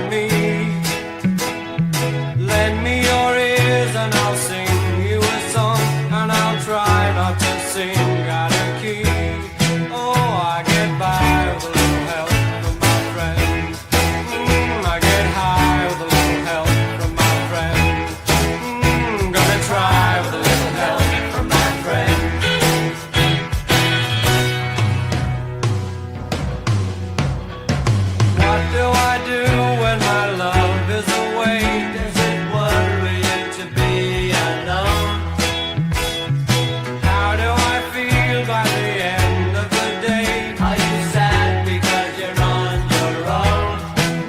on me. Lend me your ears and I'll sing you a song, and I'll try not to sing out of key. Oh, I get by with a little help from my friend. I get high with a little help from my friend. Gonna try with a little help from my friend. What do I do when my love is away? Does it worry you to be alone? How do I feel by the end of the day? Are you sad because you're on your own?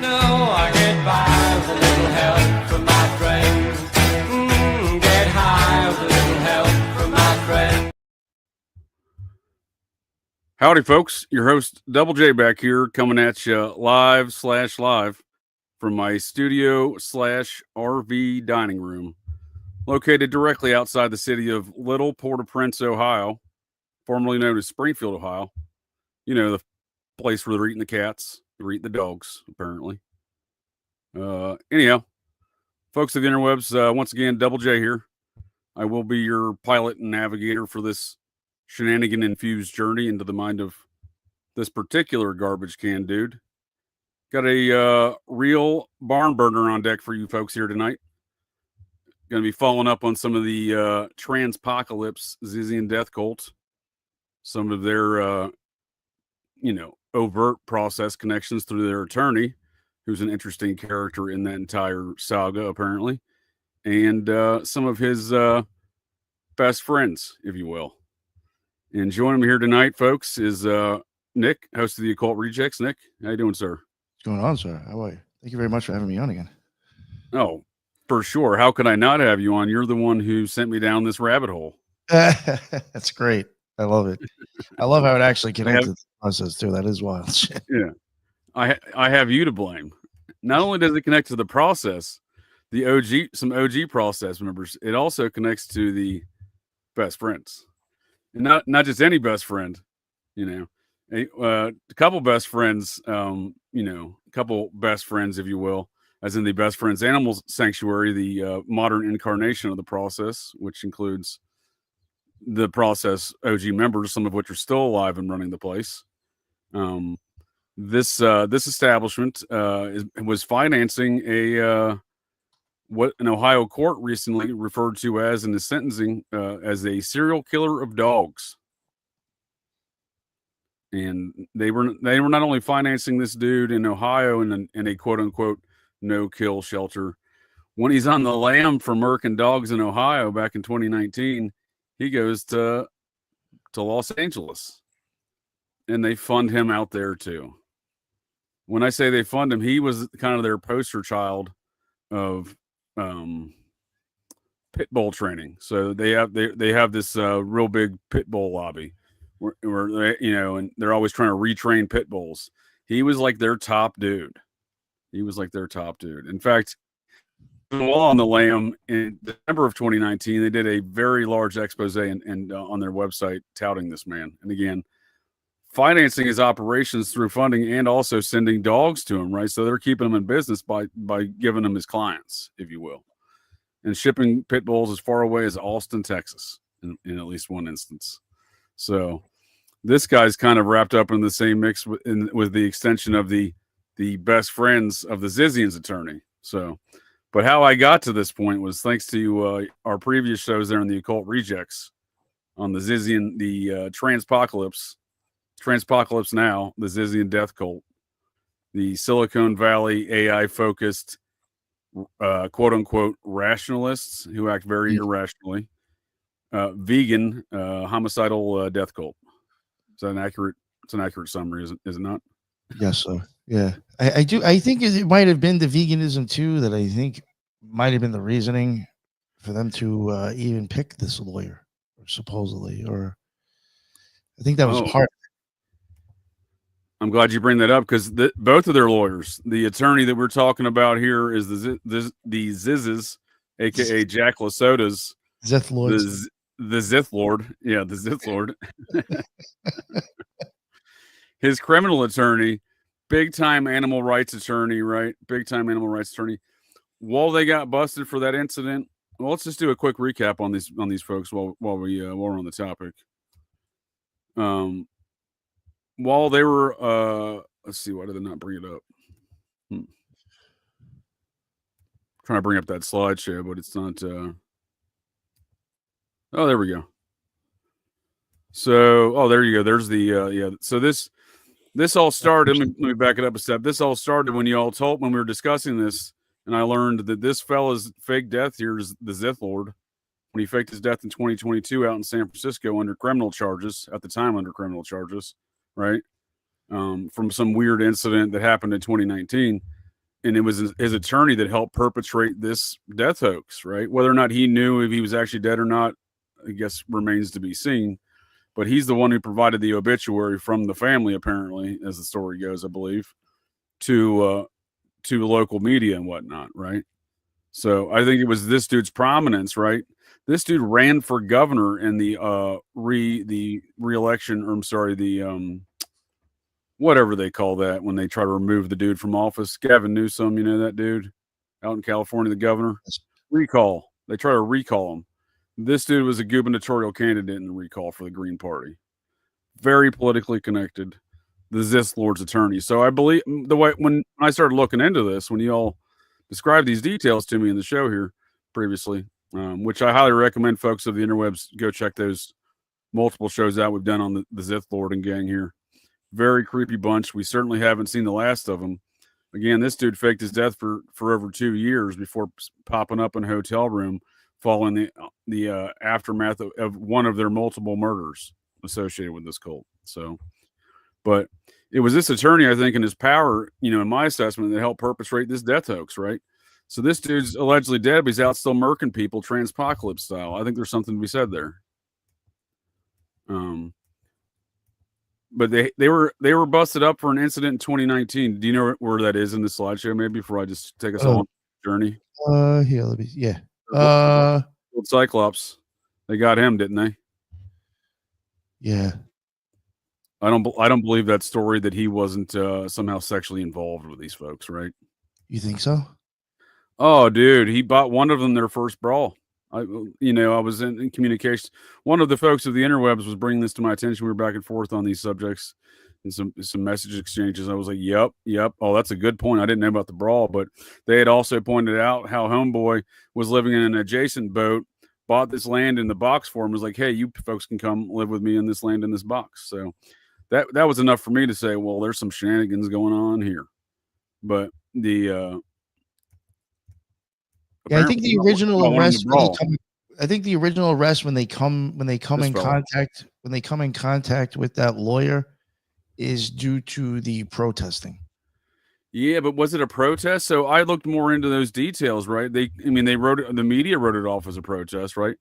No, I get by with a little help from my friend. Get high with a little help from my friend. Howdy, folks. Your host, Double J, back here, coming at you live from my studio/RV dining room, located directly outside the city of Little Port-au-Prince, Ohio, formerly known as Springfield, Ohio. You know, the place where they're eating the cats, they're eating the dogs, apparently. Anyhow, folks of the interwebs, once again, Double J here. I will be your pilot and navigator for this shenanigan-infused journey into the mind of this particular garbage can dude. Got a real barn burner on deck for you folks here tonight. Going to be following up on some of the transpocalypse Zizian death cult, some of their, overt process connections through their attorney, who's an interesting character in that entire saga, apparently, and some of his best friends, if you will. And joining me here tonight, folks, is Nick, host of the Occult Rejects. Nick, how you doing, sir? What's going on, sir? How are you? Thank you very much for having me on again. Oh, for sure. How could I not have you on? You're the one who sent me down this rabbit hole. That's great. I love it. I love how it actually connects to the process, too. That is wild shit. Yeah. I have you to blame. Not only does it connect to the process, some OG process members, it also connects to the best friends. And not just any best friend, a couple best friends, couple best friends, if you will, as in the Best Friends Animal Sanctuary, the modern incarnation of the process, which includes the process OG members, some of which are still alive and running the place. This establishment was financing what an Ohio court recently referred to as in the sentencing as a serial killer of dogs. And they were not only financing this dude in Ohio in a quote unquote no kill shelter. When he's on the lam for murking dogs in Ohio back in 2019, he goes to Los Angeles, and they fund him out there too. When I say they fund him, he was kind of their poster child of pit bull training. So they have this real big pit bull lobby where they, and they're always trying to retrain pit bulls. He was like their top dude. In fact, on the lam in December of 2019, they did a very large expose and on their website touting this man. And again, financing his operations through funding and also sending dogs to him, right? So they're keeping him in business by giving him his clients, if you will, and shipping pit bulls as far away as Austin, Texas, in at least one instance. So this guy's kind of wrapped up in the same mix with the extension of the best friends of the Zizians attorney. So, but how I got to this point was thanks to our previous shows there in the Occult Rejects on the Zizian, the Transpocalypse Now, the Zizian death cult, the Silicon Valley AI-focused, quote-unquote, rationalists who act very irrationally, vegan, homicidal death cult. Is that an accurate? It's an accurate summary, is it not? Yes, sir. Yeah, I do. I think it might have been the veganism too that I think might have been the reasoning for them to even pick this lawyer, or supposedly, or I think that was part. I'm glad you bring that up because both of their lawyers, the attorney that we're talking about here is the Ziz's, aka Jack Lasota's Zithlord. The Zithlord. Yeah, the Zithlord. His criminal attorney big time animal rights attorney, right? Big time animal rights attorney. While they got busted for that incident, well, let's just do a quick recap on these folks while we're on the topic. While they were let's see, why did they not bring it up? Trying to bring up that slideshow, but it's not. Oh, there we go. So, oh, there you go. There's the yeah. So this all started. Let me back it up a step. This all started when when we were discussing this, and I learned that this fella's fake death here is the Zithlord, when he faked his death in 2022 out in San Francisco under criminal charges, at the time under criminal charges, right? From some weird incident that happened in 2019. And it was his attorney that helped perpetrate this death hoax, right? Whether or not he knew if he was actually dead or not, I guess remains to be seen. But he's the one who provided the obituary from the family, apparently, as the story goes, I believe, to local media and whatnot, right? So I think it was this dude's prominence, right? This dude ran for governor in the re-election, or I'm sorry, the whatever they call that when they try to remove the dude from office. Gavin Newsom, you know that dude out in California, the governor. Recall. They try to recall him. This dude was a gubernatorial candidate in the recall for the Green Party. Very politically connected. The Zithlord's attorney. So I believe the way when I started looking into this, when you all described these details to me in the show here previously, which I highly recommend folks of the interwebs go check those multiple shows out we've done on the Zithlord and gang here. Very creepy bunch. We certainly haven't seen the last of them. Again, this dude faked his death for over 2 years before popping up in a hotel room following the aftermath of one of their multiple murders associated with this cult. So, but it was this attorney, I think, in his power, in my assessment, that helped perpetrate this death hoax, right? So this dude's allegedly dead, but he's out still murking people, transpocalypse style. I think there's something to be said there. But they were busted up for an incident in 2019. Do you know where that is in the slideshow? Maybe before I just take us on a journey. Here, let me. Yeah. Old Cyclops. They got him, didn't they? Yeah. I don't believe that story that he wasn't somehow sexually involved with these folks, right? You think so? Oh, dude, he bought one of them their first brawl. I was in communication. One of the folks of the interwebs was bringing this to my attention. We were back and forth on these subjects and some message exchanges. I was like, yep. Oh, that's a good point. I didn't know about the brawl, but they had also pointed out how Homeboy was living in an adjacent boat, bought this land in the box for him, was like, hey, you folks can come live with me in this land in this box. So that was enough for me to say, well, there's some shenanigans going on here. But I think the original arrest. I think the original arrest when they come in contact with that lawyer is due to the protesting. Yeah, but was it a protest? So I looked more into those details, right? The media wrote it off as a protest, right?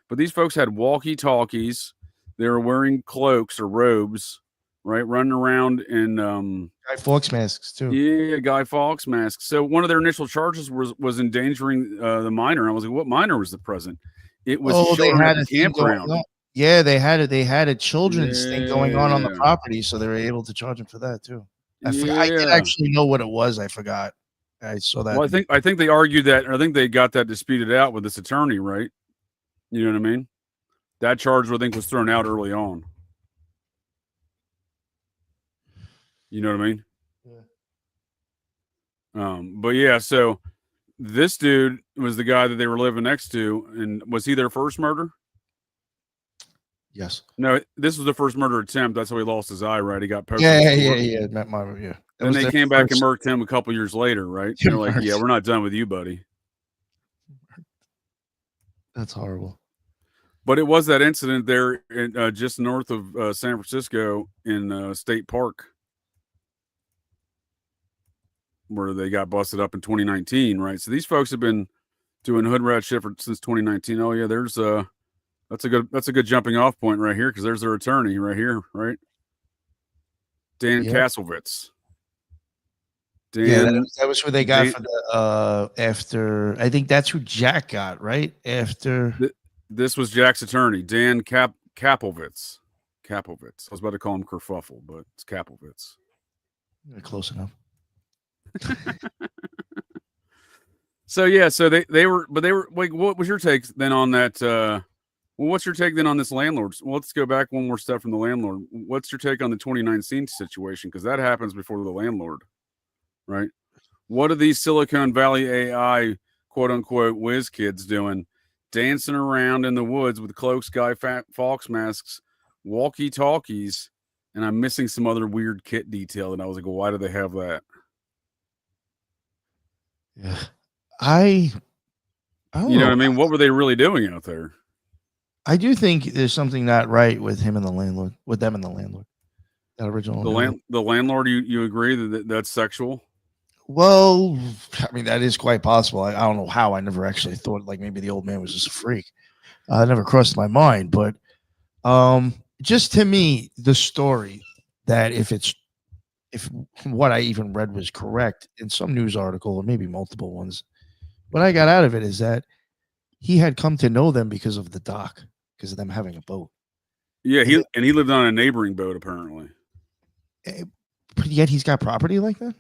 But these folks had walkie-talkies. They were wearing cloaks or robes, right? Running around in Guy Fawkes masks too. Yeah, Guy Fawkes masks. So one of their initial charges was endangering the minor. I was like, what minor was the present? It was they had a campground. Yeah, they had a children's thing going on the property, so they were able to charge him for that too. I didn't actually know what it was. I forgot. I saw that. Well, I think they argued that, or I think they got that disputed out with this attorney, right? You know what I mean? That charge, I think, was thrown out early on. You know what I mean? Yeah. But yeah, so this dude was the guy that they were living next to, and was he their first murder? Yes. No, this was the first murder attempt. That's how he lost his eye, right? He got poked. Yeah. And they came back and murked him a couple years later, right? They're like, yeah, we're not done with you, buddy. That's horrible. But it was that incident there in, just north of San Francisco in State Park, where they got busted up in 2019, right? So these folks have been doing hood rat shit since 2019. Oh yeah, there's that's a good jumping off point right here, because there's their attorney right here, right? Dan Kasselvitz. That was who they got for the after. I think that's who Jack got, right? After this was Jack's attorney, Dan Kapovitz. I was about to call him Kerfuffle, but it's Kapovitz. Close enough. So yeah, so they were like, what was your take then on that? Well, what's your take then on this landlord? Well, let's go back one more step from the landlord. What's your take on the 2019 situation? Because that happens before the landlord, right? What are these Silicon Valley AI quote unquote whiz kids doing, dancing around in the woods with cloaks, fox masks, walkie talkies, and I'm missing some other weird kit detail. And I was like, well, why do they have that? Yeah. I don't You know know. what I mean? What were they really doing out there? I do think there's something not right with him and the landlord, with them and the landlord. That original. The landlord, you agree that that's sexual? Well, I mean, that is quite possible. I don't know how. I never actually thought like maybe the old man was just a freak. It never crossed my mind. But just to me, the story that if what I even read was correct in some news article or maybe multiple ones, what I got out of it is that he had come to know them because of the dock, because of them having a boat. Yeah, he lived on a neighboring boat apparently. But yet he's got property like that.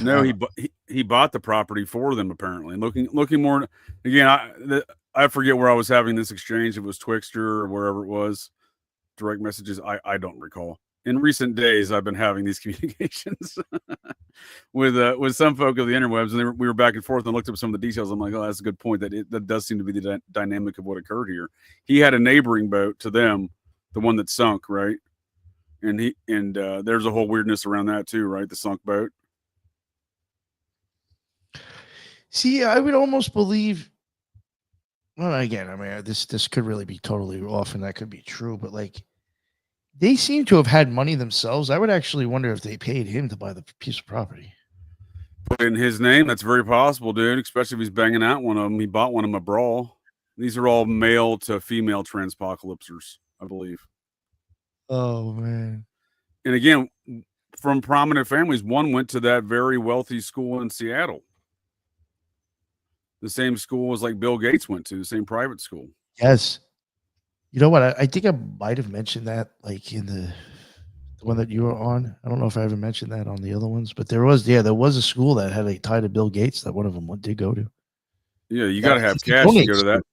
No, he bought the property for them apparently. Looking more again, I forget where I was having this exchange. It was Twixter or wherever it was. Direct messages. I don't recall. In recent days, I've been having these communications with some folk of the interwebs, and we were back and forth and looked up some of the details. I'm like, oh, that's a good point. That does seem to be the dynamic of what occurred here. He had a neighboring boat to them, the one that sunk, right? And there's a whole weirdness around that too, right? The sunk boat. See, I would almost believe. Well, again, I mean, this could really be totally off, and that could be true. But like, they seem to have had money themselves. I would actually wonder if they paid him to buy the piece of property. Put in his name, that's very possible, dude. Especially if he's banging out one of them. He bought one of them a brawl. These are all male to female transpocalypsers, I believe. Oh man! And again, from prominent families, one went to that very wealthy school in Seattle. The same school as like Bill Gates went to, the same private school. Yes. You know what? I think I might have mentioned that, like in the one that you were on. I don't know if I ever mentioned that on the other ones, but there was a school that had a tie to Bill Gates that one of them did go to. Yeah, you got to have cash to go to that.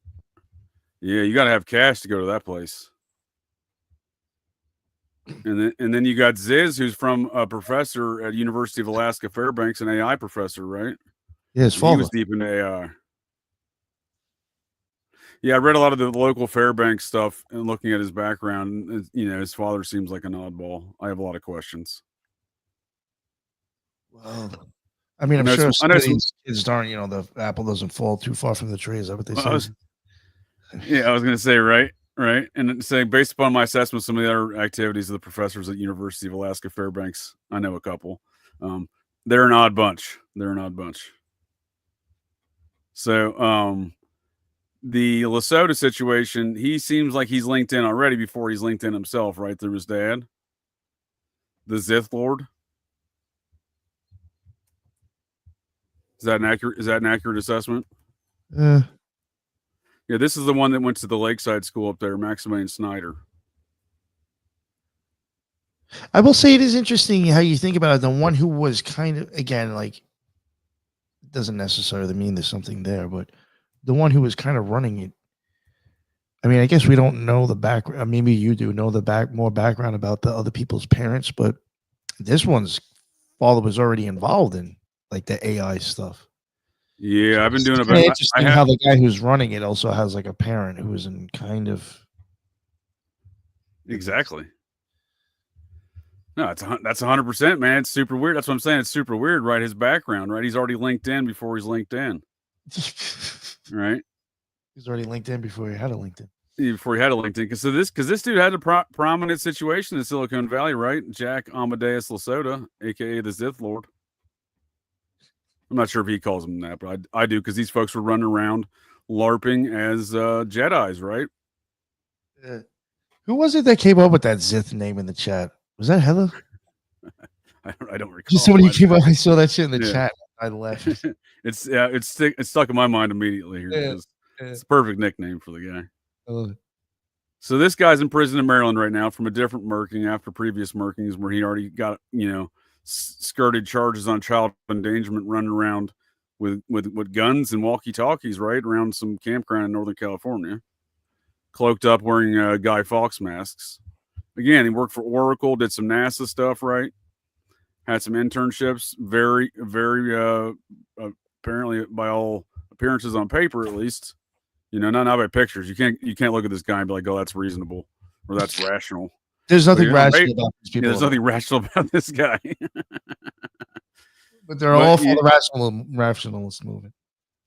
Yeah, you got to have cash to go to that place. And then you got Ziz, who's from a professor at University of Alaska Fairbanks, an AI professor, right? Yeah, his father. He was deep into AI. Yeah, I read a lot of the local Fairbanks stuff and looking at his background. You know, his father seems like an oddball. I have a lot of questions. Well, I mean, I'm sure some of these kids aren't. You know, the apple doesn't fall too far from the tree. Is that what they say? Yeah, I was going to say right, and saying based upon my assessment, some of the other activities of the professors at University of Alaska Fairbanks, I know a couple. They're an odd bunch. So, the Lasota situation, he seems like he's linked in already before he's linked in himself, right? Through his dad, the Zithlord. Is that an accurate assessment? Yeah, this is the one that went to the Lakeside School up there, Maximilian Snyder. I will say it is interesting how you think about it. The one who was kind of, again, like, doesn't necessarily mean there's something there, but the one who was kind of running it. I mean, I guess we don't know the background. Maybe you do know more background about the other people's parents, but this one's father was already involved in like the AI stuff. Yeah, so I've been doing about. Interesting how the guy who's running it also has like a parent who is in kind of. Exactly. No, that's 100%, man. It's super weird. That's what I'm saying. It's super weird, right? His background, right? He's already linked in before he's linked in, right? He's already linked in before he had a LinkedIn. Before he had a LinkedIn, because this dude had a prominent situation in Silicon Valley, right? Jack Amadeus Lasota, aka the Zithlord. I'm not sure if he calls him that, but I do, because these folks were running around LARPing as Jedis, right? Who was it that came up with that Zith name in the chat? Was that Heather? I don't recall. Just somebody came up. I saw that shit in the chat. I laughed. It's stuck in my mind immediately here. It's a perfect nickname for the guy. So this guy's in prison in Maryland right now from a different murking after previous murkings where he already got, skirted charges on child endangerment, running around with guns and walkie-talkies, right, around some campground in Northern California, cloaked up, wearing Guy Fawkes masks. Again, he worked for Oracle, did some NASA stuff, right? Had some internships, very, very apparently by all appearances on paper, at least, not by pictures. You can't look at this guy and be like, oh, that's reasonable or that's rational. There's nothing rational about these people. There's nothing rational about this guy. But they're all for the rationalist movement.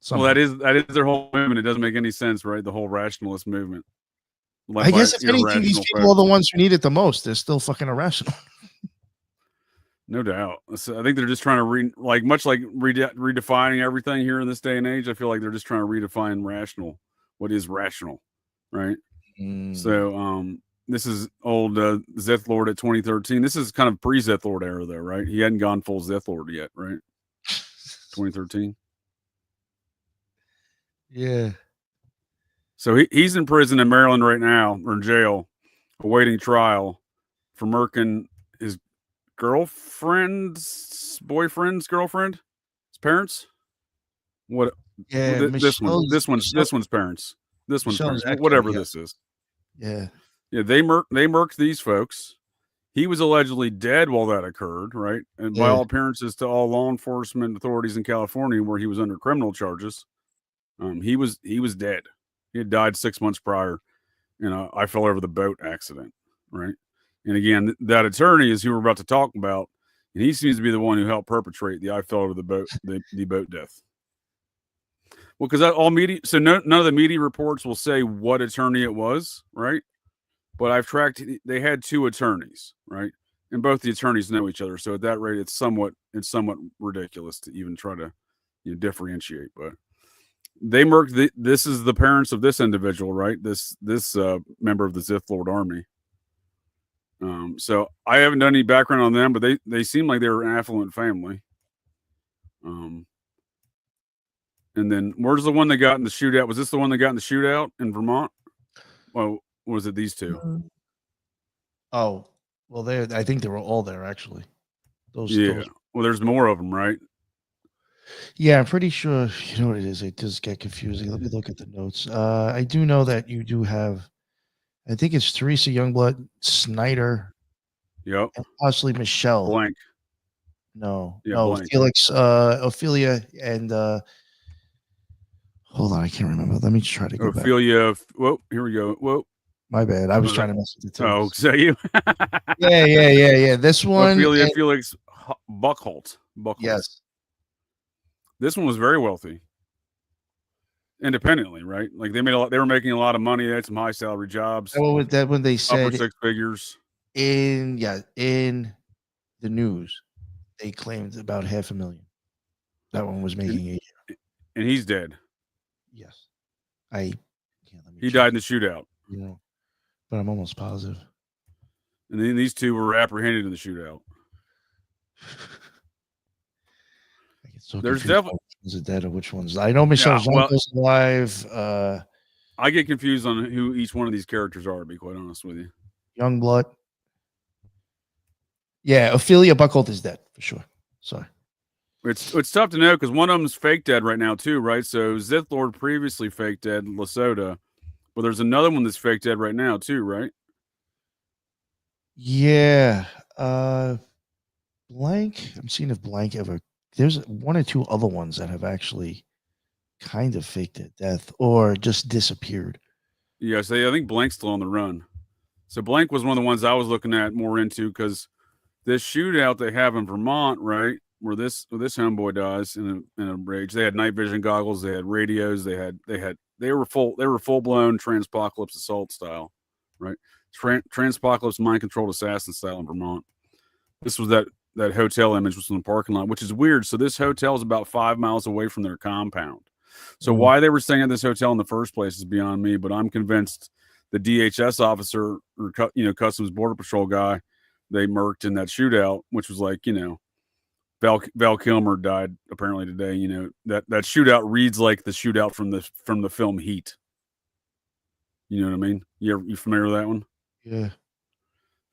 Well, that is their whole movement. It doesn't make any sense, right? The whole rationalist movement. I guess if anything, these people are the ones who need it the most. They're still fucking irrational. No doubt. So I think they're just trying to redefining everything here in this day and age. I feel like they're just trying to redefine rational. What is rational, right? So this is old Zithlord at 2013. This is kind of pre-Zithlord era, though, right? He hadn't gone full Zithlord yet, right? 2013. Yeah. So he's in prison in Maryland right now, or in jail, awaiting trial for murking his girlfriend's girlfriend, his parents. What? Yeah, this one's parents. This one's parents. Whatever this is. Yeah. Yeah, they murked these folks. He was allegedly dead while that occurred, right? And by all appearances, to all law enforcement authorities in California, where he was under criminal charges, he was dead. He had died 6 months prior in a I fell over the boat accident, right? And again, that attorney is who we're about to talk about, and he seems to be the one who helped perpetrate the I fell over the boat, the boat death. Well, because all media, so none of the media reports will say what attorney it was, right? But I've tracked, they had two attorneys, right? And both the attorneys know each other. So at that rate, it's somewhat ridiculous to even try to differentiate. But they murked this is the parents of this individual, right? This member of the Zithlord army. So I haven't done any background on them, but they seem like they were an affluent family. And then where's the one that got in the shootout? Was this the one that got in the shootout in Vermont? Well, was it these two? Oh, well, I think they were all there actually. Those. Well, there's more of them, right? Yeah, I'm pretty sure. You know what it is? It does get confusing. Let me look at the notes. I do know that you do have. I think it's Teresa Youngblood, Snyder. Yep. And possibly Michelle. Blank. No. Yeah, no. Blank. Felix, Ophelia, and hold on, I can't remember. Let me try to go back. Ophelia. Whoa, here we go. Whoa. My bad. I was trying to mess with the two. Oh, is that you? Yeah. This one. Ophelia Felix Buckholt. Yes. This one was very wealthy. Independently, right? Like they were making a lot of money. They had some high salary jobs. That when they said upper six figures. In the news, they claimed about $500,000. That one was making a year. And he's dead. Yes. He died in the shootout. But I'm almost positive. And then these two were apprehended in the shootout. There's definitely which one's dead or which one's. I know Michelle Jean-Claude's alive. I get confused on who each one of these characters are, to be quite honest with you. Youngblood. Yeah, Ophelia Buckholt is dead for sure. Sorry. It's tough to know because one of them's fake dead right now too, right? So Zithlord previously fake dead Lasota, but there's another one that's fake dead right now too, right? Yeah. Blank. I'm seeing if Blank ever. There's one or two other ones that have actually kind of faked their death or just disappeared. Yes, I think Blank's still on the run. So Blank was one of the ones I was looking at more into because this shootout they have in Vermont, right, where this homeboy dies in a rage. They had night vision goggles, they had radios, they were full blown transpocalypse assault style, right? Transpocalypse mind controlled assassin style in Vermont. This was that hotel image was in the parking lot, which is weird. So this hotel is about 5 miles away from their compound. So why they were staying at this hotel in the first place is beyond me, but I'm convinced the DHS officer or Customs Border Patrol guy they murked in that shootout, which was like, Val Kilmer died apparently today. That shootout reads like the shootout from the film Heat. You know what I mean? You familiar with that one? Yeah.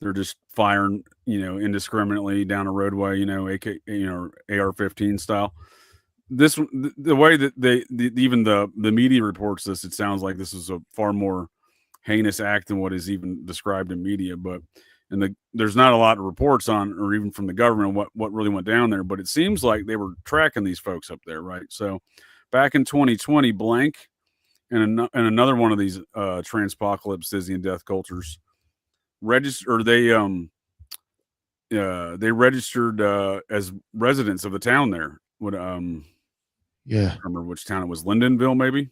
they're just firing, indiscriminately down a roadway, AR-15 style. The way that even the media reports this, it sounds like this is a far more heinous act than what is even described in media. But there's not a lot of reports on, or even from the government, what really went down there. But it seems like they were tracking these folks up there, right? So back in 2020, Blank and another one of these transpocalypse Zizian death cultures registered. They registered as residents of the town there. Yeah, I don't remember which town it was. Lindenville, maybe.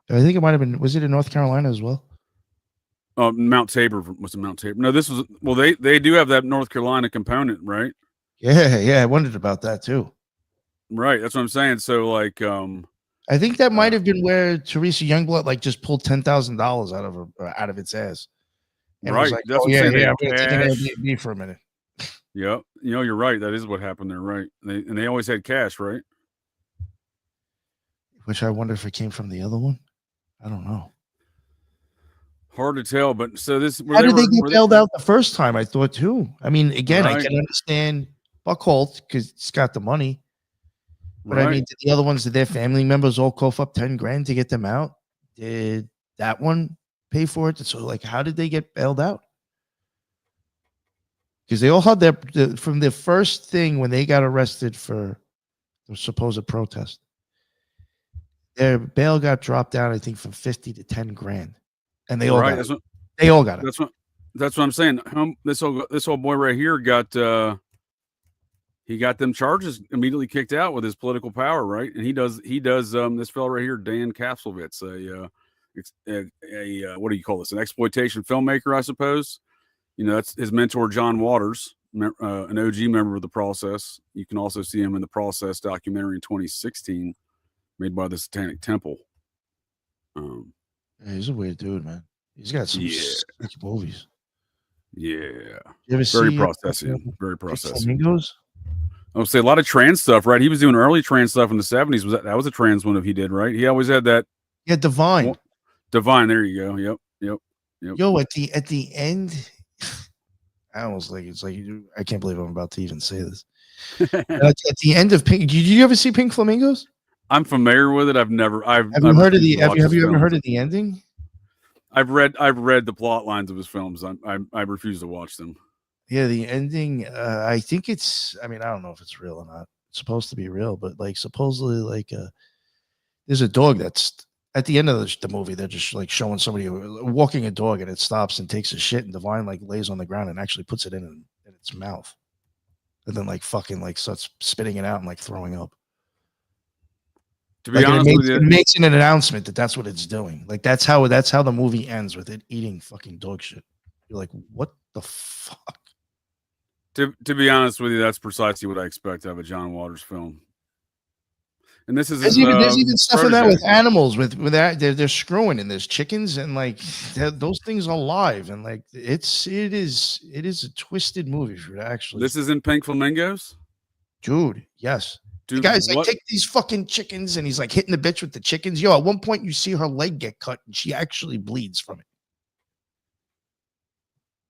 I think it might have been. Was it in North Carolina as well? Mount Tabor. Was it Mount Tabor? No, this was. Well, they do have that North Carolina component, right? Yeah. I wondered about that too. Right, that's what I'm saying. So, like, I think that might have been where Teresa Youngblood like just pulled $10,000 out of its ass. And right. was like, That's what I'm saying. I'm going to take an Airbnb for a minute. Yep. You're right. That is what happened there, right? They always had cash, right? Which I wonder if it came from the other one. I don't know. Hard to tell, but so this. How did they get bailed out the first time? I thought too. I mean, again, Right. I can understand Occult because it's got the money. But Right. I mean, did the other ones, did their family members all cough up 10 grand to get them out? Did that one pay for it? So, like, how did they get bailed out? Because they all had from the first thing when they got arrested for the supposed protest, their bail got dropped down, I think, from 50 to 10 grand, and they all got it. They all got it. That's what I'm saying. This old boy right here got he got them charges immediately kicked out with his political power, right? And he does this fellow right here, Dan Kapselvitz, a what do you call this? An exploitation filmmaker, I suppose. That's his mentor, John Waters, an OG member of The Process. You can also see him in The Process documentary in 2016, made by the Satanic Temple. Yeah, he's a weird dude, man. He's got some sick movies. Yeah. You ever very see processing. Very processing. Flamingos? I would say a lot of trans stuff, right? He was doing early trans stuff in the 70s. That was a trans one he did, right? He always had that. Yeah, Divine. Divine, there you go. Yep. Yo, at the end, I almost like it's like I can't believe I'm about to even say this. At the end of Pink, did you ever see Pink Flamingos? I'm familiar with it. Have you ever heard of the ending? I've read the plot lines of his films. I refuse to watch them. Yeah, the ending. I think it's. I mean, I don't know if it's real or not. It's supposed to be real, but like supposedly, like there's a dog that's at the end of the movie. They're just like showing somebody walking a dog, and it stops and takes a shit, and Divine like lays on the ground and actually puts it in its mouth, and then like fucking like starts spitting it out and like throwing up. To be honest with you, it makes an announcement that that's what it's doing. Like that's how the movie ends, with it eating fucking dog shit. You're like, what the fuck? To be honest with you, that's precisely what I expect out of a John Waters film. And this is there's even stuff in that with animals, with that they're screwing, and there's chickens, and like those things are live, and like it is a twisted movie for it, actually. This is in Pink Flamingos, dude. Yes. Dude, the guy's like, take these fucking chickens, and he's like hitting the bitch with the chickens. Yo, at one point you see her leg get cut, and she actually bleeds from it.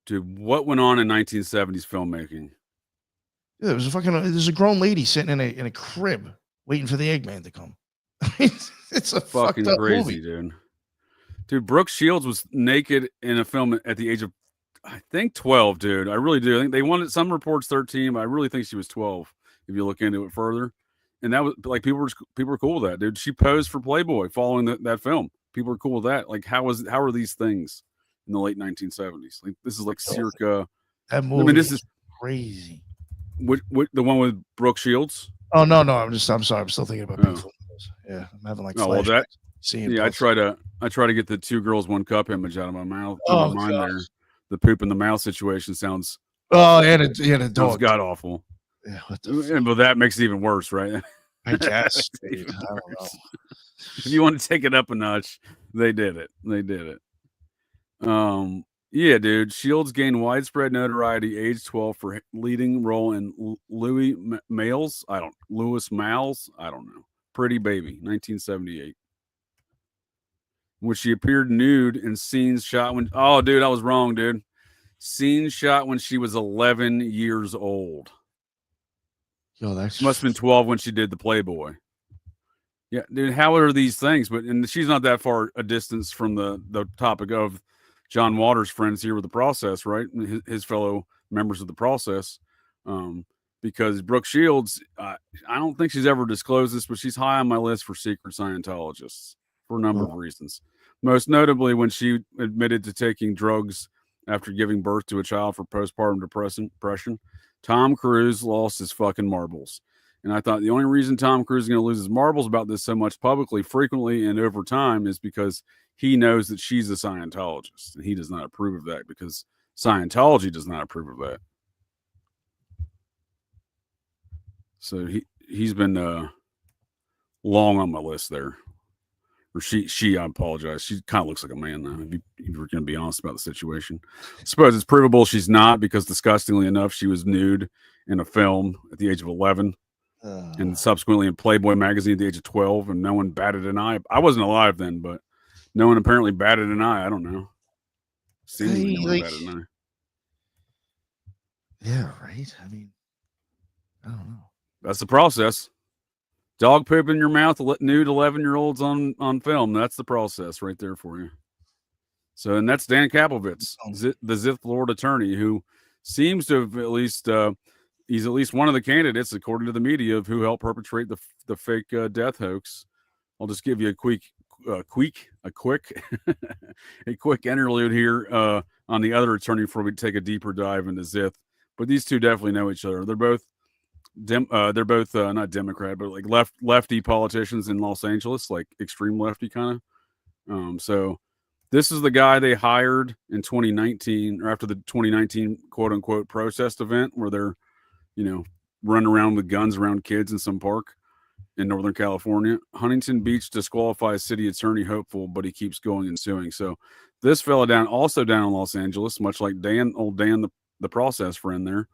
Dude, what went on in 1970s filmmaking? Yeah, there's a grown lady sitting in a crib waiting for the Eggman to come. It's a fucking crazy movie. Dude, Brooke Shields was naked in a film at the age of, I think, 12, dude. I really do. I think they wanted, some reports 13, but I really think she was 12 if you look into it further. And that was like, people were cool with that, dude. She posed for Playboy following that film. People were cool with that. Like, how are these things in the late 1970s? Like, this is like circa. That movie. I mean, this is crazy. What the one with Brooke Shields? Oh no, I'm sorry. I'm still thinking about Pink Flamingos. Yeah, I'm having like. Oh well, that. Seeing I try to get the 2 girls 1 cup image out of my mouth. Oh, my mind there. The poop in the mouth situation sounds. Oh, and a dog. God awful. Yeah, but that makes it even worse, right? I guess. Dude, I don't know. If you want to take it up a notch, they did it. Yeah, dude. Shields gained widespread notoriety age 12 for leading role in Louis Mal's. I don't know. Pretty Baby, 1978. When she appeared nude in scenes shot when. Oh, dude, I was wrong, dude. Scene shot when she was 11 years old. Yo, that's Must have been 12 when she did the Playboy. Yeah, dude, how are these things? But and she's not that far a distance from the topic of John Waters' friends here with the process, right? His fellow members of the process. Because Brooke Shields, I don't think she's ever disclosed this, but she's high on my list for secret Scientologists for a number of reasons. Most notably, when she admitted to taking drugs after giving birth to a child for postpartum depression, Tom Cruise lost his fucking marbles. And I thought the only reason Tom Cruise is going to lose his marbles about this so much publicly, frequently, and over time is because he knows that she's a Scientologist. And he does not approve of that because Scientology does not approve of that. So he's been long on my list there. Or she, I apologize. She kind of looks like a man, though, if we're going to be honest about the situation. I suppose it's provable she's not because, disgustingly enough, she was nude in a film at the age of 11 and subsequently in Playboy magazine at the age of 12, and no one batted an eye. I wasn't alive then, but no one apparently batted an eye. I don't know. Seemingly no one batted an eye. Yeah, right? I mean, I don't know. That's the process. Dog poop in your mouth, nude 11-year-olds on film. That's the process right there for you. So, and that's Dan Kaplowitz, the Zithlord attorney, who seems to have at least, he's at least one of the candidates, according to the media, of who helped perpetrate the fake death hoax. I'll just give you a quick interlude here on the other attorney before we take a deeper dive into Zith. But these two definitely know each other. They're both not Democrat, but like lefty politicians in Los Angeles, like extreme lefty kind of. So this is the guy they hired in 2019 or after the 2019 quote unquote protest event where they're, running around with guns around kids in some park in Northern California. Huntington Beach disqualifies city attorney hopeful, but he keeps going and suing. So this fella down in Los Angeles, much like Dan, the process friend there.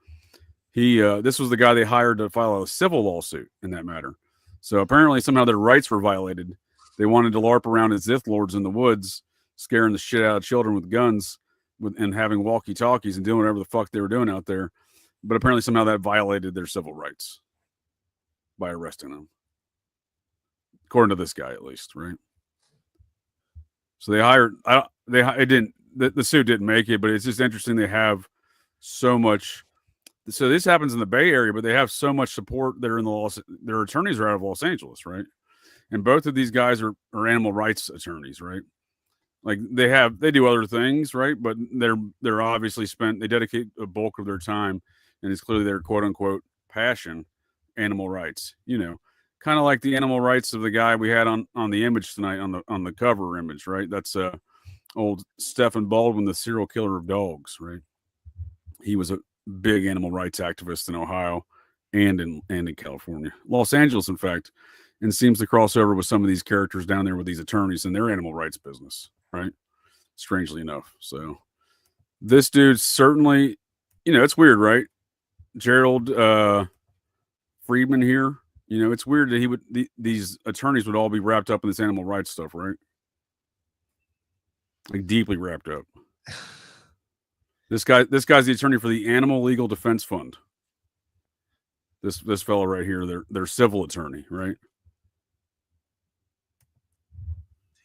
This was the guy they hired to file a civil lawsuit in that matter. So apparently somehow their rights were violated. They wanted to LARP around as Zithlords in the woods, scaring the shit out of children with guns and having walkie-talkies and doing whatever the fuck they were doing out there. But apparently somehow that violated their civil rights by arresting them. According to this guy, at least, right? So they hired, the suit didn't make it, but it's just interesting they have so much. So this happens in the Bay Area, but they have so much support that are their attorneys are out of Los Angeles, right? And both of these guys are animal rights attorneys, right? Like they do other things, right? But they're obviously they dedicate a bulk of their time, and it's clearly their quote unquote passion, animal rights. Kind of like the animal rights of the guy we had on the image tonight on the cover image, right? That's old Stephen Baldwin, the serial killer of dogs, right? He was a big animal rights activist in Ohio and in California, Los Angeles, in fact, and seems to cross over with some of these characters down there with these attorneys in their animal rights business, right? Strangely enough. So this dude certainly, it's weird, right? Gerald Friedman here, it's weird that these attorneys would all be wrapped up in this animal rights stuff, right? Like deeply wrapped up. This guy's the attorney for the Animal Legal Defense Fund. This fellow right here, their civil attorney, right?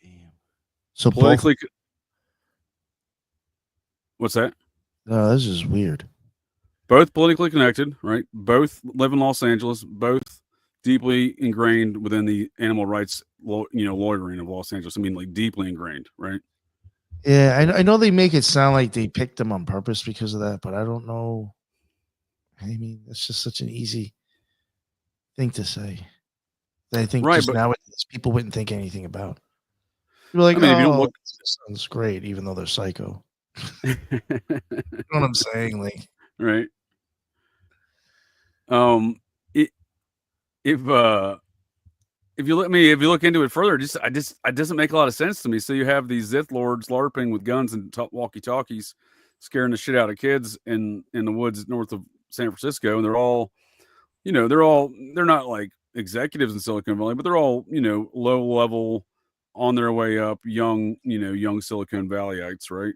Damn. So politically, what's that? No, this is weird. Both politically connected, right? Both live in Los Angeles. Both deeply ingrained within the animal rights, lawyering of Los Angeles. I mean, like deeply ingrained, right? Yeah, I know they make it sound like they picked them on purpose because of that, but I don't know. I mean, it's just such an easy thing to say. I think right, just nowadays people wouldn't think anything about. You're like, if you don't look, this sounds great, even though they're psycho. You know what I'm saying? Like, right. If you look into it further, it doesn't make a lot of sense to me. So you have these Zithlords LARPing with guns and walkie-talkies, scaring the shit out of kids in the woods north of San Francisco, and they're all, they're not like executives in Silicon Valley, but they're all, low level, on their way up, young Silicon Valleyites, right?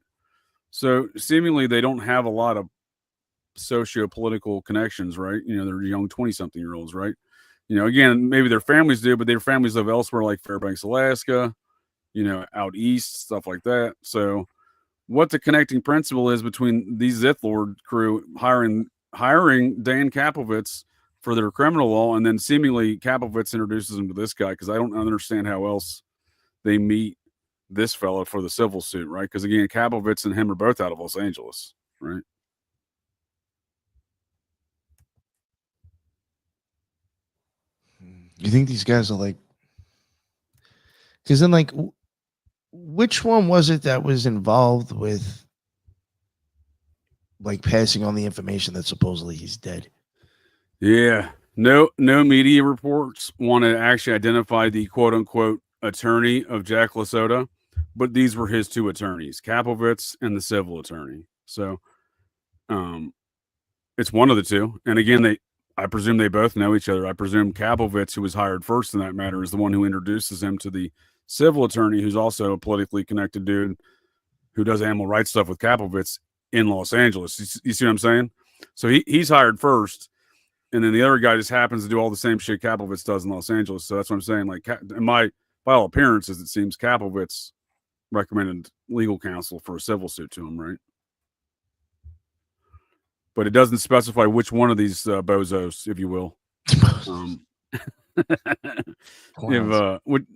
So seemingly they don't have a lot of socio-political connections, right? You know, they're young 20-something-year-olds, right? You know, again, maybe their families do, but their families live elsewhere, like Fairbanks, Alaska, you know, out east, stuff like that. So what the connecting principle is between these Zithlord crew hiring Dan Kapovitz for their criminal law, and then seemingly Kapovitz introduces them to this guy, because I don't understand how else they meet this fellow for the civil suit, right? Because again, Kapovitz and him are both out of Los Angeles, right? You think these guys are like? Because then, like, which one was it that was involved with, like, passing on the information that supposedly he's dead? Yeah, no media reports want to actually identify the quote unquote attorney of Jack Lasota, but these were his two attorneys, Kapovitz and the civil attorney. So, it's one of the two. And again, I presume they both know each other. I presume Kapovitz, who was hired first in that matter, is the one who introduces him to the civil attorney, who's also a politically connected dude who does animal rights stuff with Kapovitz in Los Angeles. You see what I'm saying? So he's hired first, and then the other guy just happens to do all the same shit Kapovitz does in Los Angeles. So that's what I'm saying. Like, by all appearances, it seems Kapovitz recommended legal counsel for a civil suit to him, right? But it doesn't specify which one of these bozos, if you will.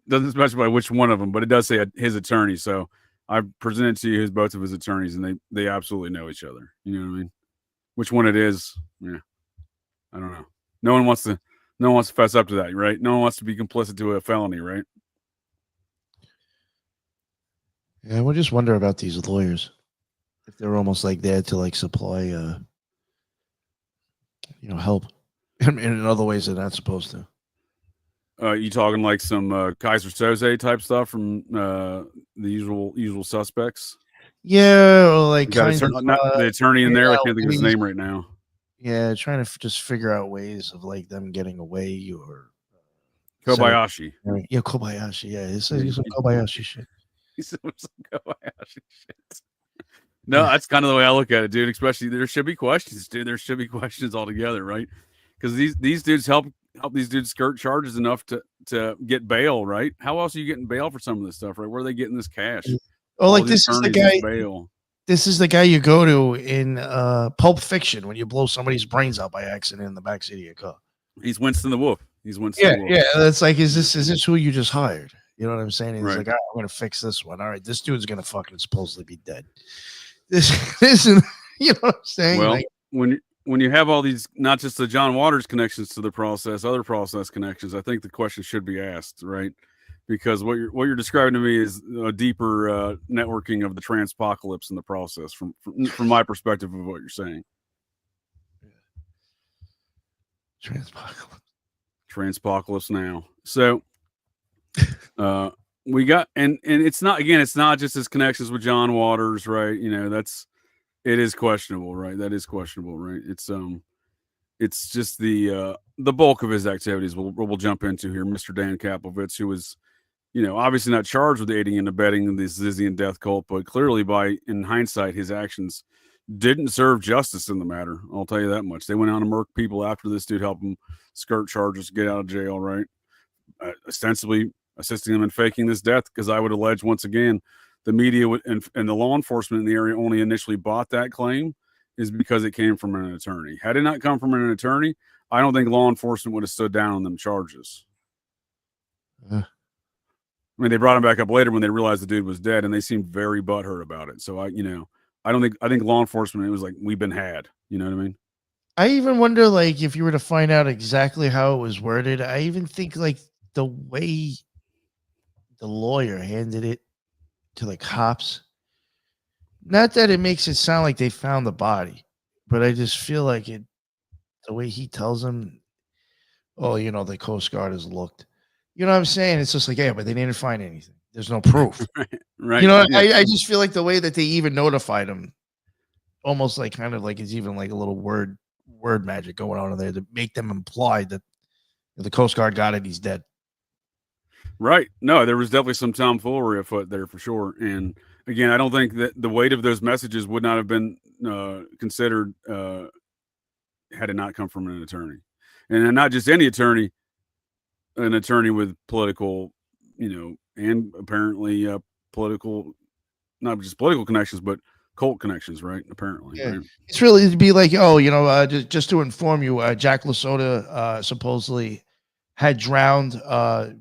Doesn't specify which one of them, but it does say his attorney. So I presented to you both of his attorneys, and they absolutely know each other. You know what I mean? Which one it is? Yeah, I don't know. No one wants to fess up to that, right? No one wants to be complicit to a felony, right? Yeah, we just wonder about these lawyers, if they're almost like there to like supply, help in other ways they're not supposed to. You talking like some Kaiser Soze type stuff from the usual suspects? Yeah, or like not the attorney in there. I can't think of his name right now. Yeah, trying to just figure out ways of like them getting away, or Kobayashi. Yeah, Kobayashi. Yeah, it's some Kobayashi shit. Some Kobayashi shit. No, that's kind of the way I look at it, dude. Especially there should be questions, dude. There should be questions altogether, right? Because these dudes help these dudes skirt charges enough to get bail, right? How else are you getting bail for some of this stuff, right? Where are they getting this cash? Oh, like this is the guy. Bail. This is the guy you go to in Pulp Fiction when you blow somebody's brains out by accident in the backseat of your car. He's Winston the Wolf. He's Winston the Wolf. Yeah. That's like, is this who you just hired? You know what I'm saying? He's right. Like, all right, I'm gonna fix this one. All right, this dude's gonna fucking supposedly be dead. This isn't, you know what I'm saying? Well, like, when you have all these, not just the John Waters connections to the process, other process connections, I think the question should be asked, right? Because what you're describing to me is a deeper networking of the transpocalypse in the process, from my perspective of what you're saying. Transpocalypse now. So we got, and it's not just his connections with John Waters, right? You know, it is questionable, right? That is questionable, right? It's just the bulk of his activities we'll jump into here. Mr. Dan Kapovitz, who was, you know, obviously not charged with aiding and abetting the Zizian death cult, but clearly in hindsight, his actions didn't serve justice in the matter. I'll tell you that much. They went on to murk people after this dude helped them skirt charges, get out of jail, right? Ostensibly assisting them in faking this death, because I would allege, once again, the media and the law enforcement in the area only initially bought that claim is because it came from an attorney. Had it not come from an attorney, I don't think law enforcement would have stood down on them charges. I mean, they brought him back up later when they realized the dude was dead, and they seemed very butthurt about it. So I think law enforcement, it was like, we've been had. You know what I mean? I even wonder, like, if you were to find out exactly how it was worded, I even think like the way the lawyer handed it to the cops, not that it makes it sound like they found the body, but I just feel like the way he tells them, oh, you know, the Coast Guard has looked. You know what I'm saying? It's just like, yeah, but they didn't find anything. There's no proof. Right. You know, yeah. I just feel like the way that they even notified him, almost like kind of like it's even like a little word magic going on in there to make them imply that the Coast Guard got it, he's dead. Right. No, there was definitely some tomfoolery afoot there for sure. And again, I don't think that the weight of those messages would not have been considered had it not come from an attorney, and not just any attorney, an attorney with political, and apparently political, not just political connections, but cult connections, right? Apparently, Yeah. right? It's really to be like, oh, just to inform you, Jack Lasota supposedly had drowned.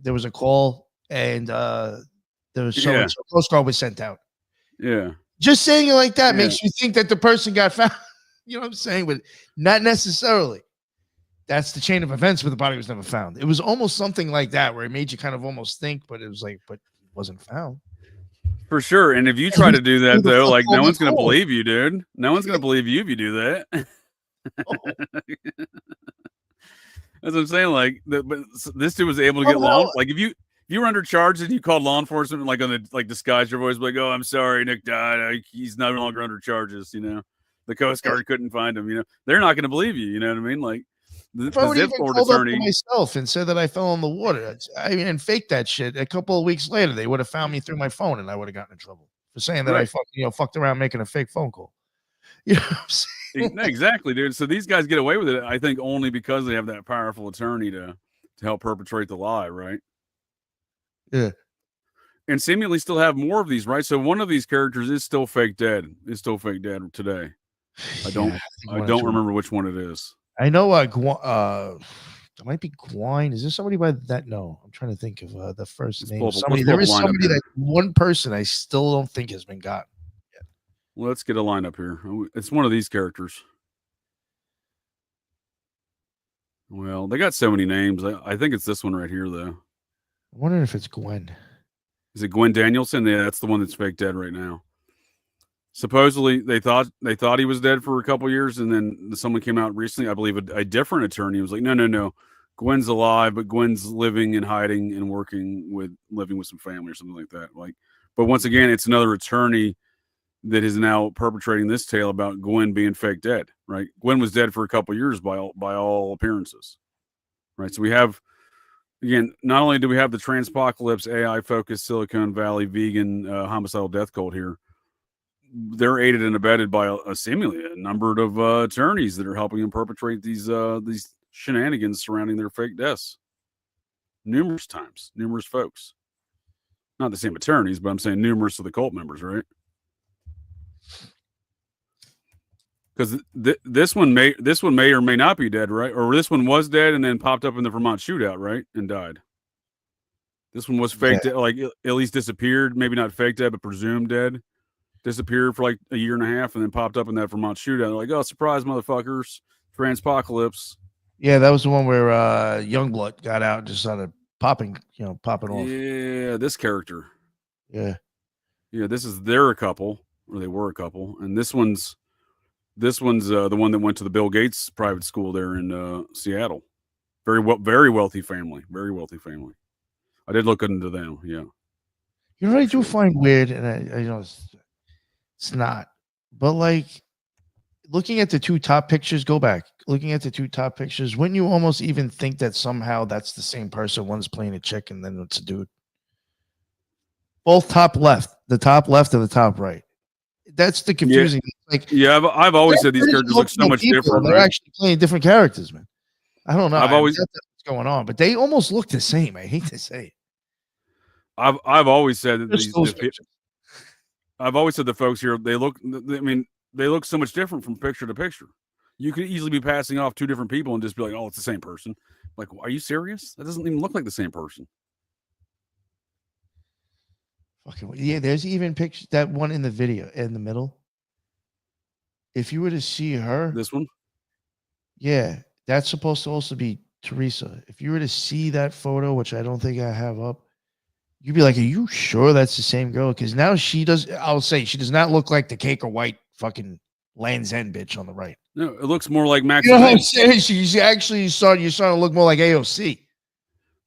There was a call, and there was so Coast Guard was sent out. Yeah. Just saying it like that Yeah. makes you think that the person got found. You know what I'm saying? But not necessarily. That's the chain of events where the body was never found. It was almost something like that where it made you kind of almost think, but it was like, but it wasn't found. For sure. And if you try to do that, though, like no one's going to believe you, dude. No one's going to believe you if you do that. That's what I'm saying. Like, but this dude was able to get law. Like, if you were under charge and you called law enforcement, like on the disguise your voice, like, oh, I'm sorry, Nick died. He's no longer under charges. The Coast Guard couldn't find him. They're not going to believe you. You know what I mean? Like, the Zithlord attorney myself and said that I fell in the water. I mean, and fake that shit. A couple of weeks later, they would have found me through my phone, and I would have gotten in trouble for saying that I fucked around making a fake phone call. You know what I'm saying? Exactly, dude. So these guys get away with it, I think, only because they have that powerful attorney to help perpetrate the lie, right? Yeah. And seemingly still have more of these, right? So one of these characters is still fake dead. Is still fake dead today. I don't remember which one it is. I know it might be Gwine. Is there somebody by that? No, I'm trying to think of the first name. There is somebody that one person I still don't think has been gotten yet. Well, let's get a line up here. It's one of these characters. Well, they got so many names. I think it's this one right here, though. I'm wondering if it's Gwen. Is it Gwen Danielson? Yeah, that's the one that's fake dead right now. Supposedly, they thought he was dead for a couple years, and then someone came out recently. I believe a different attorney was like, no, Gwen's alive, but Gwen's living and hiding and living with some family or something like that. Like, but once again, it's another attorney that is now perpetrating this tale about Gwen being fake dead. Right? Gwen was dead for a couple years by all appearances. Right? So we have. Again, not only do we have the transpocalypse AI-focused Silicon Valley vegan homicidal death cult here, they're aided and abetted by seemingly a number of attorneys that are helping them perpetrate these shenanigans surrounding their fake deaths. Numerous times, numerous folks. Not the same attorneys, but I'm saying numerous of the cult members, right? Because this one may or may not be dead, right? Or this one was dead and then popped up in the Vermont shootout, right? And died. This one was fake dead, like at least disappeared, maybe not fake dead, but presumed dead. Disappeared for like a year and a half and then popped up in that Vermont shootout. They're like, oh, surprise, motherfuckers. Transpocalypse. Yeah, that was the one where Youngblood got out and just started popping off. Yeah, this character. Yeah. Yeah, they're a couple, or they were a couple. And this one's the one that went to the Bill Gates private school there in Seattle. Very wealthy family. Very wealthy family. I did look into them. Yeah. You know what I do find weird, and I know it's not, but like looking at the two top pictures, go back. Looking at the two top pictures, wouldn't you almost even think that somehow that's the same person? One's playing a chick, and then it's a dude. Both top left, the top left and the top right. That's the confusing. Yeah. Like, I've always said these characters look so much different. They're actually playing different characters, man. I don't know. I've always that's what's going on, but they almost look the same. I hate to say it. I've always said that I've always said the folks here, they look so much different from picture to picture. You could easily be passing off two different people and just be like, oh, it's the same person. Like, are you serious? That doesn't even look like the same person. Fucking yeah, there's even pictures, that one in the video in the middle. If you were to see her, this one, yeah, that's supposed to also be Teresa. If you were to see that photo, which I don't think I have up, you'd be like, are you sure that's the same girl? Because now I'll say she does not look like the cake or white fucking Land's End bitch on the right. No, it looks more like Max. You know what I'm saying? She's actually you're starting to look more like AOC.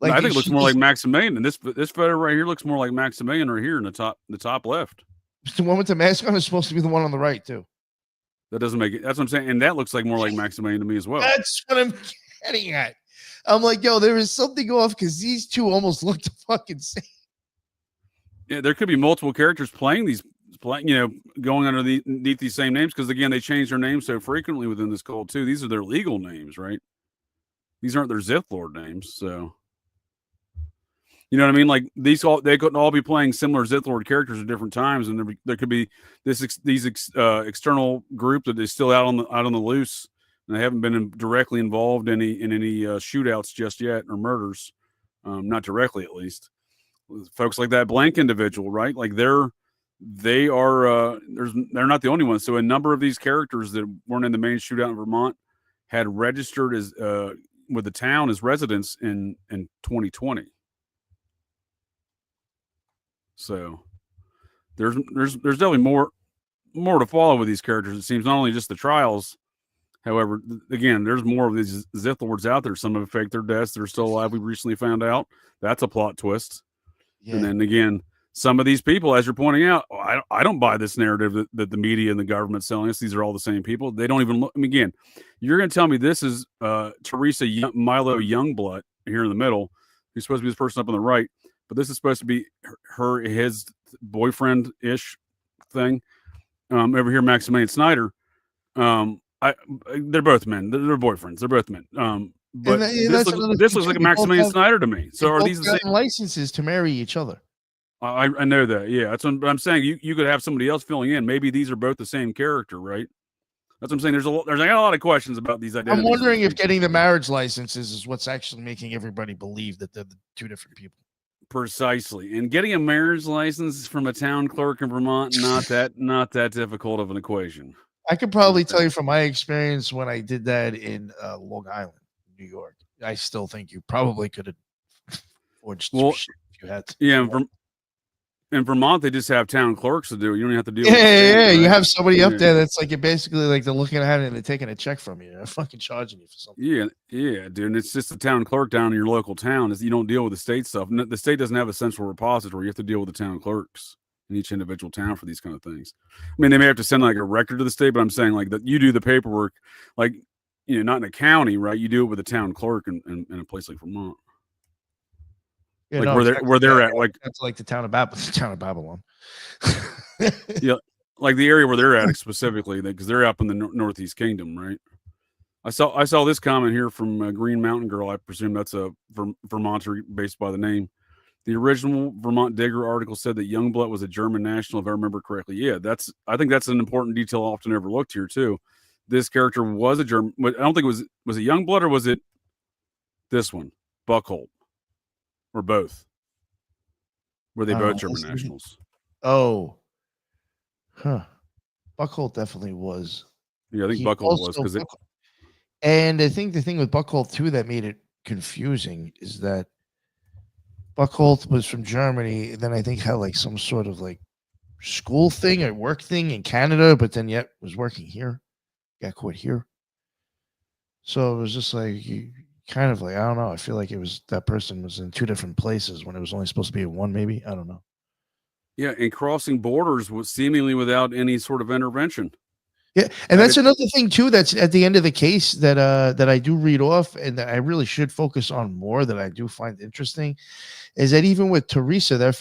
Like, I think it looks more like Maximilian. And this photo right here looks more like Maximilian right here in the top left. The one with the mask on is supposed to be the one on the right too. That doesn't make it. That's what I'm saying. And that looks like more like Maximilian to me as well. That's what I'm getting at. I'm like, yo, there is something off because these two almost look the fucking same. Yeah, there could be multiple characters playing these going underneath these same names, because again, they change their names so frequently within this cult too. These are their legal names, right? These aren't their Zithlord names, so you know what I mean. Like they could all be playing similar Zithlord characters at different times, and there could be these external group that is still out on the loose, and they haven't been directly involved in any shootouts just yet, or murders, not directly at least. Folks like that blank individual, right? Like they're not the only ones. So a number of these characters that weren't in the main shootout in Vermont had registered as with the town as residents in 2020. So there's definitely more to follow with these characters. It seems, not only just the trials. However, again, there's more of these Zithlords out there. Some have faked their deaths. They're still alive. We recently found out. That's a plot twist. Yeah. And then again, some of these people, as you're pointing out, I don't buy this narrative that the media and the government's selling us. These are all the same people. They don't even look. I mean, again, you're going to tell me this is Teresa Milo Youngblood here in the middle, who's supposed to be this person up on the right, but this is supposed to be his boyfriend-ish thing. Over here, Maximilian Snyder. They're both men. They're boyfriends. They're both men. But this looks like a Maximilian Snyder to me. So are these the same licenses to marry each other? I know that. Yeah, that's what I'm saying. You could have somebody else filling in. Maybe these are both the same character, right? That's what I'm saying. There's a lot of questions about these identities. I'm wondering if getting the marriage licenses is what's actually making everybody believe that they're the two different people. Precisely. And getting a marriage license from a town clerk in Vermont, not that difficult of an equation. I could probably tell you from my experience when I did that in Long Island, New York. I still think you probably could have forged some shit if you had to. Yeah, in Vermont, they just have town clerks to do it. You don't have to deal with it. Right? You have somebody up there that's like, basically like they're looking at it and they're taking a check from you. They're fucking charging you for something. Yeah, dude. And it's just the town clerk down in your local town. You don't deal with the state stuff. The state doesn't have a central repository. You have to deal with the town clerks in each individual town for these kind of things. I mean, they may have to send like a record to the state, but I'm saying like that you do the paperwork, like, not in a county, right? You do it with a town clerk in a place like Vermont. Yeah, like no, where they're at, like that's like the town of Babylon. Yeah, like the area where they're at specifically, because they're up in the Northeast Kingdom, right? I saw this comment here from Green Mountain Girl. I presume that's a Vermonter based by the name. The original Vermont Digger article said that Youngblood was a German national, if I remember correctly. Yeah, I think that's an important detail often overlooked here too. This character was a German. I don't think it was it Youngblood or was it this one, Buckhold, or both? Were they both German nationals? Oh, Buckhold definitely was. Yeah, I think Buckhold was because it. And I think the thing with Buckhold too that made it confusing is that Buckhold was from Germany, and then I think had like some sort of like school thing or work thing in Canada, but then yet was working here. Got caught here. So it was just like you kind of like, I don't know. I feel like it was that person was in two different places when it was only supposed to be in one, maybe. I don't know. Yeah, and crossing borders was seemingly without any sort of intervention. Yeah, and that's another thing too. That's at the end of the case that I do read off, and that I really should focus on more. That I do find interesting, is that even with Teresa, they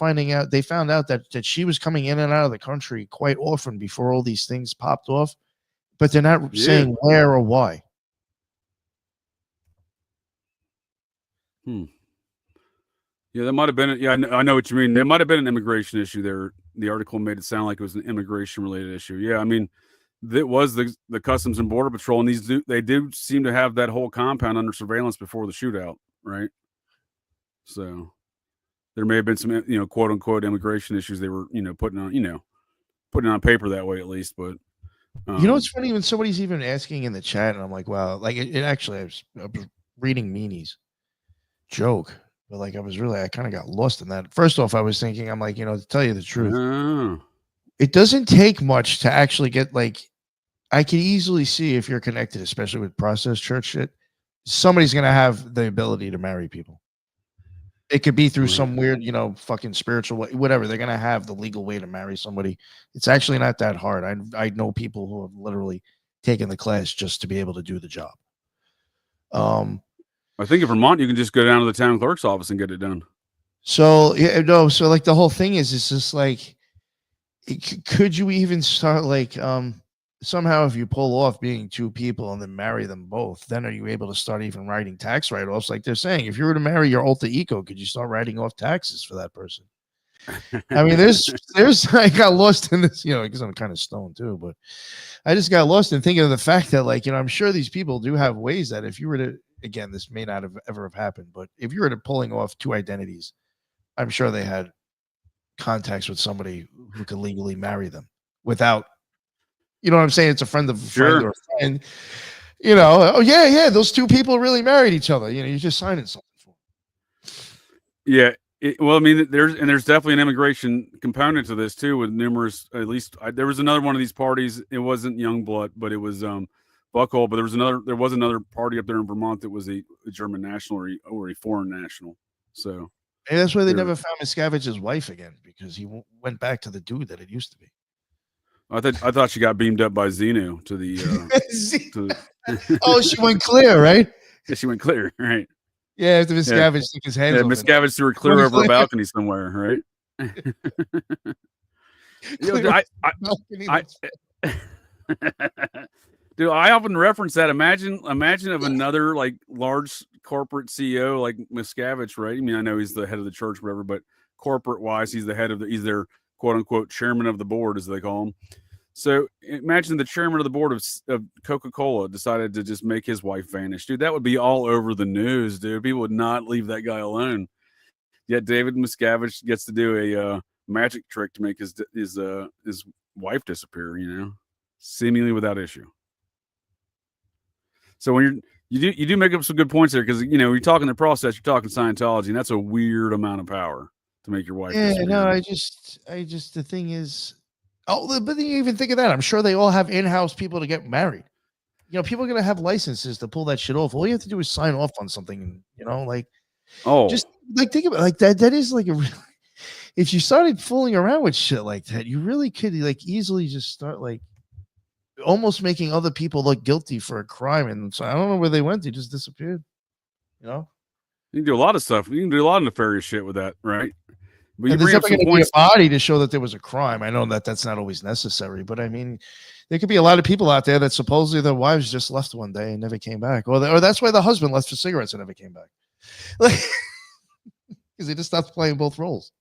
found out that she was coming in and out of the country quite often before all these things popped off, but they're not saying where or why. Yeah, that might have been. Yeah, I know what you mean. There might have been an immigration issue there. The article made it sound like it was an immigration-related issue. Yeah, I mean, it was the Customs and Border Patrol, and they do seem to have that whole compound under surveillance before the shootout, right? So there may have been some, quote unquote immigration issues they were, putting on paper that way at least. But it's funny when somebody's even asking in the chat, and I'm like, wow, like it actually, I was reading Meanie's joke. But like I kind of got lost in that. First off, I was thinking, I'm like, to tell you the truth, it doesn't take much to actually get like, I can easily see if you're connected, especially with process church shit, somebody's going to have the ability to marry people. It could be through some weird, fucking spiritual way, whatever. They're going to have the legal way to marry somebody. It's actually not that hard. I know people who have literally taken the class just to be able to do the job. I think in Vermont, you can just go down to the town clerk's office and get it done. So, so like the whole thing is, it's just like, could you even start like somehow if you pull off being two people and then marry them both, then are you able to start even writing tax write-offs? Like they're saying, if you were to marry your alter ego, could you start writing off taxes for that person? I mean, there's I got lost in this, because I'm kind of stoned too, but I just got lost in thinking of the fact that, like, I'm sure these people do have ways that if you were to, again, this may not have ever have happened, but if you were to pulling off two identities, I'm sure they had contacts with somebody who could legally marry them without, you know what I'm saying? It's a friend of a friend or a friend, oh yeah, those two people really married each other. You're just signing something for them. Yeah. Well, I mean, there's definitely an immigration component to this too, with numerous. At least there was another one of these parties. It wasn't Youngblood, but it was Buckhole. But there was another party up there in Vermont that was a German national or a foreign national. So and that's why they never found Miscavige's wife again, because he went back to the dude that it used to be. I thought she got beamed up by Xenu to the. Oh, she went clear, right? Yeah, she went clear, right? Yeah, after Miscavige took his hands. Yeah, Miscavige threw her clear over a balcony somewhere, right? Dude, I often reference that. Imagine of another like large corporate CEO like Miscavige, right? I mean, I know he's the head of the church, whatever, but corporate wise, he's the head of he's their quote unquote chairman of the board, as they call him. So imagine the chairman of the board of Coca-Cola decided to just make his wife vanish. Dude, that would be all over the news, dude. People would not leave that guy alone. Yet David Miscavige gets to do a magic trick to make his wife disappear, seemingly without issue. So when you do make up some good points there, because you're talking the process, you're talking Scientology, and that's a weird amount of power to make your wife disappear. No, I just the thing is, but then you even think of that. I'm sure they all have in-house people to get married. People are gonna have licenses to pull that shit off. All you have to do is sign off on something, just like think about it, like that. That is like if you started fooling around with shit like that, you really could like easily just start like almost making other people look guilty for a crime. And so I don't know where they went. They just disappeared. You can do a lot of stuff. You can do a lot of nefarious shit with that, right? But there's never going to be a body to show that there was a crime. I know that that's not always necessary, but I mean, there could be a lot of people out there that supposedly their wives just left one day and never came back, or that's why the husband left for cigarettes and never came back, like because he just stopped playing both roles.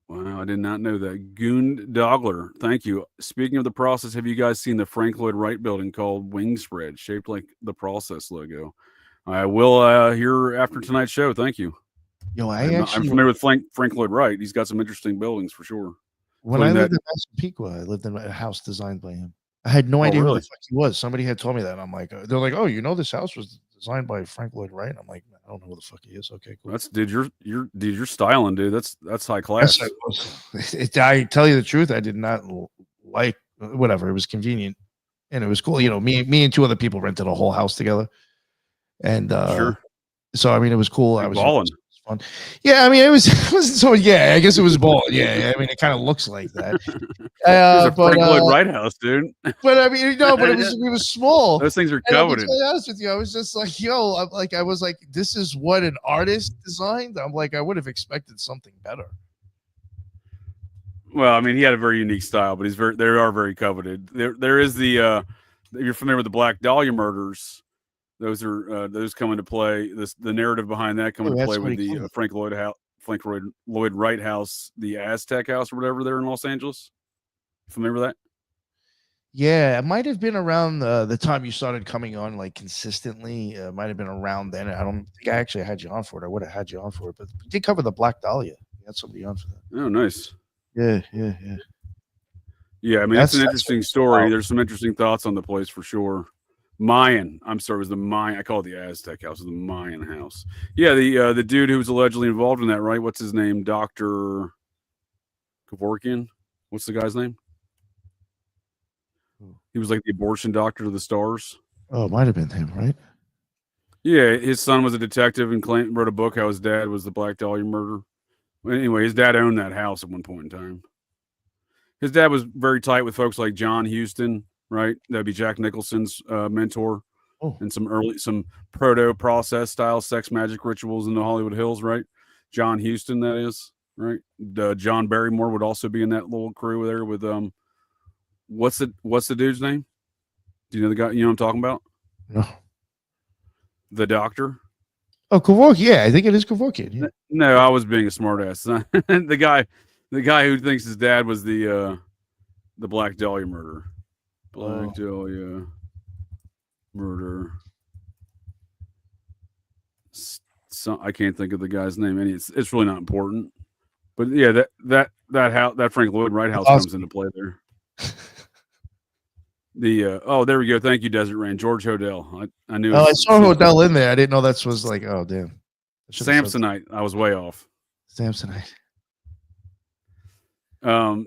Wow, I did not know that. Goon Dogler, thank you. Speaking of the process, have you guys seen the Frank Lloyd Wright building called Wing Spread, shaped like the process logo? I will hear after tonight's show. Thank you. I'm familiar with Frank Lloyd Wright. He's got some interesting buildings for sure. When I lived in Massapequa, I lived in a house designed by him. I had no idea who the fuck he was. Somebody had told me that. And I'm like, they're like, oh, this house was designed by Frank Lloyd Wright. I'm like, I don't know who the fuck he is. Okay, cool. That's you're styling, dude. That's high class. Yes, I tell you the truth, I did not like whatever. It was convenient and it was cool. Me and two other people rented a whole house together, and sure. So I mean, it was cool. I was balling. Fun. Yeah, I mean, it wasn't so. Yeah, I guess it was ball. Yeah, I mean, it kind of looks like that. But Frank Lloyd Wright house, dude. But I mean, but it was small. Those things are coveted. To be honest with you, I was just like, I was like, this is what an artist designed. I'm like, I would have expected something better. Well, I mean, he had a very unique style, but they are very coveted. There is the you're familiar with the Black Dahlia murders. Those come into play. The narrative behind that come into play with the Frank Lloyd Wright house, the Aztec house or whatever there in Los Angeles. Familiar with that? Yeah, it might have been around the time you started coming on like consistently. It might have been around then. I don't think I actually had you on for it. I would have had you on for it, but we did cover the Black Dahlia. We had somebody on for that. Oh, nice. Yeah. Yeah, I mean, that's an interesting story. There's some interesting thoughts on the place for sure. Mayan. I'm sorry, it was the Mayan. I call it the Aztec house. It was the Mayan house. Yeah, the dude who was allegedly involved in that, right? What's his name? Dr. Kevorkian? What's the guy's name? He was like the abortion doctor to the stars. Oh, it might have been him, right? Yeah, his son was a detective and wrote a book how his dad was the Black Dahlia murderer. Anyway, his dad owned that house at one point in time. His dad was very tight with folks like John Huston, right? That'd be Jack Nicholson's mentor, and some proto-process style sex magic rituals in the Hollywood Hills, right? John Huston, that is. right? John Barrymore would also be in that little crew there with what's the dude's name? Do you know the guy? You know what I'm talking about? No. The doctor. Oh, Kevorkian. Yeah, I think it is Kevorkian. Yeah. No, I was being a smartass. the guy who thinks his dad was the Black Dahlia murder. Black Dahlia murder. I can't think of the guy's name. It's really not important. But yeah, that Frank Lloyd Wright house comes into play there. There we go. Thank you, Desert Rain. George Hodel. I knew. Oh, I saw Hodel in there. I didn't know that was like. Oh, damn. Samsonite. I was way off. Samsonite. It'll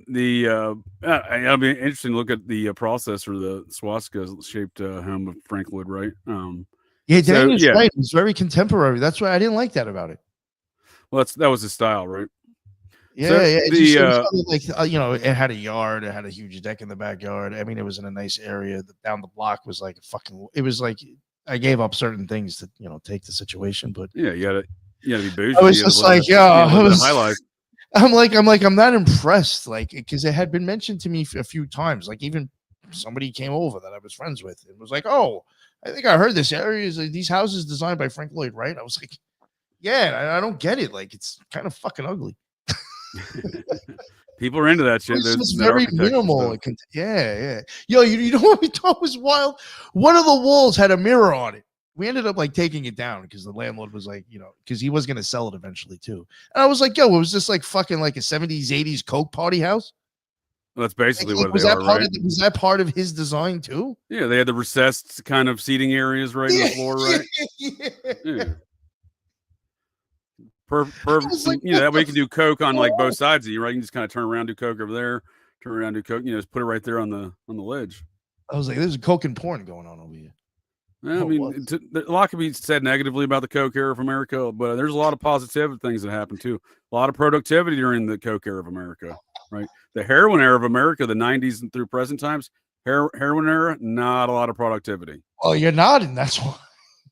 be interesting to look at the process for the swastika shaped home of Frank Lloyd Wright. Yeah, Daniel's right. It's very contemporary. That's why I didn't like that about it. Well, that was his style, right? Yeah, so it had a yard. It had a huge deck in the backyard. I mean, it was in a nice area. Down the block was like it was like I gave up certain things to take the situation. But yeah, you gotta be bougie. I was just like, I'm not impressed, like, because it had been mentioned to me a few times. Like, even somebody came over that I was friends with and was like, "Oh, I think I heard this area is these houses designed by Frank Lloyd Wright." I was like, "Yeah, I don't get it. Like, it's kind of fucking ugly." People are into that shit. It's very minimal. Yeah. Yo, you know what we thought was wild? One of the walls had a mirror on it. We ended up like taking it down because the landlord was like, because he was going to sell it eventually too. And I was like, yo, was this like fucking like a 70s, 80s Coke party house? Well, that's basically what was they that are, part right? Was that part of his design too? Yeah, they had the recessed kind of seating areas right on the floor, right? Yeah. That way you can do Coke on like both sides of you, right? You can just kind of turn around, do Coke over there, turn around, do Coke, just put it right there on the ledge. I was like, there's a Coke and porn going on over here. I mean, a lot can be said negatively about the Coke era of America, but there's a lot of positive things that happen too. A lot of productivity during the Coke era of America, right? The heroin era of America, the 90s and through present times, heroin era, not a lot of productivity. Oh, you're nodding. That's why.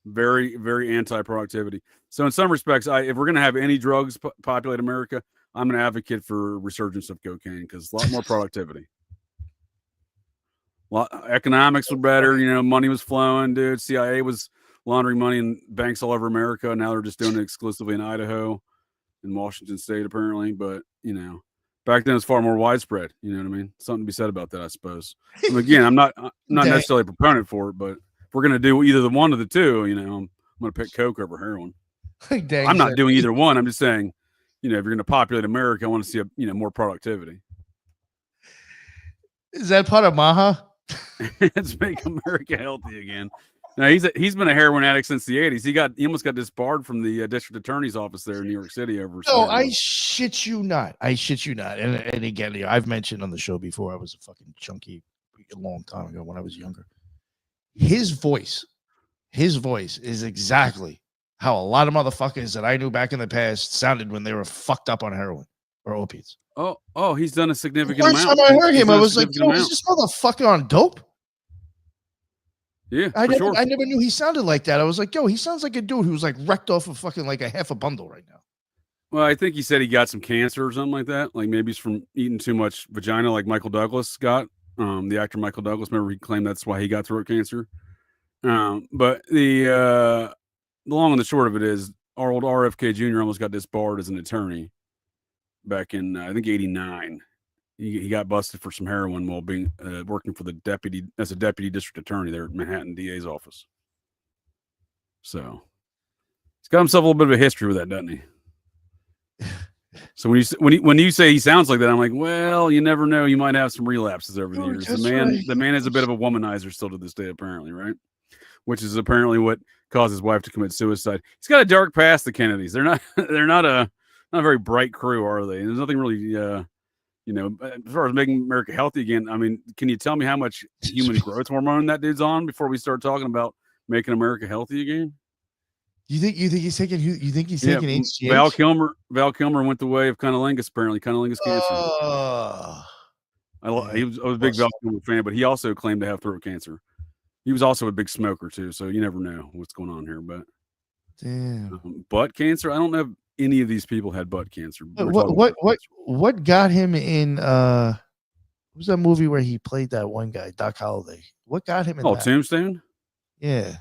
Very, very anti-productivity. So in some respects, if we're going to have any drugs populate America, I'm an advocate for resurgence of cocaine because a lot more productivity. Economics were better, money was flowing, dude. CIA was laundering money in banks all over America. Now they're just doing it exclusively in Idaho and Washington State, apparently. But, back then it was far more widespread. You know what I mean? Something to be said about that, I suppose. And again, I'm not necessarily a proponent for it, but if we're going to do either the one or the two, I'm going to pick Coke over heroin. I'm not doing either one. I'm just saying, if you're going to populate America, I want to see more productivity. Is that part of Maha? Let's make America healthy again. Now he's been a heroin addict since the 80s. He almost got disbarred from the district attorney's office there in New York City over. No, I shit you not. And again, I've mentioned on the show before, I was a fucking junkie a long time ago when I was younger. His voice is exactly how a lot of motherfuckers that I knew back in the past sounded when they were fucked up on heroin or opiates. Oh, he's done a significant amount. First time I heard him, I was like, yo, is this motherfucker on dope? Yeah, I never knew he sounded like that. I was like, yo, he sounds like a dude who's like wrecked off of fucking like a half a bundle right now. Well, I think he said he got some cancer or something like that. Like maybe it's from eating too much vagina like Michael Douglas got. The actor Michael Douglas, remember he claimed that's why he got throat cancer. But the long and the short of it is our old RFK Jr. almost got disbarred as an attorney back in, I think, 89. He got busted for some heroin while being working for the deputy district attorney there at Manhattan DA's office. So he's got himself a little bit of a history with that, doesn't he? So when you say he sounds like that, I'm like, well, you never know. You might have some relapses over the years. The man is a bit of a womanizer still to this day, apparently, right? Which is apparently what caused his wife to commit suicide. He's got a dark past, the Kennedys. They're not a very bright crew, are they? There's nothing really, as far as making America healthy again. I mean, can you tell me how much human growth hormone that dude's on before we start talking about making America healthy again? You think he's taking HGH? Val Kilmer went the way of cunnilingus, apparently. Cunnilingus cancer. I was a big Val Kilmer fan, but he also claimed to have throat cancer. He was also a big smoker too, so you never know what's going on here. But damn, butt cancer, I don't know. any of these people had butt cancer. We're What talking what butt what cancer. what got him in? What was that movie where he played that one guy, Doc Holliday? What got him in Oh, that? Tombstone? Yeah,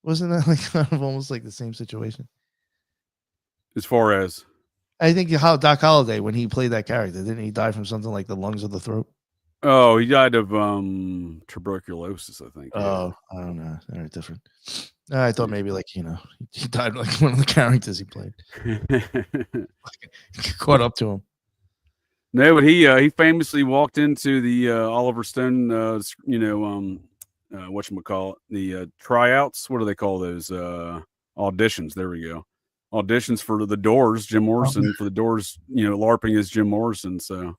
wasn't that like kind of almost like the same situation? As far as I think how Doc Holliday when he played that character, didn't he die from something like the lungs or the throat? he died of tuberculosis, I think. Yeah. Oh, I don't know. They're different. I thought maybe like he died like one of the characters he played. Caught up to him. No, but he famously walked into the Oliver Stone whatchamacallit, the tryouts. What do they call those? Auditions. There we go. Auditions for the Doors, Jim Morrison for the Doors, LARPing as Jim Morrison. So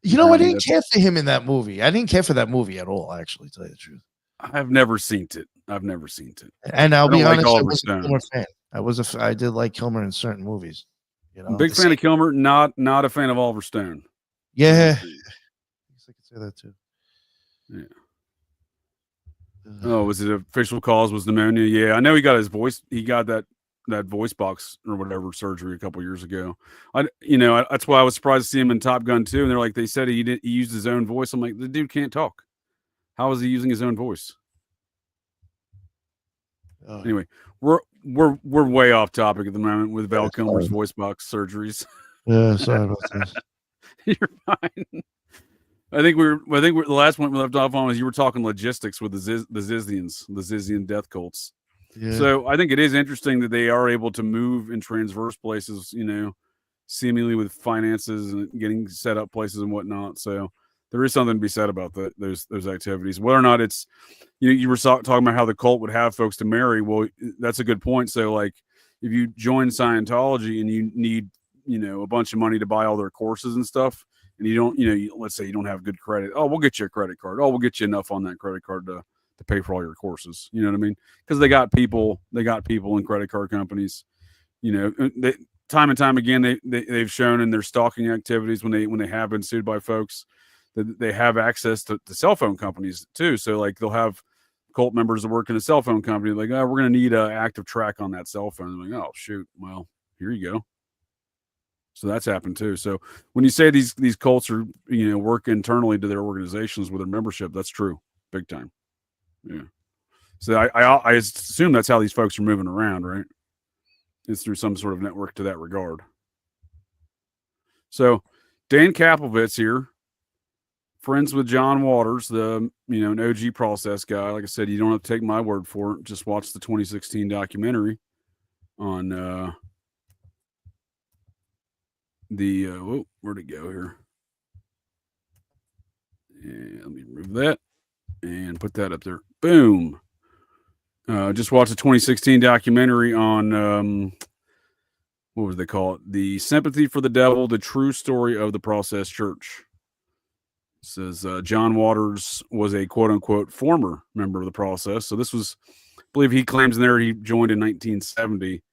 I didn't care for him in that movie. I didn't care for that movie at all, actually, to tell you the truth. I've never seen it. And I'll be honest, like I was a Kilmer fan. I did like Kilmer in certain movies. Big fan of Kilmer, not a fan of Oliver Stone. Yeah. I guess I could say that too. Yeah. Oh, was it official cause was pneumonia? Yeah, I know he got his voice. He got that voice box or whatever surgery a couple years ago. That's why I was surprised to see him in Top Gun 2. And they're like, they said he used his own voice. I'm like, the dude can't talk. How is he using his own voice? Oh. Anyway, we're way off topic at the moment with Val Kilmer's voice box surgeries. Yeah, sorry about this. You're fine. I think we're the last point we left off on was you were talking logistics with the Zizians, the Zizian death cults. Yeah. So I think it is interesting that they are able to move and transverse places, seemingly with finances and getting set up places and whatnot. So there is something to be said about those activities. Whether or not it's you were talking about how the cult would have folks to marry. Well, that's a good point. So like if you join Scientology and you need a bunch of money to buy all their courses and stuff, and you don't, let's say you don't have good credit. Oh, we'll get you a credit card. Oh, we'll get you enough on that credit card to pay for all your courses. You know what I mean? Because they got people in credit card companies. Time and time again, they've shown in their stalking activities when they have been sued by folks that they have access to cell phone companies too. So like they'll have cult members that work in a cell phone company. Like, oh, we're going to need an active track on that cell phone. I'm like, oh shoot, well here you go. So that's happened too. So when you say these cults are, work internally to their organizations with their membership, that's true. Big time. Yeah. So I assume that's how these folks are moving around, right? It's through some sort of network to that regard. So Dan Kaplowitz here, friends with John Waters, the, an OG process guy. Like I said, you don't have to take my word for it. Just watch the 2016 documentary on, where'd it go here? Yeah, let me remove that and put that up there. Boom. Just watched a 2016 documentary on what would they call it? The Sympathy for the Devil, the true story of the Process Church. It says John Waters was a quote unquote former member of the Process. So this was, I believe he claims in there he joined in 1970.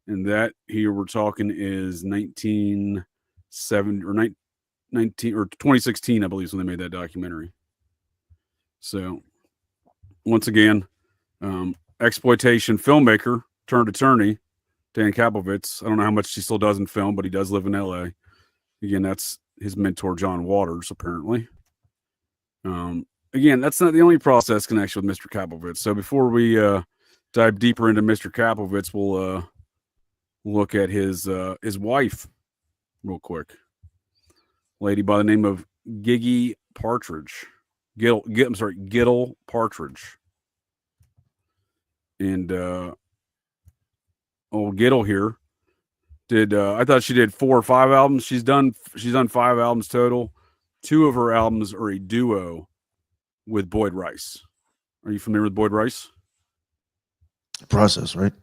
And that here we're talking is 1970 or 2016, I believe, is when they made that documentary. So once again, exploitation filmmaker turned attorney, Dan Kaplowitz. I don't know how much he still does in film, but he does live in LA. Again, that's his mentor, John Waters, apparently. Again, that's not the only process connection with Mr. Kaplowitz. So before we dive deeper into Mr. Kaplowitz, we'll look at his wife real quick. Lady by the name of Giggy Partridge. Gittle Partridge. And old Gittle here did I thought she did 4 or 5 albums. She's done 5 albums total. 2 of her albums are a duo with Boyd Rice. Are you familiar with Boyd Rice? Process, right?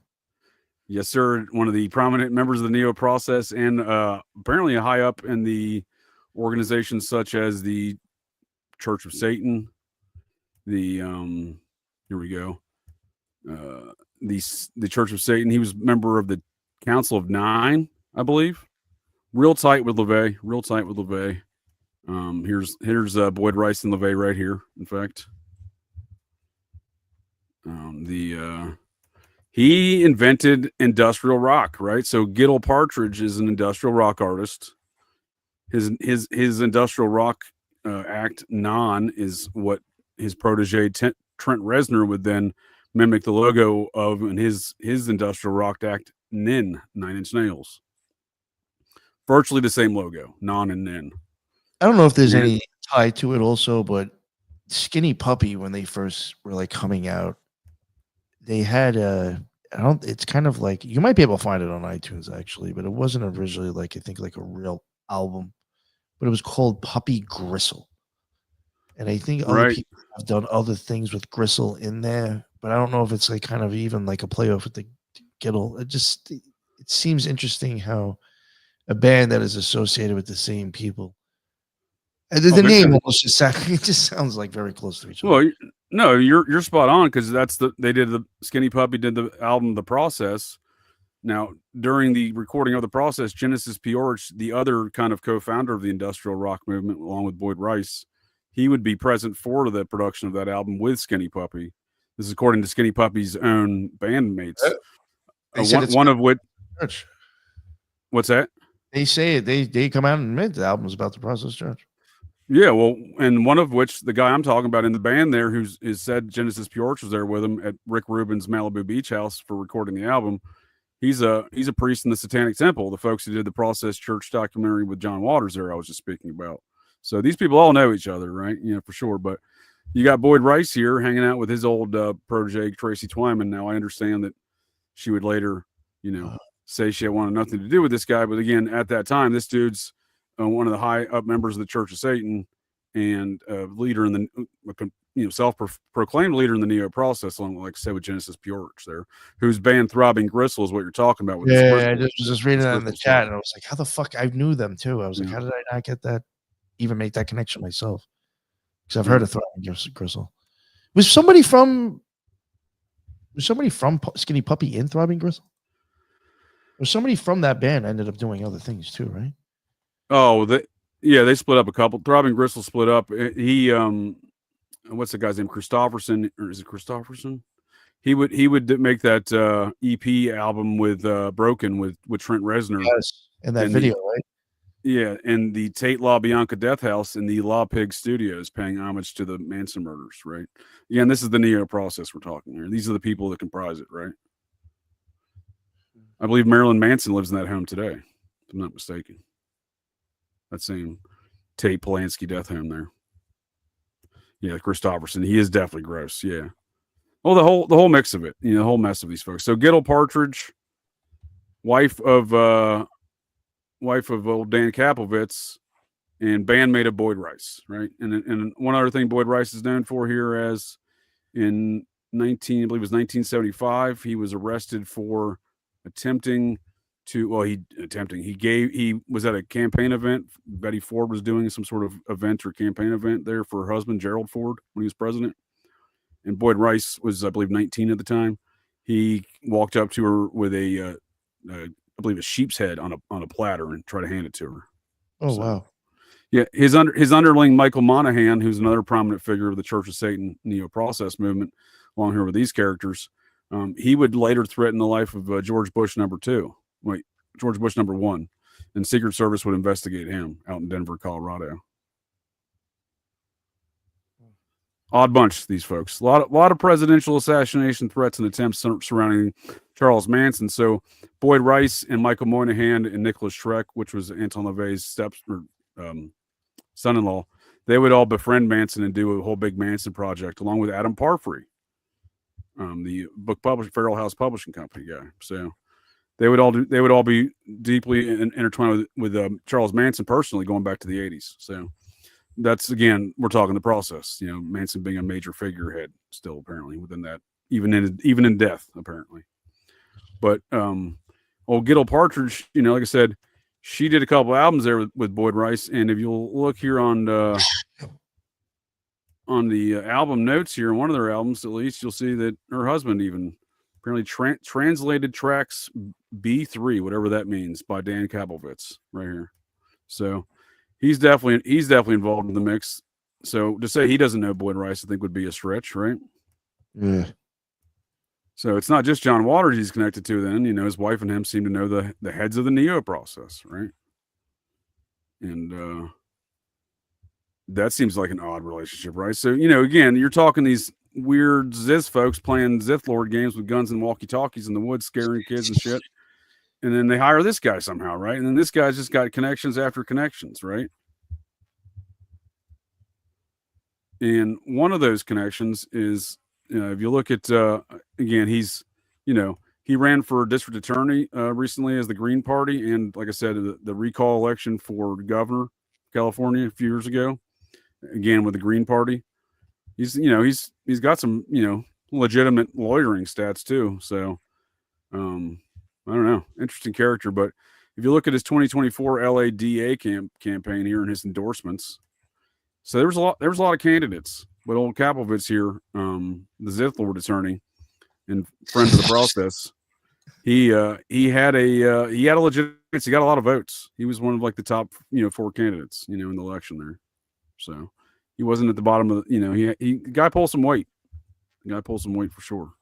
Yes, sir. One of the prominent members of the Neo Process and apparently a high up in the organizations such as the Church of Satan, the here we go. The Church of Satan. He was a member of the Council of 9, I believe. Real tight with LaVey. Here's Boyd Rice and LaVey right He invented industrial rock, right? So Giddle Partridge is an industrial rock artist. His industrial rock act Non is what his protege Trent Reznor would then mimic the logo of, and his industrial rock act Nin, 9 Inch Nails. Virtually the same logo, Non and Nin. I don't know if there's any tie to it also, but Skinny Puppy, when they first were like coming out, they had it's kind of like, you might be able to find it on iTunes actually, but it wasn't originally like, I think like a real album, but it was called Puppy Gristle. And I think other people have done other things with Gristle in there, but I don't know if it's like kind of even like a playoff with the Giddle. It seems interesting how a band that is associated with the same people. And the name almost just sounds like very close to each other. Well, no, you're spot on, because they did the Skinny Puppy did the album The Process. Now, during the recording of The Process, Genesis P-Orridge, the other kind of co-founder of the industrial rock movement, along with Boyd Rice, he would be present for the production of that album with Skinny Puppy. This is according to Skinny Puppy's own bandmates. One of which. What's that? They say it. They come out and admit the album is about The Process Church. Yeah, well, and one of which, the guy I'm talking about in the band there, who's said Genesis P-Orridge was there with him at Rick Rubin's Malibu Beach house for recording the album. He's a priest in the Satanic Temple, the folks who did the Process Church documentary with John Waters there I was just speaking about. So these people all know each other, right? You know, for sure. But you got Boyd Rice here hanging out with his old protege, Tracy Twyman. Now, I understand that she would later, say she had wanted nothing to do with this guy. But again, at that time, this dude's one of the high up members of the Church of Satan and leader in the self-proclaimed leader in the Neo Process, along, like I said, with Genesis P-Orridge there, whose band Throbbing Gristle is what you're talking about. With I was just reading that in the chat, and I was like, how the fuck? I knew them too. I was like, how did I not get that? Even make that connection myself? Because I've heard of Throbbing Gristle. Was somebody from Skinny Puppy in Throbbing Gristle? Or somebody from that band ended up doing other things too, right? Oh, they split up a couple. Throbbing Gristle split up. He what's the guy's name? Christofferson, or is it Christofferson? He would make that EP album with Broken with Trent Reznor. Yes, in that video, right? Yeah, and the Tate LaBianca Death House in the La Pig Studios, paying homage to the Manson murders, right? Again, this is the Neo Process we're talking here. These are the people that comprise it, right? I believe Marilyn Manson lives in that home today, if I'm not mistaken. That same Tate Polanski death home there. Yeah, Christofferson. He is definitely gross. Yeah. Well, the whole mix of it, the whole mess of these folks. So Giddle Partridge, wife of old Dan Kaplowitz, and bandmate of Boyd Rice, right? And one other thing Boyd Rice is known for here, as in I believe it was 1975, he was arrested for he was at a campaign event. Betty Ford was doing some sort of event or campaign event there for her husband, Gerald Ford, when he was president. And Boyd Rice was, I believe, 19 at the time. He walked up to her with I believe a sheep's head on a platter and tried to hand it to her. Oh, wow. Yeah. His underling, Michael Monaghan, who's another prominent figure of the Church of Satan Neo Process movement, along here with these characters, he would later threaten the life of George Bush George Bush number 1, and Secret Service would investigate him out in Denver, Colorado. Odd bunch, these folks. A lot of presidential assassination threats and attempts surrounding Charles Manson. So Boyd Rice and Michael Moynihan and Nicholas Schreck, which was Anton LaVey's son-in-law, they would all befriend Manson and do a whole big Manson project, along with Adam Parfrey, the book publisher, Feral House Publishing Company guy. So they would all be deeply intertwined with Charles Manson personally, going back to the 80s. So that's, again, we're talking the process. Manson being a major figurehead still, apparently, within that, even in death, apparently. But old Giddle Partridge, like I said, she did a couple albums there with Boyd Rice, and if you'll look here on the album notes here, on one of their albums at least, you'll see that her husband even apparently translated tracks B3, whatever that means, by Dan Kaplowitz right here. So he's definitely involved in the mix. So to say he doesn't know Boyd Rice, I think, would be a stretch, right? Yeah. So it's not just John Waters he's connected to then, his wife and him seem to know the heads of the Neo process, right? And that seems like an odd relationship, right? So, again, you're talking these weird Ziz folks playing Zithlord games with guns and walkie-talkies in the woods, scaring kids and shit. And then they hire this guy somehow, right? And then this guy's just got connections after connections, right? And one of those connections is, if you look at, again, he's, he ran for district attorney recently as the Green Party. And like I said, the recall election for governor of California a few years ago, again, with the Green Party. He's got some, legitimate lawyering stats too. So, I don't know, interesting character. But if you look at his 2024 LADA campaign here and his endorsements, so there was a lot of candidates, but old Kapovitz here, the Zithlord attorney and friend of the process, he had a legitimate, he got a lot of votes. He was one of like the top, 4 candidates, in the election there. So he wasn't at the bottom of the, the guy pulled some weight. The guy pulled some weight for sure.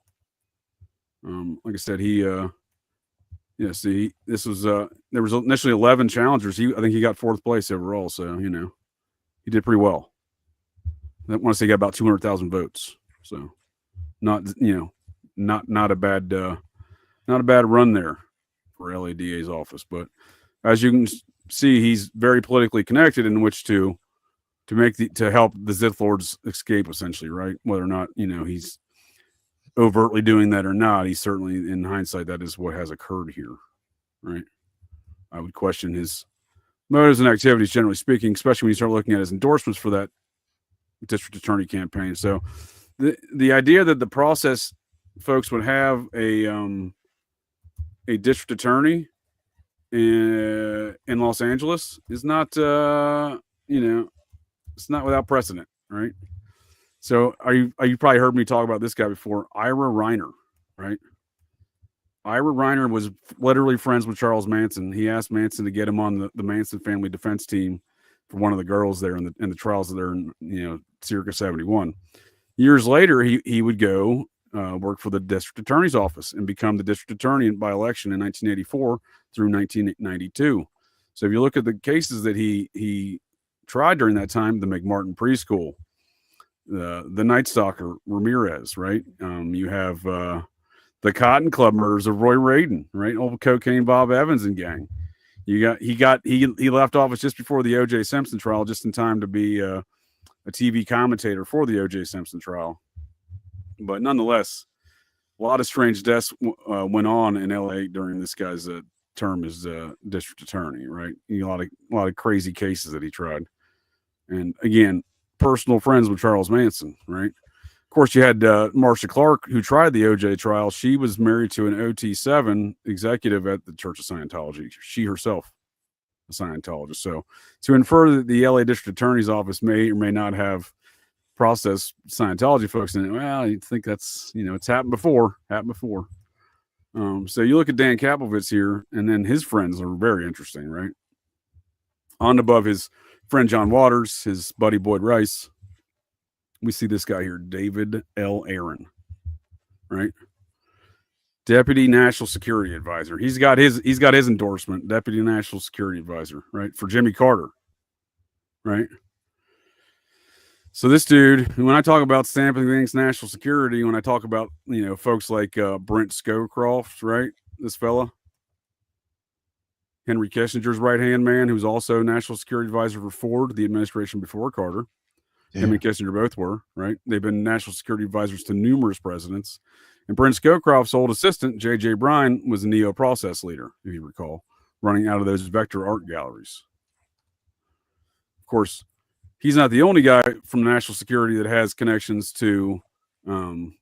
Like I said, this was there was initially 11 challengers. I think he got 4th place overall. So, he did pretty well. I want to say he got about 200,000 votes. So not a bad run there for LADA's office. But as you can see, he's very politically connected in which to help the Zithlords escape, essentially, right? Whether or not, he's overtly doing that or not, he's certainly, in hindsight, that is what has occurred here, right? I would question his motives and activities, generally speaking, especially when you start looking at his endorsements for that district attorney campaign. So the idea that the process folks would have a district attorney in Los Angeles is not, it's not without precedent, right? So you probably heard me talk about this guy before, Ira Reiner, right? Ira Reiner was literally friends with Charles Manson. He asked Manson to get him on the Manson family defense team for one of the girls there in the trials there in, circa 71. Years later, he would go work for the district attorney's office and become the district attorney by election in 1984 through 1992. So if you look at the cases that he tried during that time, the McMartin Preschool, the Night Stalker Ramirez, right? You have the Cotton Club murders of Roy Radin, right? Old cocaine Bob Evans and gang. He left office just before the O.J. Simpson trial, just in time to be a TV commentator for the O.J. Simpson trial. But nonetheless, a lot of strange deaths went on in L.A. during this guy's term as district attorney, right? A lot of crazy cases that he tried, and again, personal friends with Charles Manson, right? Of course, you had Marcia Clark, who tried the OJ trial. She was married to an OT7 executive at the Church of Scientology. She herself, a Scientologist. So to infer that the LA District Attorney's Office may or may not have processed Scientology folks in it, well, you'd think that's, it's happened before. So you look at Dan Kapovitz here, and then his friends are very interesting, right? On above his friend John Waters, his buddy Boyd Rice, we see this guy here, David L. Aaron, right? Deputy National Security Advisor. He's got his endorsement, Deputy National Security Advisor, right? For Jimmy Carter, right? So this dude, when I talk about stamping things national security, when I talk about, folks like Brent Scowcroft, right? This fella, Henry Kissinger's right-hand man, who's also National Security Advisor for Ford, the administration before Carter. Yeah. Him and Kissinger both were, right? They've been National Security Advisors to numerous presidents. And Brent Scowcroft's old assistant, J.J. Bryan, was a Neo process leader, if you recall, running out of those Vector art galleries. Of course, he's not the only guy from national security that has connections to the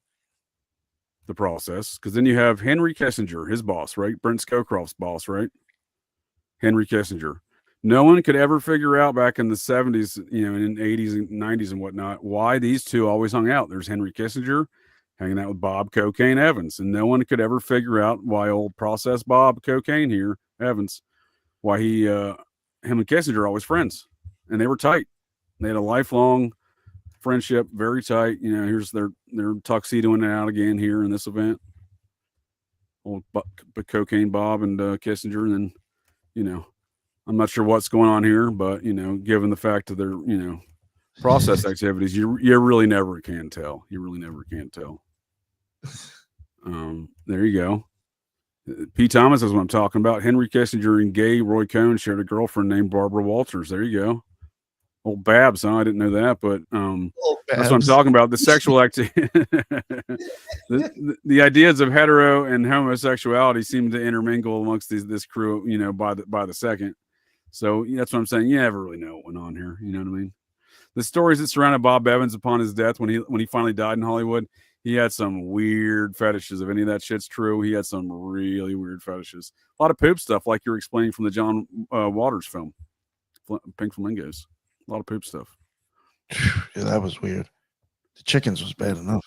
process, because then you have Henry Kissinger, his boss, right? Brent Scowcroft's boss, right? Henry Kissinger. No one could ever figure out back in the 70s, in the 80s and 90s and whatnot, why these two always hung out. There's Henry Kissinger hanging out with Bob Cocaine Evans, and no one could ever figure out why old process Bob Cocaine here, Evans, why him and Kissinger are always friends, and they were tight. They had a lifelong friendship, very tight. Here's their tuxedoing it out again here in this event. old cocaine Bob and Kissinger, and then, you know, I'm not sure what's going on here, but, you know, given the fact that they're, you know, process activities, you really never can tell. You really never can tell. There you go. P. Thomas is what I'm talking about. Henry Kissinger and gay Roy Cohn shared a girlfriend named Barbara Walters. There you go. Old Babs, huh? I didn't know that, but that's what I'm talking about. The sexual activity, the ideas of hetero and homosexuality seem to intermingle amongst this crew, you know, by the second. So that's what I'm saying. You never really know what went on here. You know what I mean? The stories that surrounded Bob Evans upon his death, when he finally died in Hollywood, he had some weird fetishes. If any of that shit's true, he had some really weird fetishes. A lot of poop stuff, like you're explaining from the John Waters film, Pink Flamingos. A lot of poop stuff. Yeah, that was weird. The chickens was bad enough.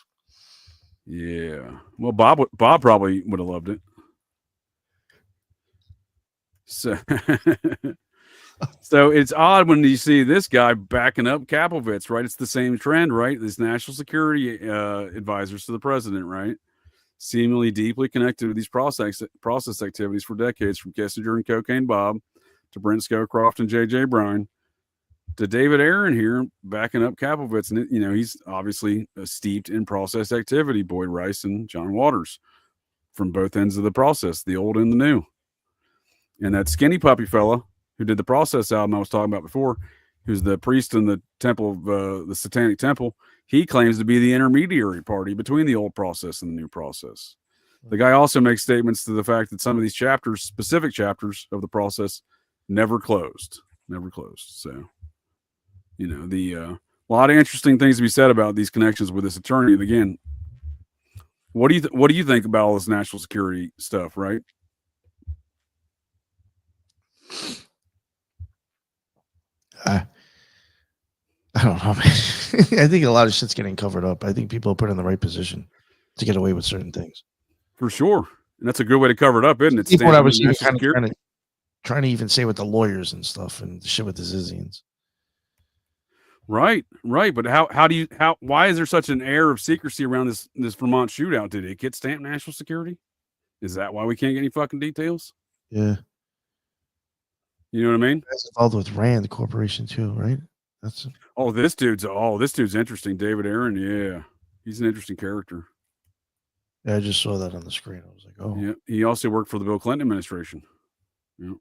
Yeah. Well, Bob probably would have loved it. So, so it's odd when you see this guy backing up Kaplowitz, right? It's the same trend, right? These national security advisors to the president, right? Seemingly deeply connected with these process activities for decades, from Kissinger and Cocaine Bob to Brent Scowcroft and J.J. Bryan to David Aaron here backing up Kaplowitz. And, you know, he's obviously steeped in process activity, Boyd Rice and John Waters, from both ends of the process, the old and the new. And that skinny puppy fella who did the Process album I was talking about before, who's the priest in the temple of the Satanic Temple, he claims to be the intermediary party between the old process and the new process. The guy also makes statements to the fact that some of these chapters, specific chapters of the process, never closed. So, you know, a lot of interesting things to be said about these connections with this attorney. And again, what do you think about all this national security stuff, right? I don't know, man. I think a lot of shit's getting covered up. I think people are put in the right position to get away with certain things. For sure. And that's a good way to cover it up, isn't it? Even what I was even kind of trying to even say with the lawyers and stuff and the shit with the Zizians. Right. But why is there such an air of secrecy around this Vermont shootout? Did it get stamped national security? Is that why we can't get any fucking details? Yeah. You know what I mean? That's involved with Rand Corporation too, right? This dude's interesting. David Aaron, yeah. He's an interesting character. Yeah, I just saw that on the screen. I was like, oh. Yeah. He also worked for the Bill Clinton administration. Yeah.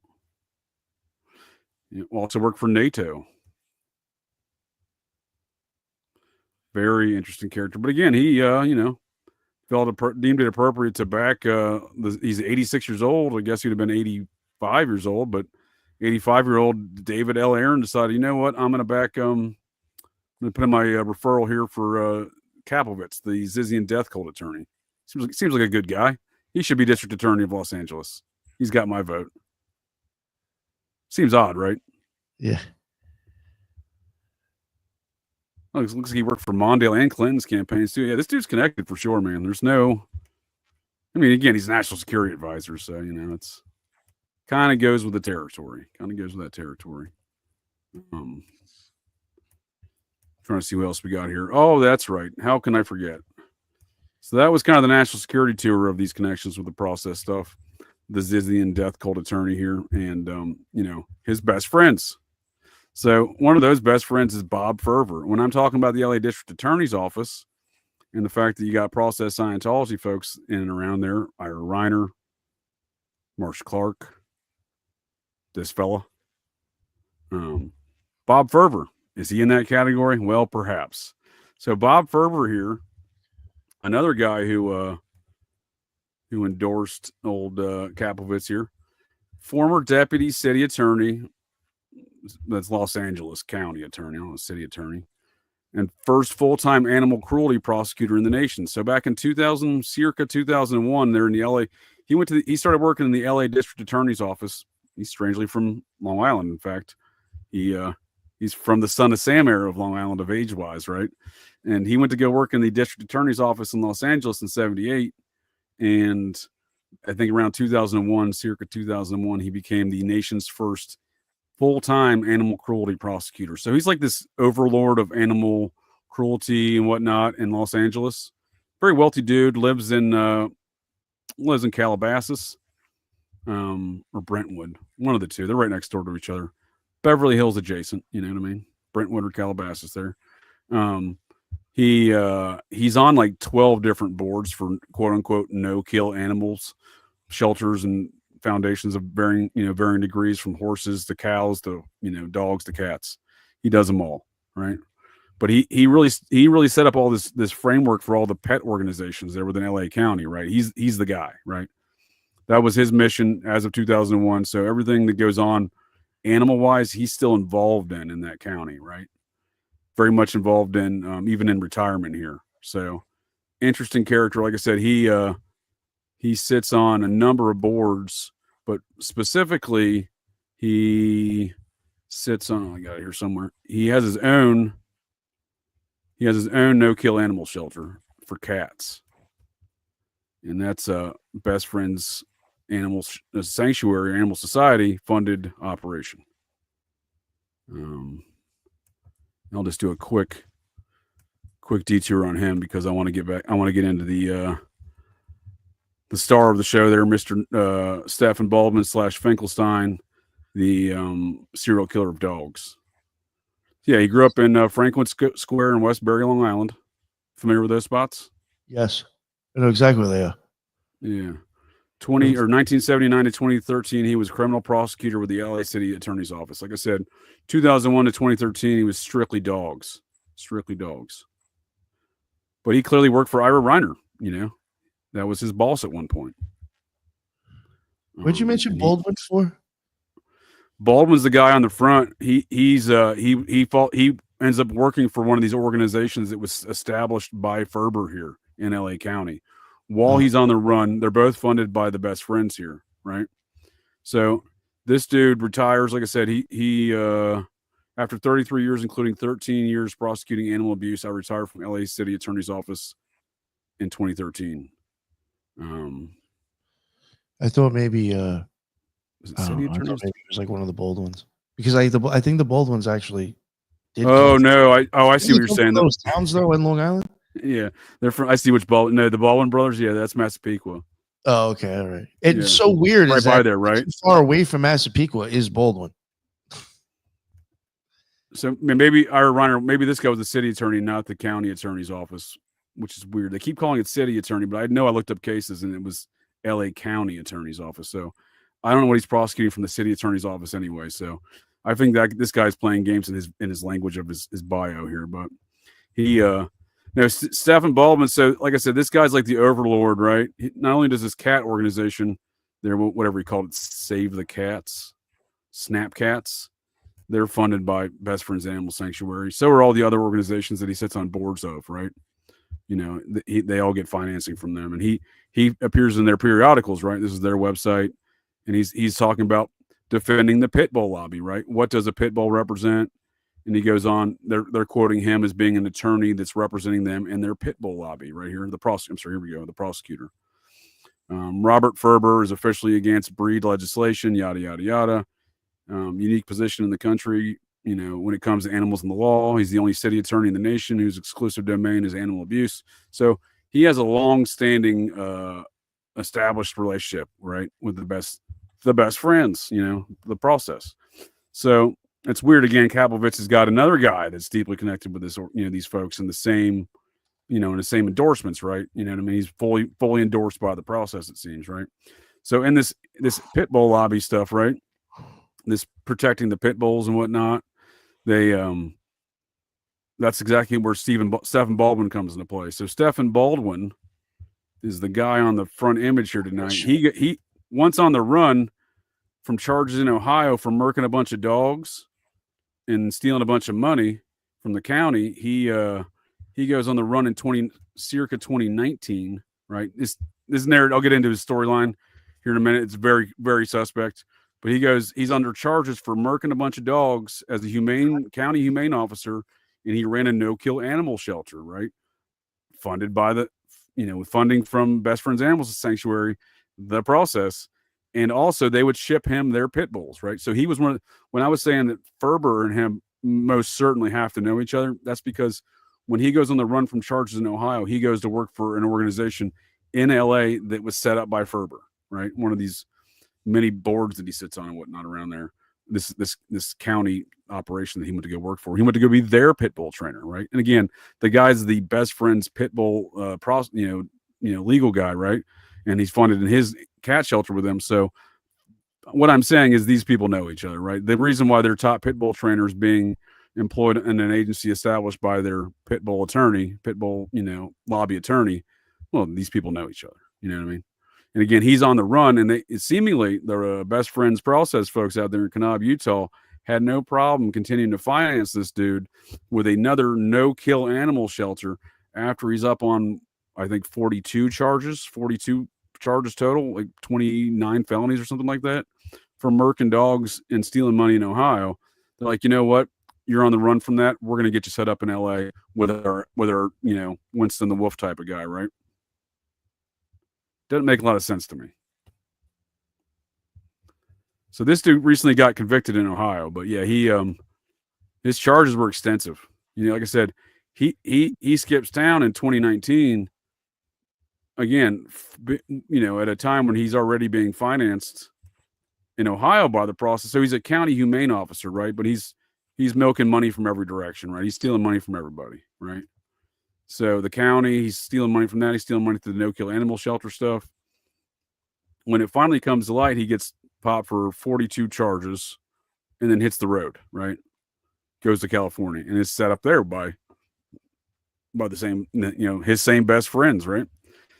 Also worked for NATO. Very interesting character. But again, he deemed it appropriate to back he's 86 years old. I guess he'd have been 85 years old, but 85-year-old David L. Aaron decided, you know what, I'm going to back, I'm going to put in my referral here for Kaplowitz, the Zizian death cult attorney. Seems like a good guy. He should be district attorney of Los Angeles. He's got my vote. Seems odd, right? Yeah. Looks like he worked for Mondale and Clinton's campaigns too. Yeah, this dude's connected for sure, man. Again, he's a national security advisor, so, you know, it's kind of goes with the territory. Trying to see what else we got here. Oh, that's right. How can I forget? So that was kind of the national security tour of these connections with the process stuff. The Zizian death cult attorney here, and you know, his best friends. So one of those best friends is Bob Ferver. When I'm talking about the LA District Attorney's Office and the fact that you got process Scientology folks in and around there, Ira Reiner, Marsh Clark, this fella, Bob Ferver. Is he in that category? Well, perhaps. So Bob Ferver here, another guy who endorsed old Kaplowitz here, former deputy city attorney, that's Los Angeles County attorney, not a city attorney, and first full-time animal cruelty prosecutor in the nation. So back in circa 2001, there in the LA, he started working in the LA District Attorney's Office. He's strangely from Long Island. In fact, he's from the Son of Sam era of Long Island of age-wise, right? And he went to go work in the District Attorney's Office in Los Angeles in 78. And I think around 2001, circa 2001, he became the nation's first full-time animal cruelty prosecutor. So he's like this overlord of animal cruelty and whatnot in Los Angeles. Very wealthy dude, lives in lives in Calabasas, or Brentwood, one of the two. They're right next door to each other. Beverly Hills adjacent, you know what I mean? Brentwood or Calabasas there. He's on like 12 different boards for quote unquote no kill animals, shelters and foundations of varying degrees, from horses to cows to, dogs to cats. He does them all, right? But he really set up all this framework for all the pet organizations there within LA County, right? He's the guy, right? That was his mission as of 2001. So everything that goes on animal wise, he's still involved in that county, right? Very much involved in, even in retirement here. So interesting character. Like I said, he sits on a number of boards, but specifically he sits on, I got it here somewhere. He has his own no-kill animal shelter for cats. And that's Best Friends Animal Sanctuary, Animal Society funded operation. I'll just do a quick detour on him because I want to get back. I want to get into the star of the show there, Mr. Stephen Baldwin / Finkelstein, the serial killer of dogs. Yeah, he grew up in Franklin Square in Westbury, Long Island. Familiar with those spots? Yes, I know exactly where they are. Yeah. 1979 to 2013, he was criminal prosecutor with the LA City Attorney's Office. Like I said, 2001 to 2013, he was strictly dogs. But he clearly worked for Ira Reiner, That was his boss at one point. What'd you mention Baldwin for? Baldwin's the guy on the front. He ends up working for one of these organizations that was established by Ferber here in LA County. While he's on the run, they're both funded by the Best Friends here, right? So this dude retires. Like I said, he after 33 years, including 13 years prosecuting animal abuse, I retired from LA City Attorney's Office in 2013. I thought maybe was it City Attorney's? Maybe it was like one of the Baldwins, because I think the Baldwins actually did. Oh no! I see what you're saying. Those towns though in Long Island. Yeah, they're from. I see which Baldwin. No, the Baldwin brothers. Yeah, that's Massapequa. Oh, okay, all right. It's so weird. Right by there, right? Too far away from Massapequa is Baldwin. So maybe Ira Reiner, maybe this guy was the city attorney, not the county attorney's office, which is weird. They keep calling it city attorney, but I know I looked up cases and it was LA County attorney's office. So I don't know what he's prosecuting from the city attorney's office anyway. So I think that this guy's playing games in his language of his bio here, but he Stephen Baldwin. So like I said, this guy's like the overlord, right? Not only does this cat organization, they're whatever he called it, Save the Cats, Snap Cats. They're funded by Best Friends Animal Sanctuary. So are all the other organizations that he sits on boards of, right? They all get financing from them, and he appears in their periodicals, right? This is their website, and he's talking about defending the pit bull lobby, right? What does a pit bull represent? And he goes on. They're quoting him as being an attorney that's representing them in their pit bull lobby, right here. The prosecutor. Robert Ferber is officially against breed legislation. Yada yada yada. Unique position in the country, when it comes to animals in the law. He's the only city attorney in the nation whose exclusive domain is animal abuse. So he has a long-standing, established relationship, right, with the best friends, the process. So it's weird. Again, Kaplowitz has got another guy that's deeply connected with this, these folks in the same, in the same endorsements, right? You know what I mean? He's fully endorsed by the process, it seems, right? So in this pit bull lobby stuff, right? This protecting the pit bulls and whatnot, they that's exactly where Stephen Baldwin comes into play. So Stephen Baldwin is the guy on the front image here tonight. He once on the run from charges in Ohio for murking a bunch of dogs and stealing a bunch of money from the county. He goes on the run in circa 2019, right? This narrative, I'll get into his storyline here in a minute. It's very, very suspect. But he's under charges for murking a bunch of dogs as a county humane officer, and he ran a no-kill animal shelter, right? Funded by with funding from Best Friends Animal Sanctuary, the process. And also they would ship him their pit bulls, right? So he was when I was saying that Ferber and him most certainly have to know each other, that's because when he goes on the run from charges in Ohio, he goes to work for an organization in LA that was set up by Ferber, right? One of these many boards that he sits on and whatnot around there. This county operation that he went to go work for. He went to go be their pit bull trainer, right? And again, the guy's the best friend's pit bull, legal guy, right? And he's funded in his cat shelter with them. So what I'm saying is these people know each other, right? The reason why they're top pit bull trainers being employed in an agency established by their pit bull attorney, pit bull, lobby attorney. Well, these people know each other. You know what I mean? And again, he's on the run, and seemingly the best friends process folks out there in Kanab, Utah, had no problem continuing to finance this dude with another no-kill animal shelter after he's up on, I think, 42 charges total, like 29 felonies or something like that, for murking dogs and stealing money in Ohio. They're like, you know what? You're on the run from that. We're going to get you set up in LA with our Winston the Wolf type of guy, right? Doesn't make a lot of sense to me. So this dude recently got convicted in Ohio, but yeah, his charges were extensive. Like I said, he skips town in 2019. Again, at a time when he's already being financed in Ohio by the process. So he's a county humane officer, right? But he's milking money from every direction, right? He's stealing money from everybody, right? So the county, he's stealing money from that. He's stealing money through the no-kill animal shelter stuff. When it finally comes to light, he gets popped for 42 charges and then hits the road, right? Goes to California and is set up there by the same, his same best friends, right?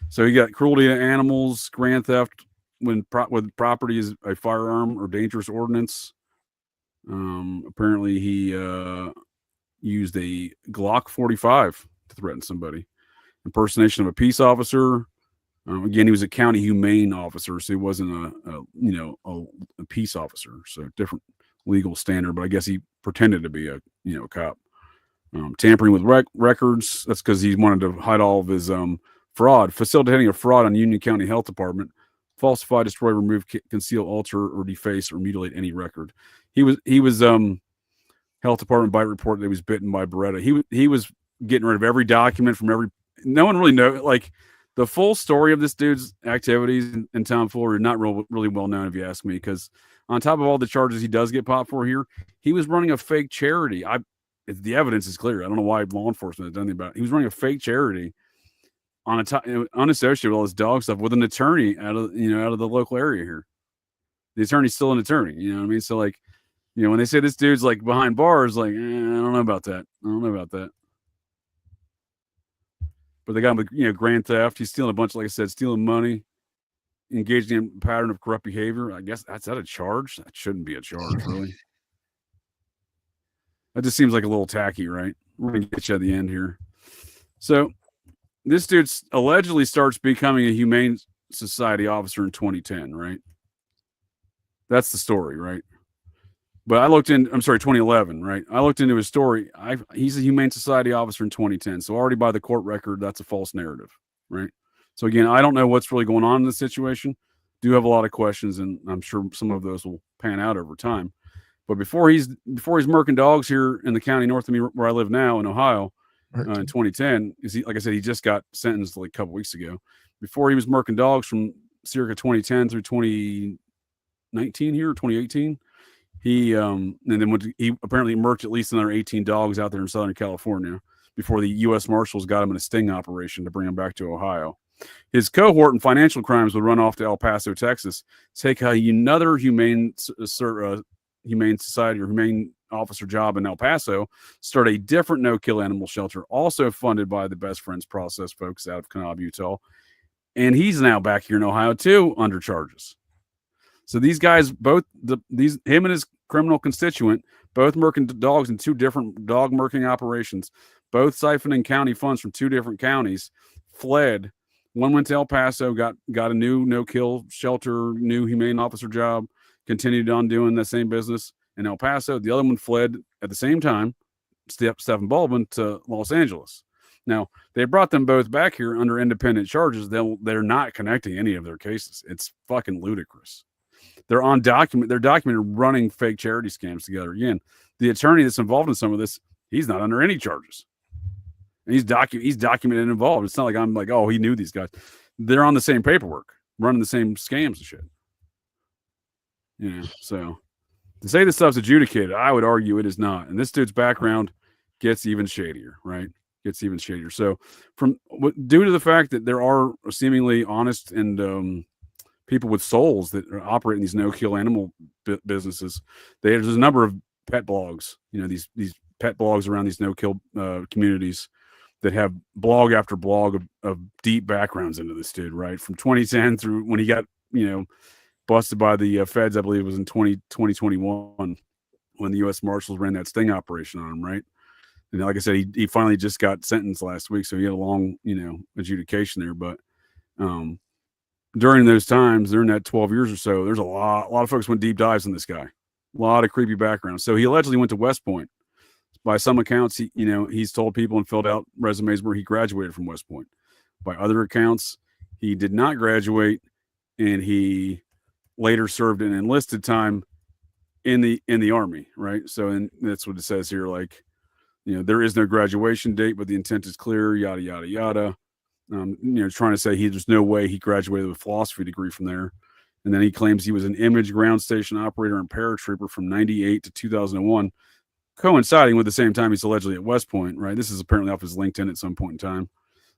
So he got cruelty to animals, grand theft with property is a firearm or dangerous ordinance. Apparently he used a Glock 45 to threaten somebody. Impersonation of a peace officer. Again, he was a county humane officer, so he wasn't a peace officer. So different legal standard, but I guess he pretended to be a cop. Tampering with records. That's because he wanted to hide all of his fraud. Facilitating a fraud on Union County Health Department. Falsify, destroy, remove, conceal, alter, or deface or mutilate any record. He was Health Department bite report that he was bitten by Beretta. He was getting rid of every document from every. No one really knows, like, the full story of this dude's activities in tomfoolery are not really well known, if you ask me, because on top of all the charges he does get popped for here, he was running a fake charity. The evidence is clear. I don't know why law enforcement has done anything about it. He was running a fake charity unassociated with all this dog stuff with an attorney out of the local area here. The attorney's still an attorney, you know what I mean? So, like, when they say this dude's like behind bars, like, I don't know about that. But they got him with, grand theft. He's stealing a bunch, like I said, stealing money, engaging in a pattern of corrupt behavior. I guess that's a charge. That shouldn't be a charge, really. That just seems like a little tacky, right? We're going to get you at the end here. So this dude allegedly starts becoming a Humane Society officer in 2010, right? That's the story, right? But 2011, right? I looked into his story. He's a Humane Society officer in 2010. So already by the court record, that's a false narrative, right? So again, I don't know what's really going on in this situation. Do have a lot of questions, and I'm sure some of those will pan out over time. But before he's murking dogs here in the county north of me, where I live now in Ohio, in 2010, like I said, he just got sentenced like a couple weeks ago. Before he was murking dogs from circa 2010 through 2019 here, 2018. He apparently murked at least another 18 dogs out there in Southern California before the U.S. Marshals got him in a sting operation to bring him back to Ohio. His cohort in financial crimes would run off to El Paso, Texas, take another humane society or humane officer job in El Paso, start a different no-kill animal shelter, also funded by the Best Friends Process folks out of Kanab, Utah. And he's now back here in Ohio too, under charges. So these guys, him and his criminal constituent, both murking dogs in two different dog murking operations, both siphoning county funds from two different counties, fled. One went to El Paso, got a new no-kill shelter, new humane officer job, continued on doing the same business in El Paso. The other one fled at the same time, Stephen Baldwin, to Los Angeles. Now, they brought them both back here under independent charges. They're not connecting any of their cases. It's fucking ludicrous. They're documented running fake charity scams together. Again, the attorney that's involved in some of this, he's not under any charges. And he's documented and involved. It's not like I'm like, oh, he knew these guys. they're on the same paperwork, running the same scams and shit. You know, so to say this stuff's adjudicated, I would argue it is not. And this dude's background gets even shadier, right? Gets even shadier. So, due to the fact that there are seemingly honest and people with souls that operate in these no-kill animal businesses, there's a number of pet blogs. You know, these pet blogs around these no-kill communities that have blog after blog of deep backgrounds into this dude, right? From 2010 through when he got, you know, busted by the feds, I believe it was in 2021 when the U.S. Marshals ran that sting operation on him, right? And like I said, he finally just got sentenced last week, so he had a long, you know, adjudication there. But during those times, during that 12 years or so, there's a lot of folks went deep dives on this guy, a lot of creepy background. So he allegedly went to West Point. By some accounts, he's told people and filled out resumes where he graduated from West Point. By other accounts, he did not graduate, and he later served an enlisted time in the Army, right? So, and that's what it says here, like, you know, there is no graduation date, but the intent is clear, yada, yada, yada. You know, trying to say there's no way he graduated with a philosophy degree from there. And then he claims he was an image ground station operator and paratrooper from 98 to 2001, coinciding with the same time he's allegedly at West Point, right? This is apparently off his LinkedIn at some point in time.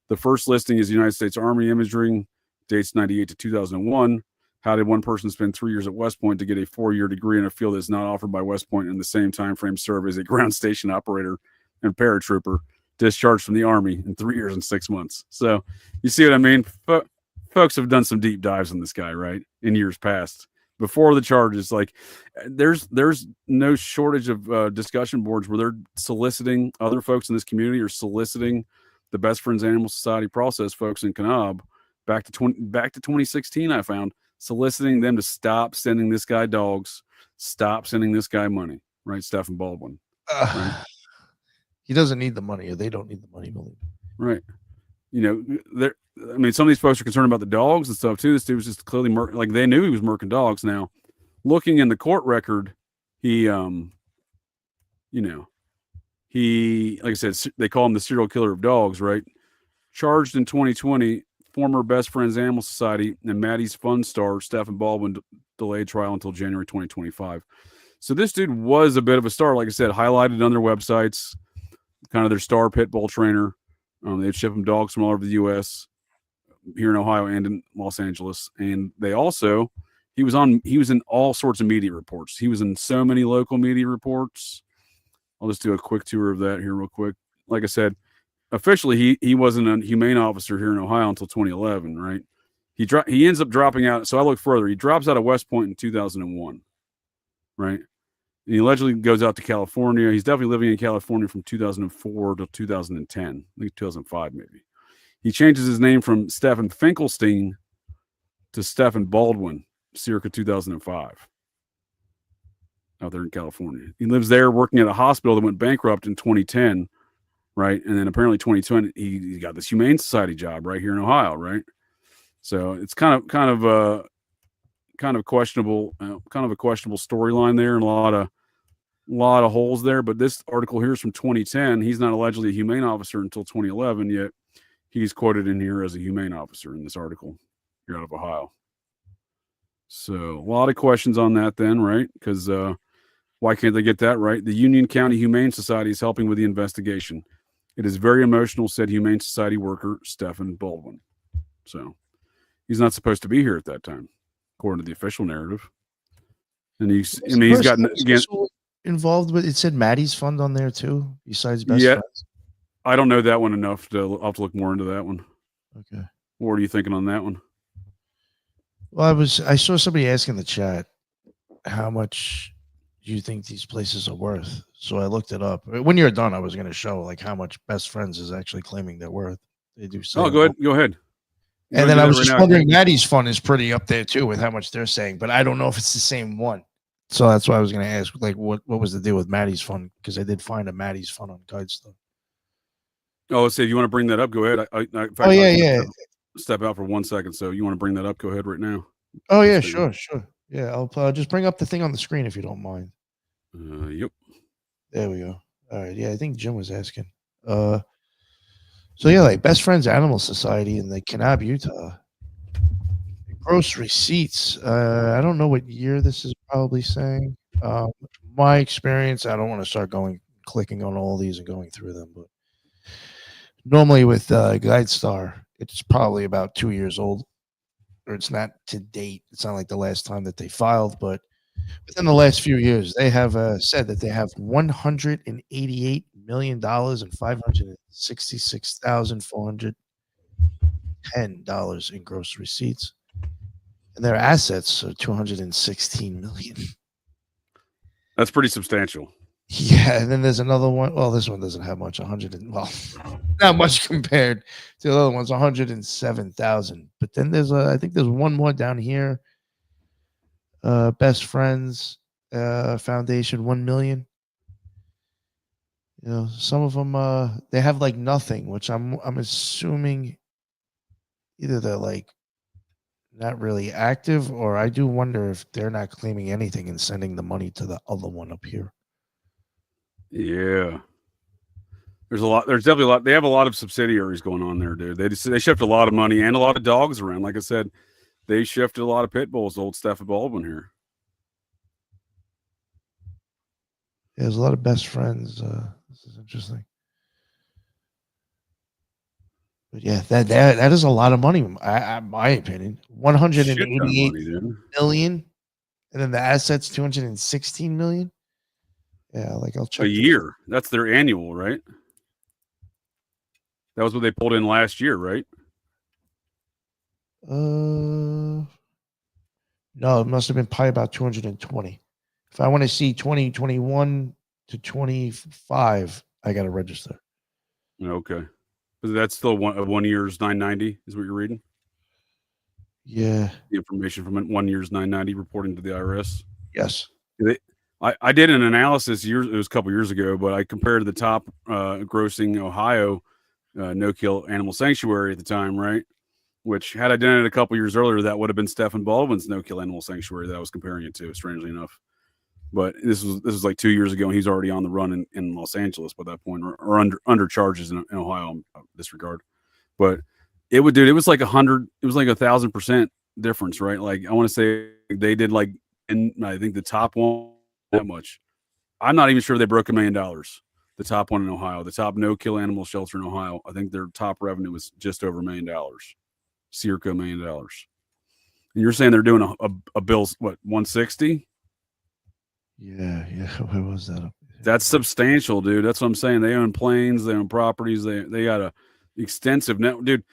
The first listing is United States Army imaging, dates 98 to 2001. How did one person spend 3 years at West Point to get a 4-year degree in a field that's not offered by West Point in the same time frame serve as a ground station operator and paratrooper, discharged from the Army in 3 years and 6 months? So you see what I mean? Folks have done some deep dives on this guy, right, in years past. Before the charges, like there's no shortage of discussion boards where they're soliciting other folks in this community or soliciting the Best Friends Animal Society process folks in Kanab back to 2016. I found soliciting them to stop sending this guy dogs, stop sending this guy money, right? Stephen Baldwin. Right? He doesn't need the money, or they don't need the money, believe me. Right. You know, I mean, some of these folks are concerned about the dogs and stuff too. This dude was just clearly like they knew he was murking dogs. Now, looking in the court record, he, you know, like I said, they call him the serial killer of dogs, right? Charged in 2020, former Best Friends Animal Society and Maddie's Fun star Stephen Baldwin delayed trial until January 2025. So this dude was a bit of a star, like I said, highlighted on their websites, kind of their star pit bull trainer. They'd ship him dogs from all over the U.S., here in Ohio and in Los Angeles. And they also, he was in all sorts of media reports. He was in so many local media reports. I'll just do a quick tour of that here real quick. Like I said, officially, he wasn't a humane officer here in Ohio until 2011, right? He ends up dropping out. So I look further. He drops out of West Point in 2001, right? And he allegedly goes out to California. He's definitely living in California from 2004 to 2010, I think 2005 maybe. He changes his name from Stephen Finkelstein to Stephen Baldwin, circa 2005, out there in California. He lives there working at a hospital that went bankrupt in 2010, right? And then apparently 2020, he got this Humane Society job right here in Ohio, right? So it's kind of questionable, kind of a questionable storyline there, and a lot of holes there. But this article here is from 2010. He's not allegedly a humane officer until 2011, yet he's quoted in here as a humane officer in this article here out of Ohio. So a lot of questions on that then, right? Because why can't they get that right? The Union County Humane Society is helping with the investigation. It is very emotional, said Humane Society worker Stephen Baldwin. So he's not supposed to be here at that time, according to the official narrative. And he's gotten again involved with. It said Maddie's Fund on there too, besides Best Friends. I don't know that one enough I'll have to look more into that one. Okay. What are you thinking on that one? Well, I saw somebody ask in the chat, how much do you think these places are worth? So I looked it up. When you're done, I was going to show like how much Best Friends is actually claiming they're worth. They do. Oh, go ahead. And then I was just wondering, Maddie's Fund is pretty up there too with how much they're saying, but I don't know if it's the same one. So that's why I was going to ask, like, what was the deal with Maddie's Fund? Because I did find a Maddie's Fund on Guide stuff. Oh, let's see. If you want to bring that up, go ahead. Yeah. Step out for 1 second. So you want to bring that up? Go ahead right now. Oh yeah, sure. Yeah, I'll just bring up the thing on the screen if you don't mind. Yep. There we go. All right. Yeah, I think Jim was asking. So yeah, like Best Friends Animal Society in the Kanab, Utah. Gross receipts. I don't know what year this is probably saying. My experience, I don't want to start clicking on all these and going through them, but normally with GuideStar, it's probably about 2 years old, or it's not to date. It's not like the last time that they filed, but within the last few years, they have said that they have $188 million and $566,410 in gross receipts, and their assets are $216 million. That's pretty substantial. Yeah, and then there's another one. Well, this one doesn't have much. Not much compared to the other ones. 107,000. But then I think there's one more down here. Best Friends Foundation, 1 million. You know, some of them they have like nothing, which I'm assuming either they're like not really active, or I do wonder if they're not claiming anything and sending the money to the other one up here. Yeah. There's definitely a lot. They have a lot of subsidiaries going on there, dude. They shift a lot of money and a lot of dogs around. Like I said, they shifted a lot of pit bulls. Old Stephen Baldwin here. Yeah, there's a lot of Best Friends. This is interesting. But yeah, that is a lot of money. My opinion, 188 million, and then the assets 216 million. Yeah, like I'll check a year. That's their annual, right? That was what they pulled in last year, right? No, it must have been probably about 220. If I want to see 2021 to 25, I got to register. Okay. But that's still one year's 990 is what you're reading? Yeah. The information from 1 year's 990 reporting to the IRS? Yes. I did an analysis it was a couple years ago, but I compared the top grossing Ohio no-kill animal sanctuary at the time, right? Which, had I done it a couple years earlier, that would have been Stephen Baldwin's no-kill animal sanctuary that I was comparing it to, strangely enough. But this was like 2 years ago, and he's already on the run in Los Angeles by that point, or under charges in Ohio in this regard. But it was like 100, it was like 1,000% difference, right? Like, I want to say they did like, and I think the top one that much. I'm not even sure they broke $1 million. The top one in Ohio, the top no-kill animal shelter in Ohio, I think their top revenue was just over $1 million, circa $1 million. And you're saying they're doing a bill's what, 160? Yeah. Where was that? That's substantial, dude. That's what I'm saying. They own planes, they own properties, they got a extensive net, dude.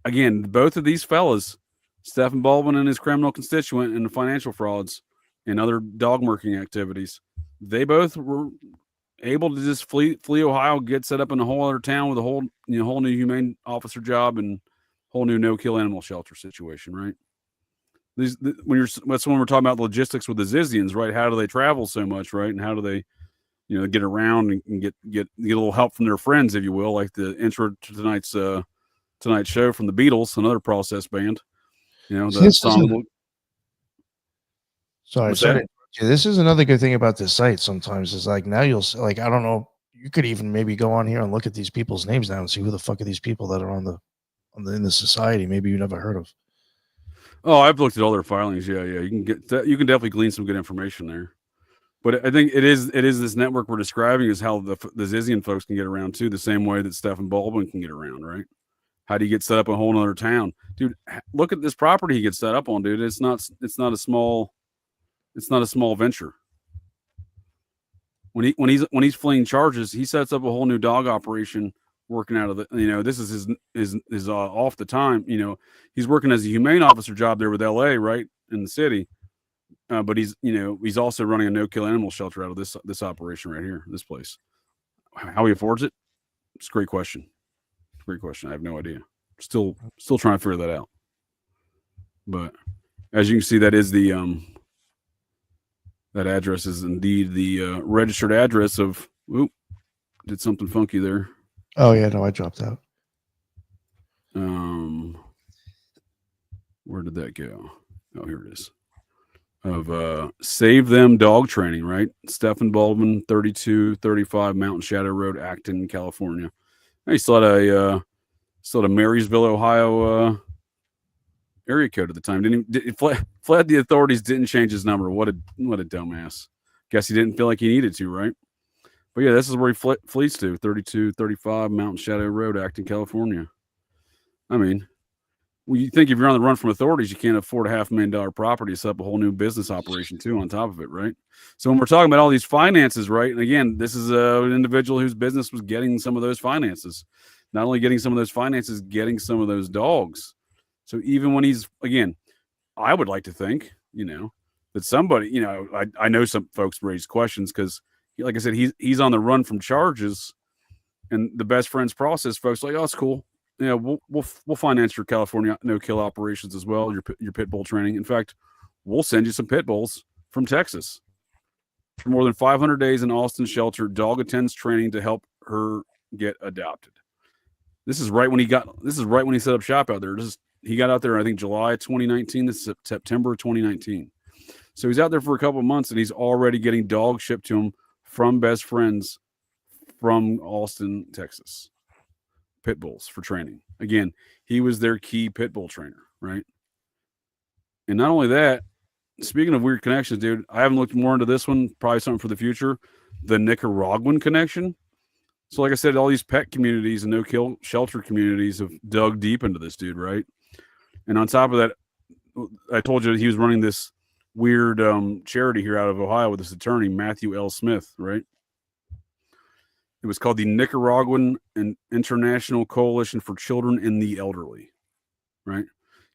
Again, both of these fellas, Stephen Baldwin and his criminal constituent, and the financial frauds and other dog murking activities, they both were able to just flee Ohio, get set up in a whole other town with a whole new humane officer job and whole new no-kill animal shelter situation, right? That's when we're talking about logistics with the Zizians, right? How do they travel so much, right? And how do they, get around and get a little help from their friends, if you will, like the intro to tonight's show from the Beatles, another process band. The song. Sorry. This is another good thing about this site. Sometimes is like now you'll like, I don't know, you could even maybe go on here and look at these people's names now and see who the fuck are these people that are in the society maybe you never heard of. Oh, I've looked at all their filings. Yeah. You can definitely glean some good information there. But I think it is this network we're describing is how the Zizian folks can get around too, the same way that Stephen Baldwin can get around, right? How do you get set up in a whole other town, dude? Look at this property he gets set up on, dude. It's not a small venture. When he's fleeing charges, he sets up a whole new dog operation, working out of the. This is his off the time. He's working as a humane officer job there with LA, right, in the city. But he's also running a no-kill animal shelter out of this operation right here, this place. How he affords it? It's a great question. Great question. I have no idea. Still trying to figure that out. But as you can see, that is the that address is indeed the registered address of. Oop, did something funky there. Oh yeah, no, I dropped out. Where did that go? Oh, here it is. Of Save Them Dog Training, right? Stephen Baldwin, 3235 Mountain Shadow Road, Acton, California. He still had a Marysville, Ohio area code at the time. He fled the authorities, didn't change his number. What a dumbass. Guess he didn't feel like he needed to, right? But yeah, this is where he flees to, 3235 Mountain Shadow Road, Acton, California. I mean, well, you think if you're on the run from authorities, you can't afford a $500,000 property to set up a whole new business operation too on top of it, right? So when we're talking about all these finances, right? And again, this is an individual whose business was getting some of those finances. Not only getting some of those finances, getting some of those dogs. So even when he's, again, I would like to think, that somebody, I know some folks raise questions because, like I said, he's on the run from charges, and the best friends process folks are like, oh, it's cool. We'll finance your California no-kill operations as well, your pit bull training. In fact, we'll send you some pit bulls from Texas. For more than 500 days in Austin shelter, dog attends training to help her get adopted. This is right when he set up shop out there. He got out there, I think, July 2019 to September 2019. So he's out there for a couple of months, and he's already getting dogs shipped to him from best friends from Austin, Texas. Pit bulls for training. Again, he was their key pit bull trainer, right? And not only that, speaking of weird connections, dude, I haven't looked more into this one, probably something for the future, the Nicaraguan connection. So like I said, all these pet communities and no-kill shelter communities have dug deep into this dude, right? And on top of that, I told you that he was running this weird charity here out of Ohio with this attorney, Matthew L. Smith, right? It was called the Nicaraguan and International Coalition for Children and the Elderly, right?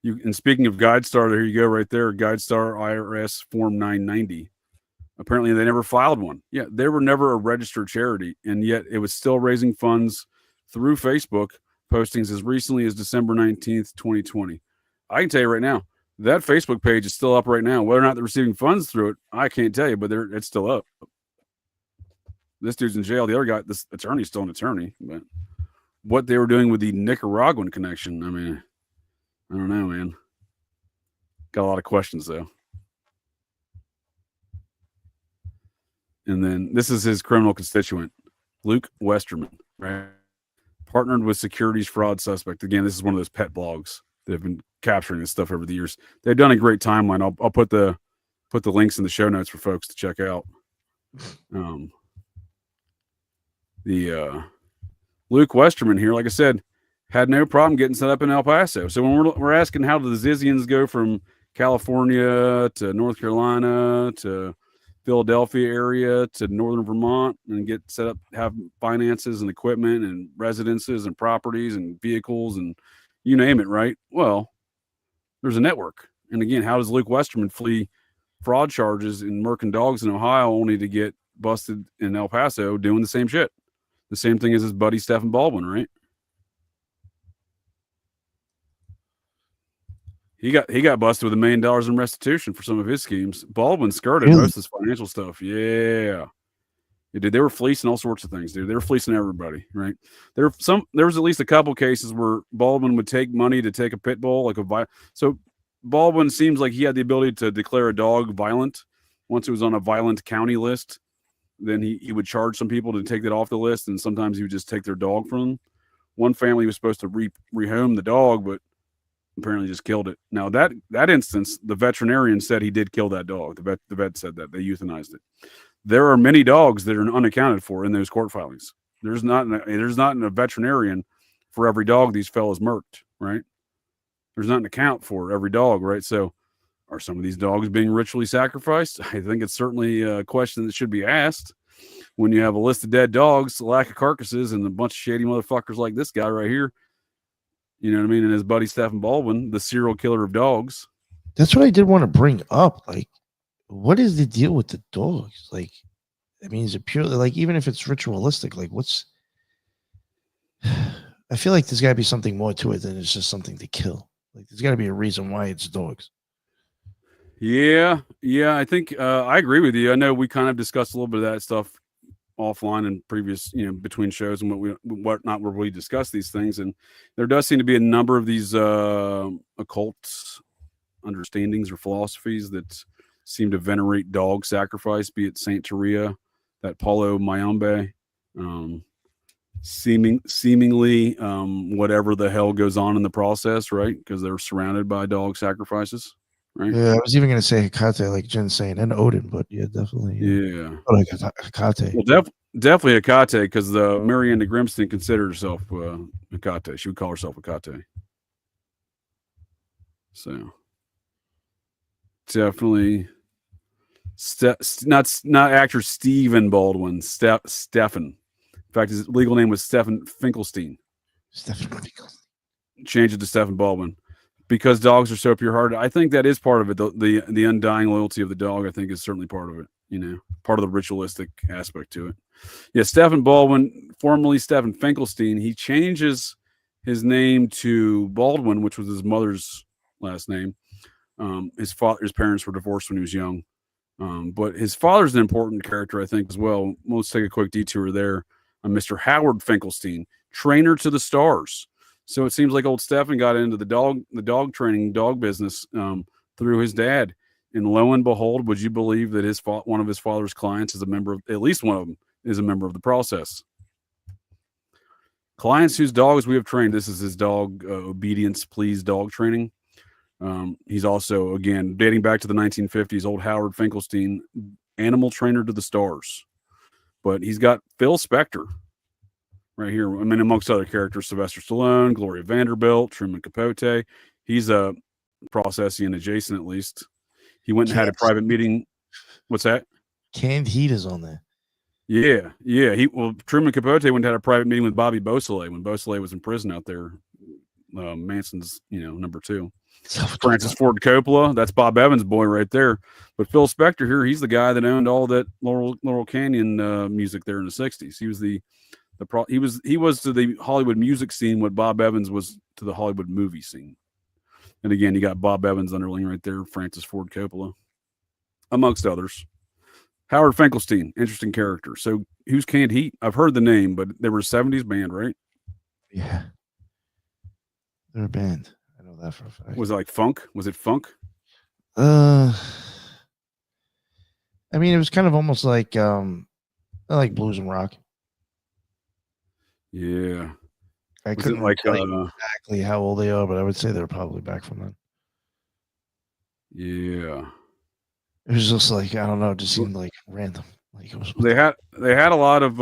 And speaking of GuideStar, here you go right there, GuideStar IRS Form 990. Apparently they never filed one. Yeah, they were never a registered charity, and yet it was still raising funds through Facebook postings as recently as December 19th, 2020. I can tell you right now, that Facebook page is still up right now. Whether or not they're receiving funds through it, I can't tell you, but it's still up. This dude's in jail. The other guy, this attorney's still an attorney. But what they were doing with the Nicaraguan connection, I mean, I don't know, man. Got a lot of questions, though. And then this is his criminal constituent, Luke Westerman, right? Partnered with securities fraud suspect. Again, this is one of those pet blogs that have been capturing this stuff over the years. They've done a great timeline. I'll put the links in the show notes for folks to check out. The Luke Westerman here, like I said, had no problem getting set up in El Paso. So when we're asking how do the Zizians go from California to North Carolina to Philadelphia area to northern Vermont and get set up, have finances and equipment and residences and properties and vehicles and you name it, right? Well, there's a network. And again, how does Luke Westerman flee fraud charges in murking dogs in Ohio only to get busted in El Paso doing the same shit? The same thing as his buddy Stephen Baldwin, right? He got busted with $1 million in restitution for some of his schemes. Baldwin skirted most of his financial stuff. Yeah. Dude, they were fleecing all sorts of things, dude. They were fleecing everybody, right? There was at least a couple cases where Baldwin would take money to take a pit bull, so Baldwin seems like he had the ability to declare a dog violent. Once it was on a violent county list, then he would charge some people to take that off the list, and sometimes he would just take their dog from them. One family was supposed to rehome the dog, but apparently just killed it. Now that instance, the veterinarian said he did kill that dog. The vet said that they euthanized it. There are many dogs that are unaccounted for in those court filings. There's not a veterinarian for every dog these fellas murked, right? There's not an account for every dog, right? So are some of these dogs being ritually sacrificed? I think it's certainly a question that should be asked when you have a list of dead dogs, a lack of carcasses, and a bunch of shady motherfuckers like this guy right here. You know what I mean? And his buddy Stephen Baldwin, the serial killer of dogs. That's what I did want to bring up. Like, what is the deal with the dogs? Like, I mean, is it purely like, even if it's ritualistic, like I feel like there's got to be something more to it than it's just something to kill. Like, there's got to be a reason why it's dogs. Yeah. I think I agree with you. I know we kind of discussed a little bit of that stuff offline and previous, between shows and whatnot, where we discuss these things. And there does seem to be a number of these occult understandings or philosophies that seem to venerate dog sacrifice, be it Saint Teresa, that Paulo Mayombe. seemingly whatever the hell goes on in the process, right? Because they're surrounded by dog sacrifices, right? Yeah, I was even gonna say Hecate, like Jen's saying, and Odin, but yeah, definitely. Yeah. Oh, like Hecate. Well, definitely Hecate, because the Marianne de Grimston considered herself Hecate. She would call herself Hecate. So definitely not actor Stephen Baldwin, Stefan. In fact, his legal name was Stefan Finkelstein. Stephen Finkelstein. Change it to Stephen Baldwin, because dogs are so pure-hearted. I think that is part of it. The undying loyalty of the dog, I think, is certainly part of it. You know, part of the ritualistic aspect to it. Yeah, Stephen Baldwin, formerly Stephen Finkelstein, he changes his name to Baldwin, which was his mother's last name. His parents were divorced when he was young. But his father's an important character, I think, as well. Let's take a quick detour there. Mr. Howard Finkelstein, trainer to the stars. So it seems like old Stephen got into the dog training, dog business through his dad. And lo and behold, would you believe that one of his father's clients is a member of, at least one of them is a member of the process. Clients whose dogs we have trained. This is his dog obedience, please dog training. He's also, again, dating back to the 1950s, old Howard Finkelstein, animal trainer to the stars. But he's got Phil Spector right here. I mean, amongst other characters, Sylvester Stallone, Gloria Vanderbilt, Truman Capote. He's a processian adjacent, at least. He went and had a private meeting. What's that? Canned Heat is on there. Yeah. Truman Capote went and had a private meeting with Bobby Beausoleil when Beausoleil was in prison out there. Manson's, number 2. Francis Ford Coppola, that's Bob Evans' boy right there. But Phil Spector here, he's the guy that owned all that Laurel Canyon music there in the 60s. He was he was to the Hollywood music scene what Bob Evans was to the Hollywood movie scene. And again, you got Bob Evans underling right there, Francis Ford Coppola, amongst others. Howard Finkelstein, interesting character. So who's Canned Heat? I've heard the name, but they were a 70s band, right? Yeah. They're a band. I know that for a fact. Was it like funk? Was it funk? I mean, it was kind of almost like blues and rock. Yeah. I couldn't tell you exactly how old they are, but I would say they're probably back from then. Yeah. It was just like, I don't know, it just seemed like random. Like it was. They had a lot of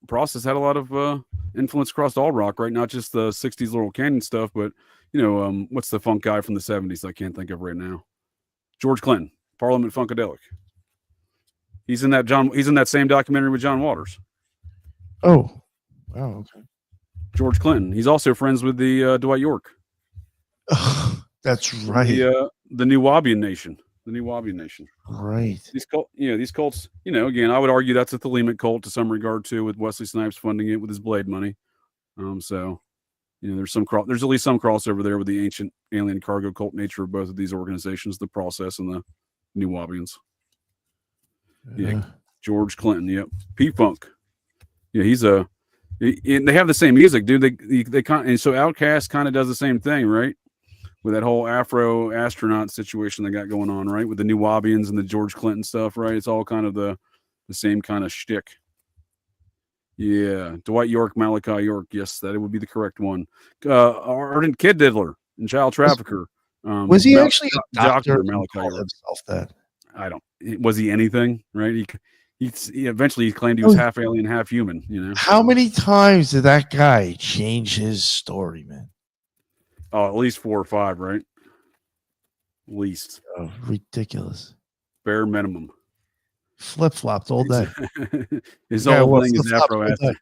process had a lot of influence across all rock, right? Not just the 60s Laurel Canyon stuff, but what's the funk guy from the 70s I can't think of right now? George Clinton, Parliament Funkadelic. He's in that same documentary with John Waters. Oh. Wow, okay. George Clinton. He's also friends with the Dwight York. That's right. The New Wabian Nation. The New Wabian Nation. Right. These cults, again, I would argue that's a Thelemic cult to some regard too, with Wesley Snipes funding it with his Blade money. So, there's at least some crossover there with the ancient alien cargo cult nature of both of these organizations, the process and the New Wabians. Yeah. George Clinton. Yep. P-Funk. Yeah. They have the same music, dude. And so Outkast kind of does the same thing, right? With that whole Afro astronaut situation they got going on, right? With the New Wabians and the George Clinton stuff, right? It's all kind of the same kind of shtick. Yeah. Dwight York, Malachi York. Yes, that would be the correct one. Ardent Kid Diddler and Child Trafficker. Was he actually a doctor? Malachi York. Himself that? I don't. Was he anything, right? He eventually claimed he was half alien, half human. How many times did that guy change his story, man? Oh, at least 4 or 5, right? At least. Oh, ridiculous. Bare minimum. Flip-flopped all day. His whole thing is Afro astronaut.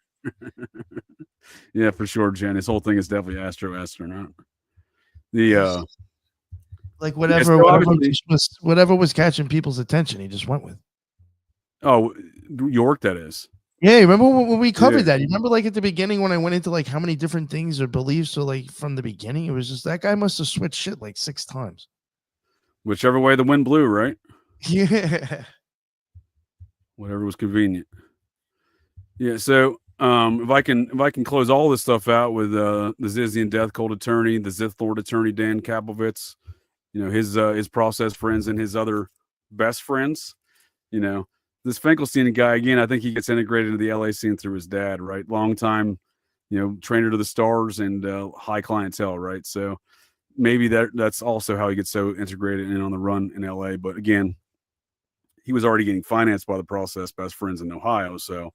Yeah, for sure, Jen. His whole thing is definitely Astro astronaut. The like whatever was catching people's attention, he just went with. Oh, York, that is. Yeah, remember when we covered that? You remember, like at the beginning when I went into like how many different things or beliefs? So like from the beginning, it was just that guy must have switched shit like 6 times. Whichever way the wind blew, right? Yeah. Whatever was convenient. Yeah. So if I can close all this stuff out with the Zizian death cult attorney, the Zithlord attorney Dan Kapovitz, his process friends and his other best friends, this Finkelstein guy, again, I think he gets integrated into the LA scene through his dad, right? Long time, trainer to the stars and high clientele, right? So maybe that's also how he gets so integrated in on the run in LA. But again, he was already getting financed by the Process Best Friends in Ohio. So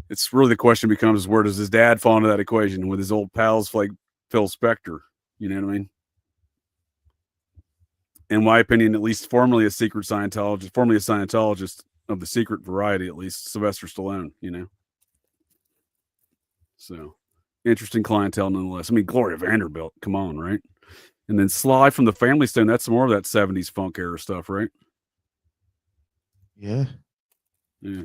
it's really the question becomes, where does his dad fall into that equation with his old pals like Phil Spector? You know what I mean? In my opinion, at least formerly a Scientologist of the secret variety, at least Sylvester Stallone, So interesting clientele nonetheless. I mean, Gloria Vanderbilt, come on, right? And then Sly from the Family Stone, that's more of that 70s funk era stuff, right? Yeah. Yeah.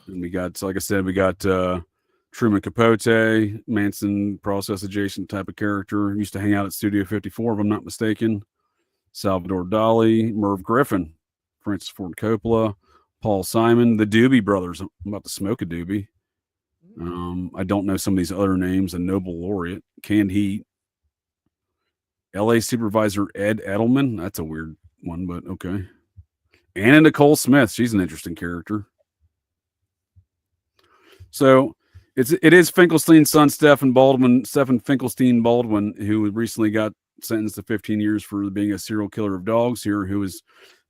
And we got, like I said, we got Truman Capote, Manson process adjacent type of character. Used to hang out at Studio 54, if I'm not mistaken. Salvador Dali, Merv Griffin, Francis Ford Coppola, Paul Simon, the Doobie Brothers. I'm about to smoke a doobie. I don't know some of these other names. A Nobel laureate, Canned Heat, LA supervisor Ed Edelman. That's a weird one, but okay. Anna Nicole Smith. She's an interesting character. So it is Finkelstein's son, Stephen Finkelstein Baldwin, who recently got sentenced to 15 years for being a serial killer of dogs here, who has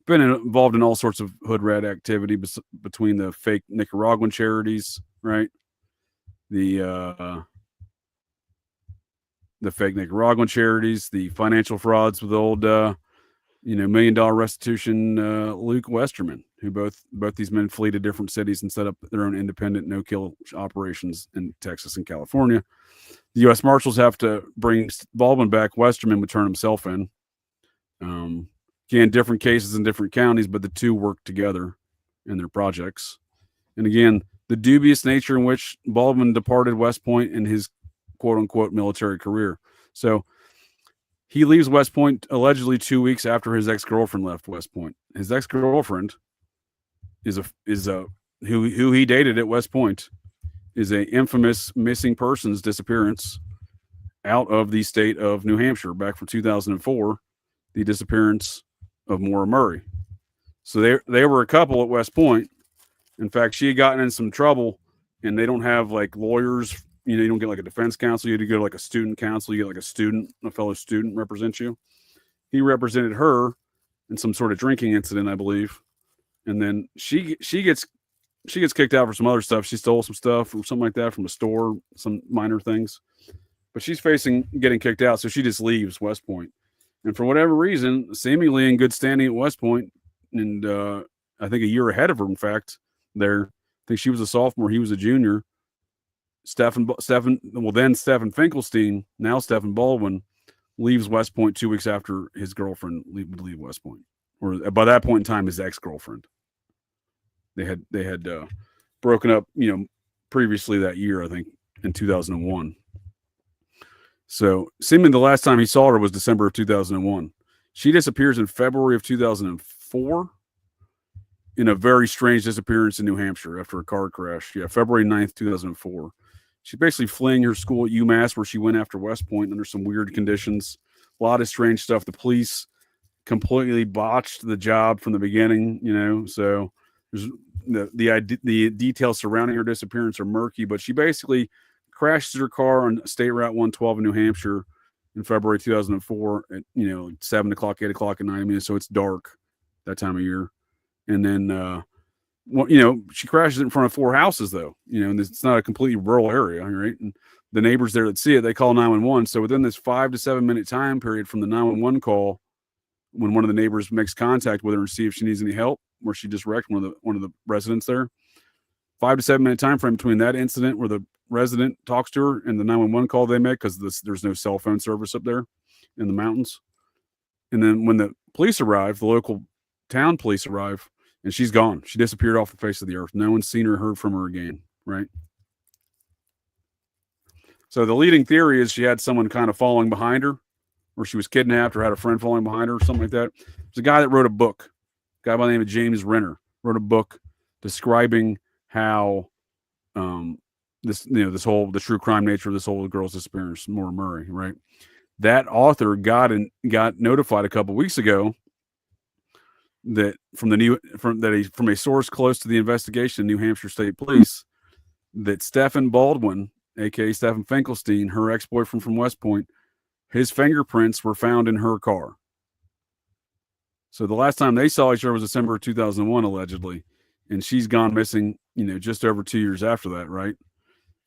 been involved in all sorts of hood rat activity between the fake Nicaraguan charities, right? The fake Nicaraguan charities, the financial frauds with old, $1 million restitution, Luke Westerman, who both these men flee to different cities and set up their own independent no-kill operations in Texas and California. The U.S. Marshals have to bring Baldwin back. Westerman would turn himself in. Again, different cases in different counties, but the two work together in their projects. And again, the dubious nature in which Baldwin departed West Point in his quote-unquote military career. So he leaves West Point allegedly 2 weeks after his ex-girlfriend left West Point. His ex-girlfriend is who he dated at West Point, is a infamous missing persons disappearance out of the state of New Hampshire back from 2004, the disappearance of Mora Murray. So they were a couple at West Point. In fact, she had gotten in some trouble, and they don't have like lawyers. You don't get like a defense counsel. You had to go to like a student counsel. You get like a fellow student represents you. He represented her in some sort of drinking incident, I believe. And then she gets kicked out for some other stuff. She stole some stuff or something like that from a store, some minor things. But she's facing getting kicked out, so she just leaves West Point. And for whatever reason, seemingly in good standing at West Point, and I think a year ahead of her, in fact, there. I think she was a sophomore, he was a junior. Stephen Finkelstein, now Stephen Baldwin, leaves West Point 2 weeks after his girlfriend would leave West Point, or by that point in time, his ex-girlfriend. They had broken up, previously that year, I think, in 2001. So, seemingly the last time he saw her was December of 2001. She disappears in February of 2004 in a very strange disappearance in New Hampshire after a car crash. Yeah, February 9th, 2004. She's basically fleeing her school at UMass, where she went after West Point under some weird conditions. A lot of strange stuff. The police completely botched the job from the beginning, so there's the details surrounding her disappearance are murky, but she basically crashes her car on State Route 112 in New Hampshire in February 2004 at 7 o'clock, 8 o'clock at night. I mean, so it's dark that time of year. And then she crashes in front of 4 houses, though, and it's not a completely rural area, right? And the neighbors there that see it, they call 911. So within this 5 to 7 minute time period from the 911 call, when one of the neighbors makes contact with her and see if she needs any help, where she just wrecked one of the residents there, 5 to 7 minute time frame between that incident where the resident talks to her and the 911 call they make, because there's no cell phone service up there in the mountains. And then when the police arrive, the local town police arrive, and she's gone. She disappeared off the face of the earth. No one's seen her, heard from her again, right? So the leading theory is she had someone kind of following behind her, or she was kidnapped, or had a friend following behind her, or something like that. There's a guy that wrote a book, a guy by the name of James Renner, wrote a book describing how the true crime nature of this whole girl's disappearance, Mora Murray, right? That author got notified a couple weeks ago that from a source close to the investigation, New Hampshire State Police, that Stephen Baldwin, aka Stephen Finkelstein, her ex-boyfriend from West Point, his fingerprints were found in her car. So the last time they saw each other was December of 2001, allegedly. And she's gone missing, just over 2 years after that, right?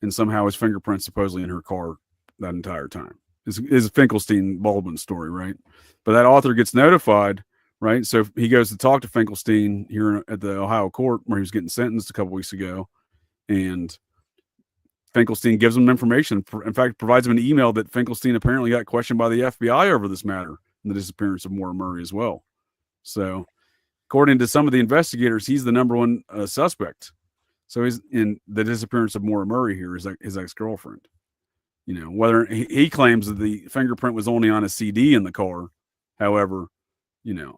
And somehow his fingerprints supposedly in her car that entire time. Is Finkelstein Baldwin story, right? But that author gets notified, right? So he goes to talk to Finkelstein here at the Ohio court where he was getting sentenced a couple weeks ago. And Finkelstein gives him information. In fact, provides him an email that Finkelstein apparently got questioned by the FBI over this matter and the disappearance of Mora Murray as well. So, according to some of the investigators, he's the number one suspect. So he's in the disappearance of Mora Murray here is his ex-girlfriend. Whether he claims that the fingerprint was only on a CD in the car. However,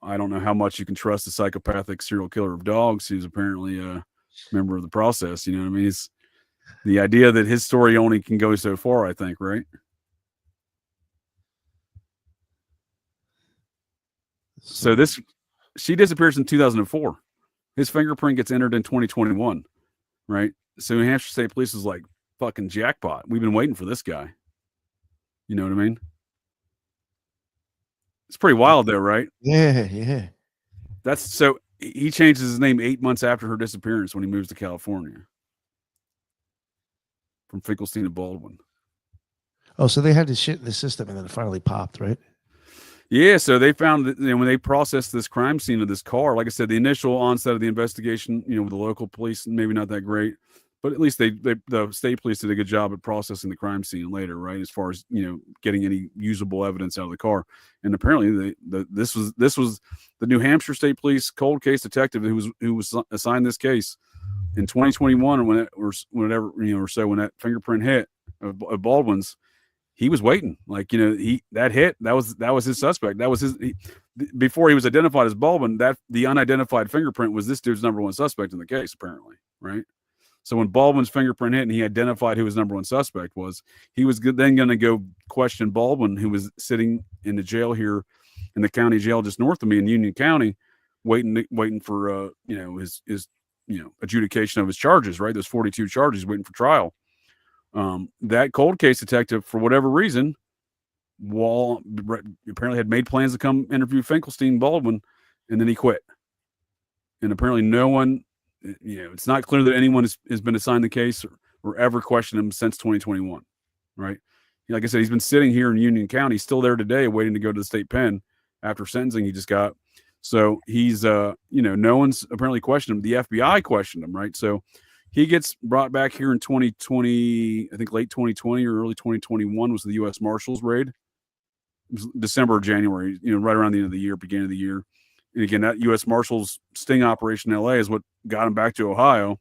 I don't know how much you can trust a psychopathic serial killer of dogs who's apparently a member of the process. You know what I mean? It's the idea that his story only can go so far, I think, right? So she disappears in 2004. His fingerprint gets entered in 2021, right? So New Hampshire State Police is like, fucking jackpot. We've been waiting for this guy. You know what I mean? It's pretty wild though, right? Yeah. So he changes his name 8 months after her disappearance when he moves to California. From Finkelstein to Baldwin. Oh, so they had this shit in the system and then it finally popped, right? Yeah, so they found that when they processed this crime scene of this car, like I said, the initial onset of the investigation, with the local police, maybe not that great, but at least the state police did a good job at processing the crime scene later, right? As far as getting any usable evidence out of the car, and apparently this was the New Hampshire State Police cold case detective who was assigned this case in 2021, when that fingerprint hit of Baldwin's. He was waiting, that was his suspect. That was before he was identified as Baldwin. That the unidentified fingerprint was this dude's number one suspect in the case, apparently, right? So when Baldwin's fingerprint hit and he identified who his number one suspect was, he was then going to go question Baldwin, who was sitting in the jail here in the county jail just north of me in Union County, waiting for his adjudication of his charges, right? Those 42 charges, waiting for trial. That cold case detective, for whatever reason, apparently had made plans to come interview Finkelstein Baldwin, and then he quit. And apparently no one, it's not clear that anyone has been assigned the case or ever questioned him since 2021, right? Like I said, he's been sitting here in Union County, still there today, waiting to go to the state pen after sentencing he just got. So he's, no one's apparently questioned him. The FBI questioned him, right? So he gets brought back here in 2020, I think late 2020 or early 2021 was the U.S. Marshals raid. It was December or January, right around the end of the year, beginning of the year. And again, that U.S. Marshals sting operation in L.A. is what got him back to Ohio.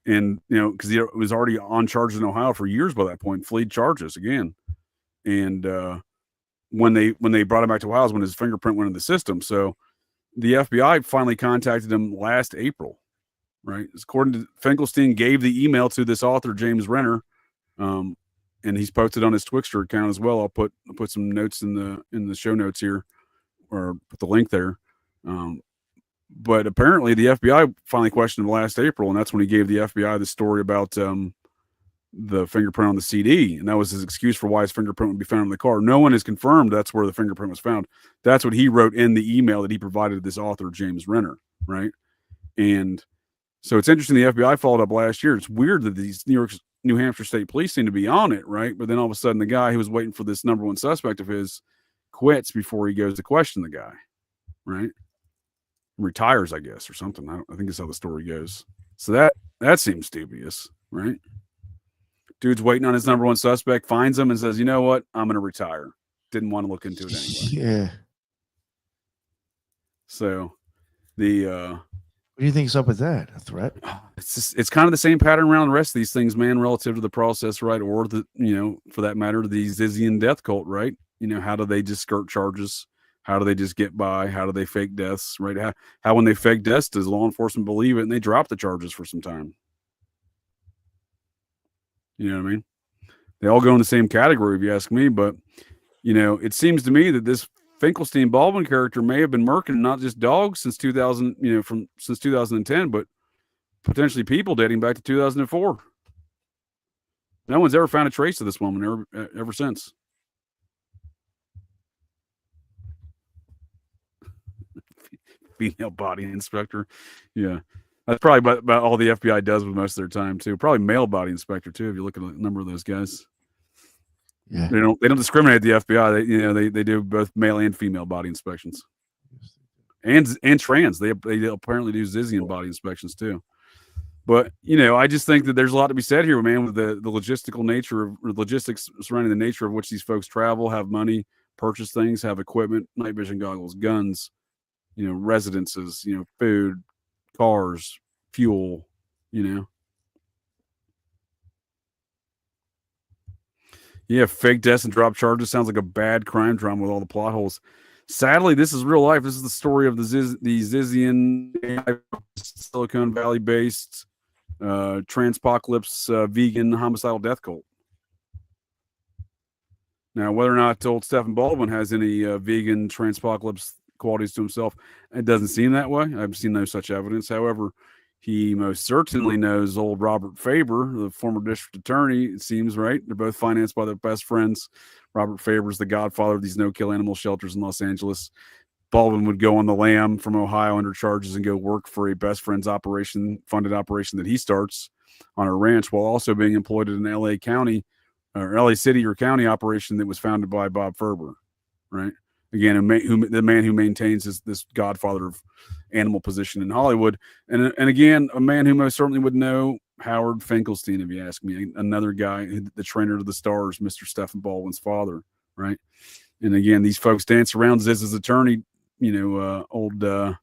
And, because he was already on charges in Ohio for years by that point, fled charges again. And when they brought him back to Ohio is when his fingerprint went in the system. So the FBI finally contacted him last April. Right. According to Finkelstein, gave the email to this author, James Renner, and he's posted on his Twixter account as well. I'll put some notes in the show notes here, or put the link there. But apparently the FBI finally questioned him last April, and that's when he gave the FBI the story about the fingerprint on the CD, and that was his excuse for why his fingerprint would be found in the car. No one has confirmed that's where the fingerprint was found. That's what he wrote in the email that he provided this author, James Renner, right? And so it's interesting the FBI followed up last year. It's weird that these New Hampshire State Police seem to be on it, right? But then all of a sudden the guy who was waiting for this number one suspect of his quits before he goes to question the guy, right? Retires, I guess, or something. I think that's how the story goes. So that seems dubious, right? Dude's waiting on his number one suspect, finds him and says, you know what? I'm going to retire. Didn't want to look into it anyway. Yeah. So what do you think's up with that? A threat? It's kind of the same pattern around the rest of these things, man, relative to the process, right? Or for that matter, the Zizian death cult, right? How do they just skirt charges? How do they just get by? How do they fake deaths, right? How when they fake deaths, does law enforcement believe it and they drop the charges for some time? You know what I mean? They all go in the same category, if you ask me, but it seems to me that this Finkelstein Baldwin character may have been murking not just dogs since 2000, since 2010, but potentially people dating back to 2004. No one's ever found a trace of this woman ever since. Female body inspector. Yeah. That's probably about all the FBI does with most of their time too. Probably male body inspector too, if you look at a number of those guys. Yeah. They don't discriminate the FBI. They do both male and female body inspections. And trans. They apparently do Zizian body inspections too. But I just think that there's a lot to be said here, man, with the logistical nature of logistics surrounding the nature of which these folks travel, have money, purchase things, have equipment, night vision goggles, guns, residences, food, cars, fuel, Yeah, fake deaths and drop charges sounds like a bad crime drama with all the plot holes. Sadly, this is real life. This is the story of the Zizian Silicon Valley based transpocalypse vegan homicidal death cult. Now, whether or not old Stephen Baldwin has any vegan transpocalypse qualities to himself, it doesn't seem that way. I've seen no such evidence. However, he most certainly knows old Robert Faber, the former district attorney. It seems, right? They're both financed by their best friends. Robert Faber's the godfather of these no-kill animal shelters in Los Angeles. Baldwin would go on the lam from Ohio under charges and go work for a best friend's funded operation that he starts on a ranch, while also being employed in an LA County or LA City or county operation that was founded by Bob Ferber, right? Again, the man who maintains this godfather of animal position in Hollywood. And again, a man who most certainly would know Howard Finkelstein, if you ask me, another guy, the trainer to the stars, Mr. Stephen Baldwin's father, right? And again, these folks dance around Ziz's attorney, the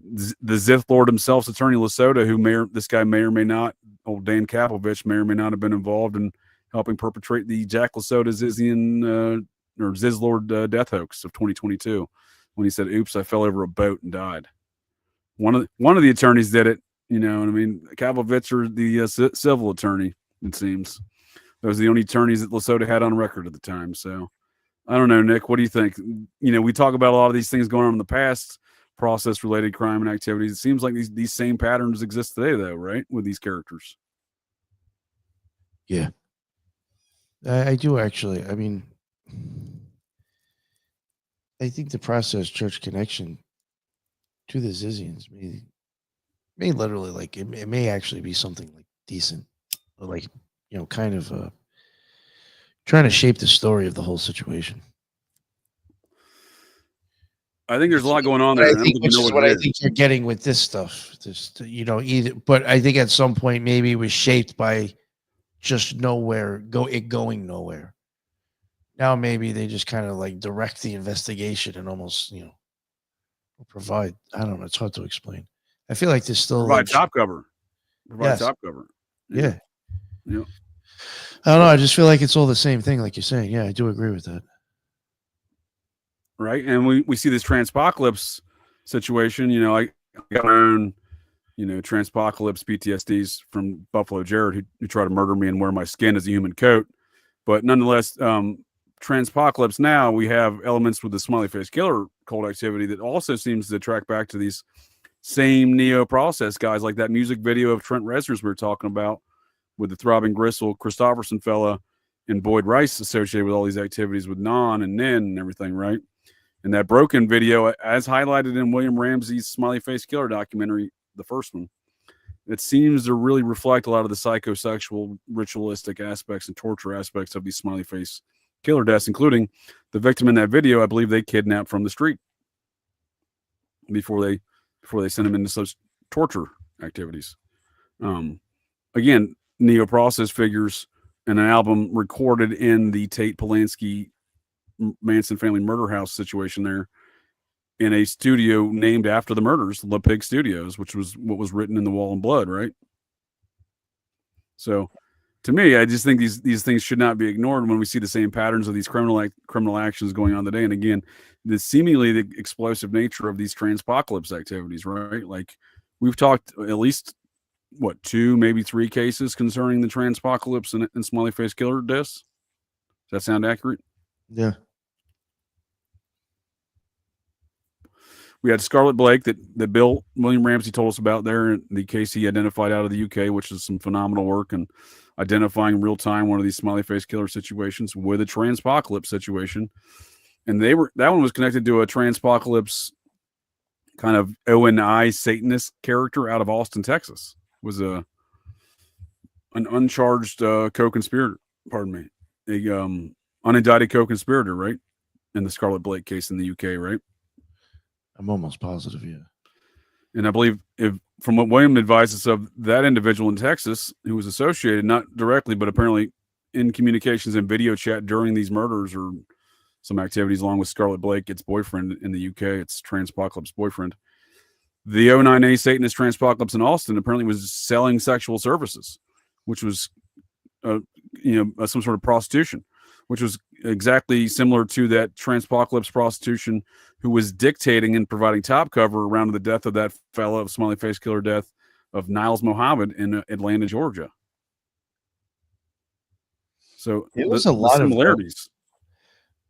Zithlord himself's attorney, Lasota, this guy may or may not, old Dan Kapovich, may or may not have been involved in helping perpetrate the Jack Lasota Zizian or Zithlord death hoax of 2022, when he said, "Oops, I fell over a boat and died." One of the attorneys did it. You know what I mean? Kapovich, or the civil attorney, it seems. Those are the only attorneys that Lasota had on record at the time. So I don't know, Nick. What do you think? We talk about a lot of these things going on in the past, process-related crime and activities. It seems like these same patterns exist today, though, right? With these characters. Yeah. I do actually. I mean, I think the process church connection to the Zizians may literally, like, it may actually be something like decent, or like, kind of trying to shape the story of the whole situation. I think there's a lot going on there. I think you're getting with this stuff. But I think at some point maybe it was shaped by just going nowhere. Now maybe they just kind of like direct the investigation and almost, provide. I don't know. It's hard to explain. I feel like there's still provide top cover. Yes. Top cover. Yeah. Yeah. I don't know. I just feel like it's all the same thing, like you're saying. Yeah, I do agree with that. Right. And we see this transpocalypse situation. I got my own, transpocalypse PTSDs from Buffalo Jared, who tried to murder me and wear my skin as a human coat. But nonetheless, transpocalypse, now we have elements with the smiley face killer cult activity that also seems to track back to these same neo-process guys, like that music video of Trent Reznor's we were talking about with the Throbbing Gristle Christopherson fella and Boyd Rice associated with all these activities with Non and Nin and everything, right? And that Broken video, as highlighted in William Ramsey's Smiley Face Killer documentary, the first one, it seems to really reflect a lot of the psychosexual, ritualistic aspects and torture aspects of these smiley face killer deaths, including the victim in that video. I believe they kidnapped from the street before they sent him into such torture activities. Again, neo-process figures and an album recorded in the Tate Polanski Manson family murder house situation there, in a studio named after the murders, La Pig Studios, which was what was written in The Wall in Blood, right? So, to me, I just think these things should not be ignored when we see the same patterns of these criminal actions going on today. And again, the seemingly explosive nature of these transpocalypse activities, right? Like, we've talked at least 2, maybe 3 cases concerning the transpocalypse and smiley face killer deaths. Does that sound accurate? Yeah. We had Scarlett Blake that William Ramsey told us about there in the case he identified out of the UK, which is some phenomenal work and identifying real time one of these smiley face killer situations with a transpocalypse situation. And that one was connected to a transpocalypse kind of ONI Satanist character out of Austin, Texas. Was an uncharged co-conspirator, pardon me, a unindicted co-conspirator, right? In the Scarlett Blake case in the UK, right? I'm almost positive, yeah. And I believe from what William advised us of, that individual in Texas who was associated, not directly, but apparently in communications and video chat during these murders or some activities along with Scarlett Blake, its boyfriend in the UK, its transpocalypse boyfriend. The 09A Satanist transpocalypse in Austin apparently was selling sexual services, which was, some sort of prostitution, which was exactly similar to that transpocalypse prostitution who was dictating and providing top cover around the death of that fellow of smiley face killer death of Niles Mohammed in Atlanta, Georgia. So it was a lot of similarities.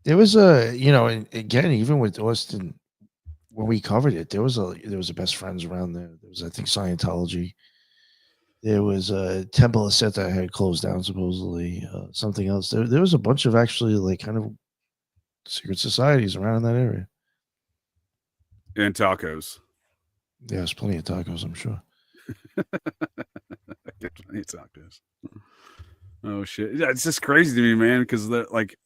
There was a, and again, even with Austin, when we covered it, there was a best friends around there. There was, I think, Scientology. There was a Temple of Set that had closed down, supposedly. Something else. There was a bunch of actually like kind of secret societies around in that area. And tacos. Yeah, there's plenty of tacos, I'm sure. Plenty of tacos. Oh shit! Yeah, it's just crazy to me, man. Because like,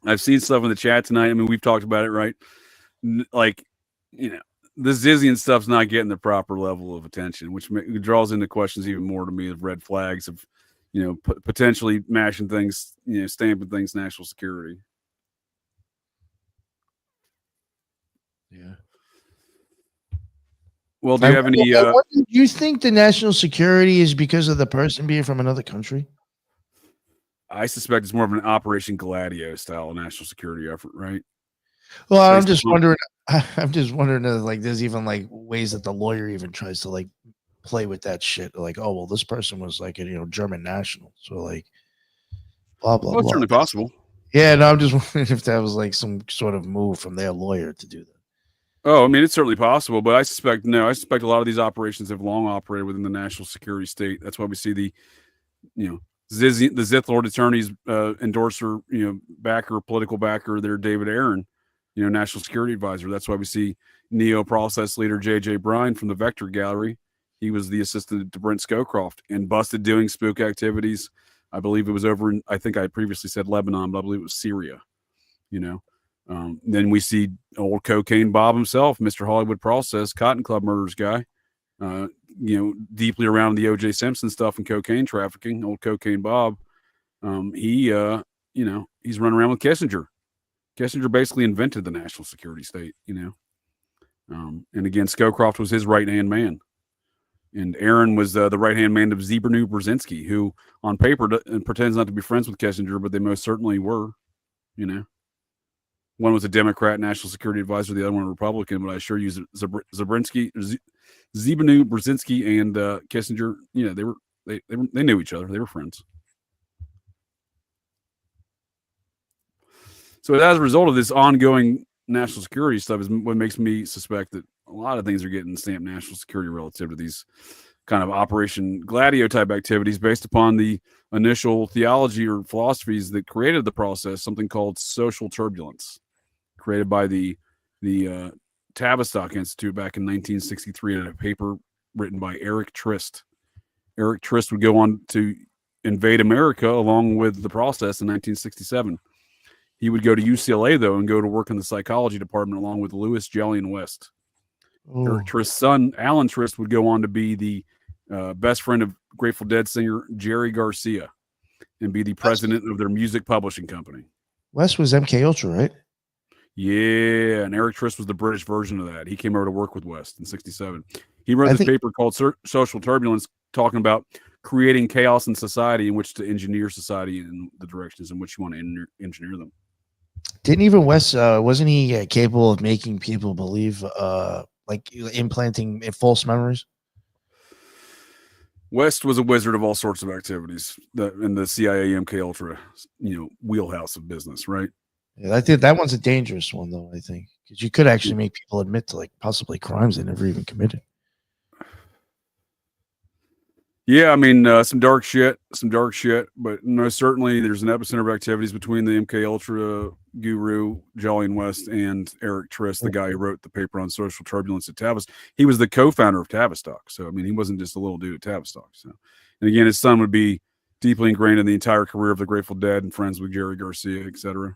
I've seen stuff in the chat tonight. I mean, we've talked about it, right? Like, the Zizian stuff's not getting the proper level of attention, which draws into questions even more to me of red flags of, potentially mashing things, stamping things national security. Yeah. Well, do you have any? Do you think the national security is because of the person being from another country? I suspect it's more of an Operation Gladio style national security effort, right? Well, I'm just wondering, like, there's even like ways that the lawyer even tries to like play with that shit. Like, oh, well, this person was like a German national, so like, blah blah. Well, it's blah. certainly possible. Yeah, no, I'm just wondering if that was like some sort of move from their lawyer to do that. Oh, I mean, it's certainly possible, but I suspect a lot of these operations have long operated within the national security state. That's why we see the Zithlord attorneys endorser, political backer there, David Aaron, national security advisor. That's why we see Neo process leader J.J. Bryan from the Vector Gallery. He was the assistant to Brent Scowcroft and busted doing spook activities. I believe it was over in, I think I previously said Lebanon, but I believe it was Syria, Then we see old Cocaine Bob himself, Mr. Hollywood Process, Cotton Club murders guy, deeply around the O.J. Simpson stuff and cocaine trafficking. Old Cocaine Bob, he's running around with Kissinger. Kissinger basically invented the national security state, And again, Scowcroft was his right-hand man. And Aaron was the right-hand man of Zbigniew Brzezinski, who on paper pretends not to be friends with Kissinger, but they most certainly were, One was a Democrat national security advisor, the other one a Republican, but I assure you Zbigniew Brzezinski and Kissinger, they knew each other. They were friends. So as a result of this ongoing national security stuff is what makes me suspect that a lot of things are getting stamped national security relative to these kind of Operation Gladio type activities based upon the initial theology or philosophies that created the process, something called social turbulence, created by the Tavistock Institute back in 1963 in a paper written by Eric Trist. Eric Trist would go on to invade America along with the process in 1967. He would go to UCLA, though, and go to work in the psychology department along with Louis Jolyon West. Ooh. Eric Trist's son, Alan Trist, would go on to be the best friend of Grateful Dead singer Jerry Garcia and be the president of their music publishing company. West was MK Ultra, right? Yeah, and Eric Trist was the British version of that. He came over to work with West in 1967. He wrote this paper called Social Turbulence, talking about creating chaos in society in which to engineer society in the directions in which you want to engineer them. Didn't even West, wasn't he capable of making people believe, like implanting false memories? West was a wizard of all sorts of activities in the CIA MK Ultra, wheelhouse of business, right? Yeah, I think that one's a dangerous one, though. I think because you could actually make people admit to like possibly crimes they never even committed. Yeah, I mean, some dark shit, but most certainly there's an epicenter of activities between the MK Ultra guru Jolyon West and Eric Triss, the guy who wrote the paper on social turbulence at Tavistock. He was the co-founder of Tavistock, so I mean, he wasn't just a little dude at Tavistock. So, and again, his son would be deeply ingrained in the entire career of the Grateful Dead and friends with Jerry Garcia, etc. I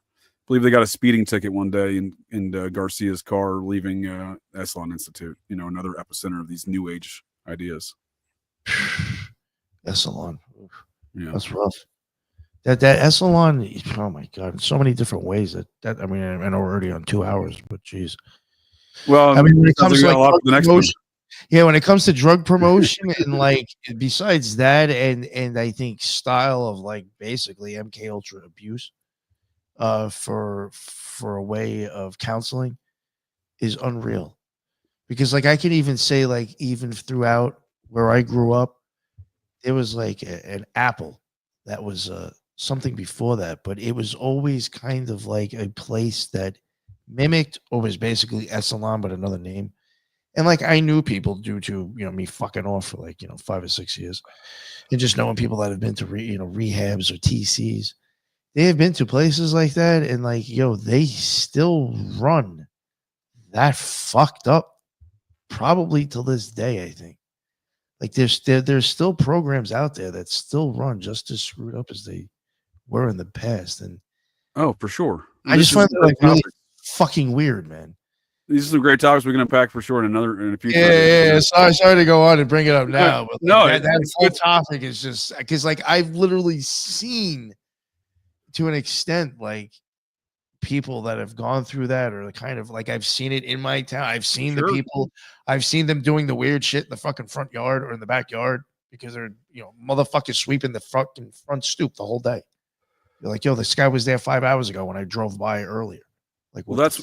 believe they got a speeding ticket one day in Garcia's car leaving Esalen Institute. You know, another epicenter of these new age ideas. Esalen. Yeah, that's rough. That Esalen, oh my god, in so many different ways. That I mean, I know we're already on 2 hours, but geez. Well, I mean, when it comes to like the next promotion, yeah, when it comes to drug promotion and like besides that, and I think style of like basically MK Ultra abuse, for a way of counseling, is unreal. Because like I can even say like even throughout where I grew up, there was like an apple that was something before that, but it was always kind of like a place that mimicked or was basically Esalen, but another name. And like I knew people due to me fucking off for like 5 or 6 years, and just knowing people that have been to rehabs or TCs, they have been to places like that, and like they still run that fucked up probably till this day. I think. Like there's still programs out there that still run just as screwed up as they were in the past, and oh, for sure. I just find that like really fucking weird, man. These are some great topics we're going to unpack for sure in a future. Yeah. Sorry to go on and bring it up now, but like, no, that whole topic is just because like I've literally seen to an extent like people that have gone through that, or kind of like I've seen it in my town. I've seen the people, I've seen them doing the weird shit in the fucking front yard or in the backyard because they're motherfuckers sweeping the fucking front stoop the whole day. You're like, this guy was there 5 hours ago when I drove by earlier. Like, well, that's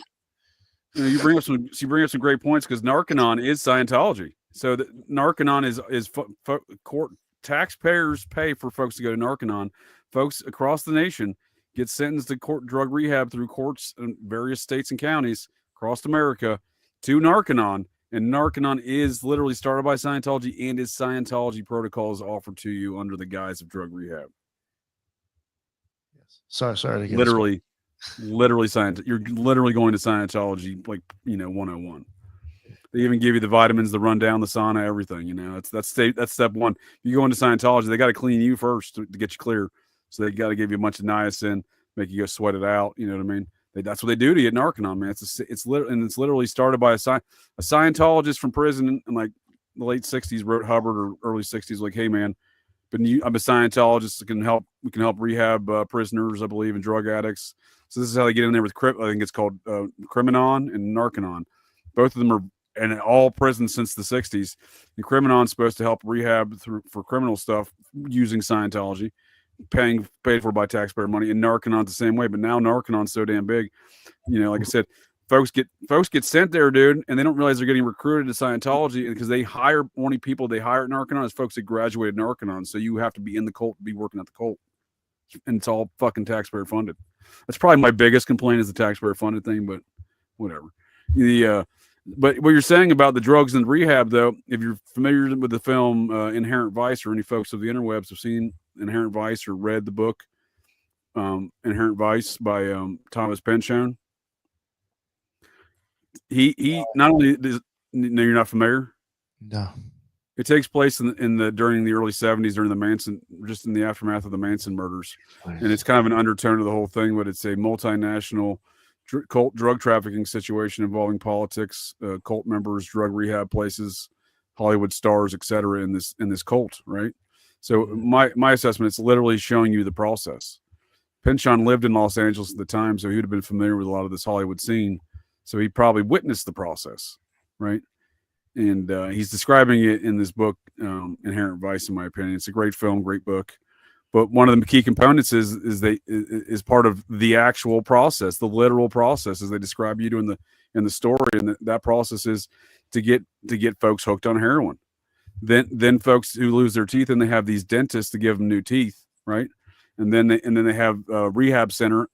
you bring up some great points, because Narconon is Scientology. So the Narconon is court taxpayers pay for folks to go to Narconon. Folks across the nation get sentenced to court drug rehab through courts in various states and counties across America to Narconon. And Narconon is literally started by Scientology, and is Scientology protocols offered to you under the guise of drug rehab. Yes. Sorry to get literally Scientology. You're literally going to Scientology, like 101. They even give you the vitamins, the rundown, the sauna, everything. That's step one. You go into Scientology, they got to clean you first to get you clear. So they got to give you a bunch of niacin, make you go sweat it out. You know what I mean? That's what they do to you at Narconon, man. It's literally started by a Scientologist from prison in like the late 60s, wrote Hubbard, or early 60s, like, hey man, I'm a Scientologist that we can help rehab prisoners, I believe, and drug addicts. So this is how they get in there with I think it's called Criminon and Narconon. Both of them are in all prisons since the 60s. And Criminon's supposed to help rehab for criminal stuff using Scientology, paid for by taxpayer money, and Narconon's the same way. But now Narconon's so damn big, like I said, folks get sent there, dude, and they don't realize they're getting recruited to Scientology, because they hire only people they hire at Narconon as folks that graduated Narconon. So you have to be in the cult to be working at the cult, and it's all fucking taxpayer funded. That's probably my biggest complaint, is the taxpayer funded thing, but whatever. But what you're saying about the drugs and rehab, though, if you're familiar with the film Inherent Vice, or any folks of the interwebs have seen Inherent Vice or read the book Inherent Vice by Thomas Pynchon, he not only does, no, you're not familiar? No. It takes place during the early 70s, during the Manson, just in the aftermath of the Manson murders. Nice. And it's kind of an undertone of the whole thing, but it's a multinational cult drug trafficking situation involving politics, cult members, drug rehab places, Hollywood stars, etc. in this cult, right? So my assessment, it's literally showing you the process. Pynchon lived in Los Angeles at the time, so he would have been familiar with a lot of this Hollywood scene. So he probably witnessed the process, right? And he's describing it in this book, Inherent Vice, in my opinion. It's a great film, great book. But one of the key components is part of the actual process, the literal process, as they describe you in the story. And that process is to get folks hooked on heroin. Then folks who lose their teeth, and they have these dentists to give them new teeth, right? And then they have a rehab center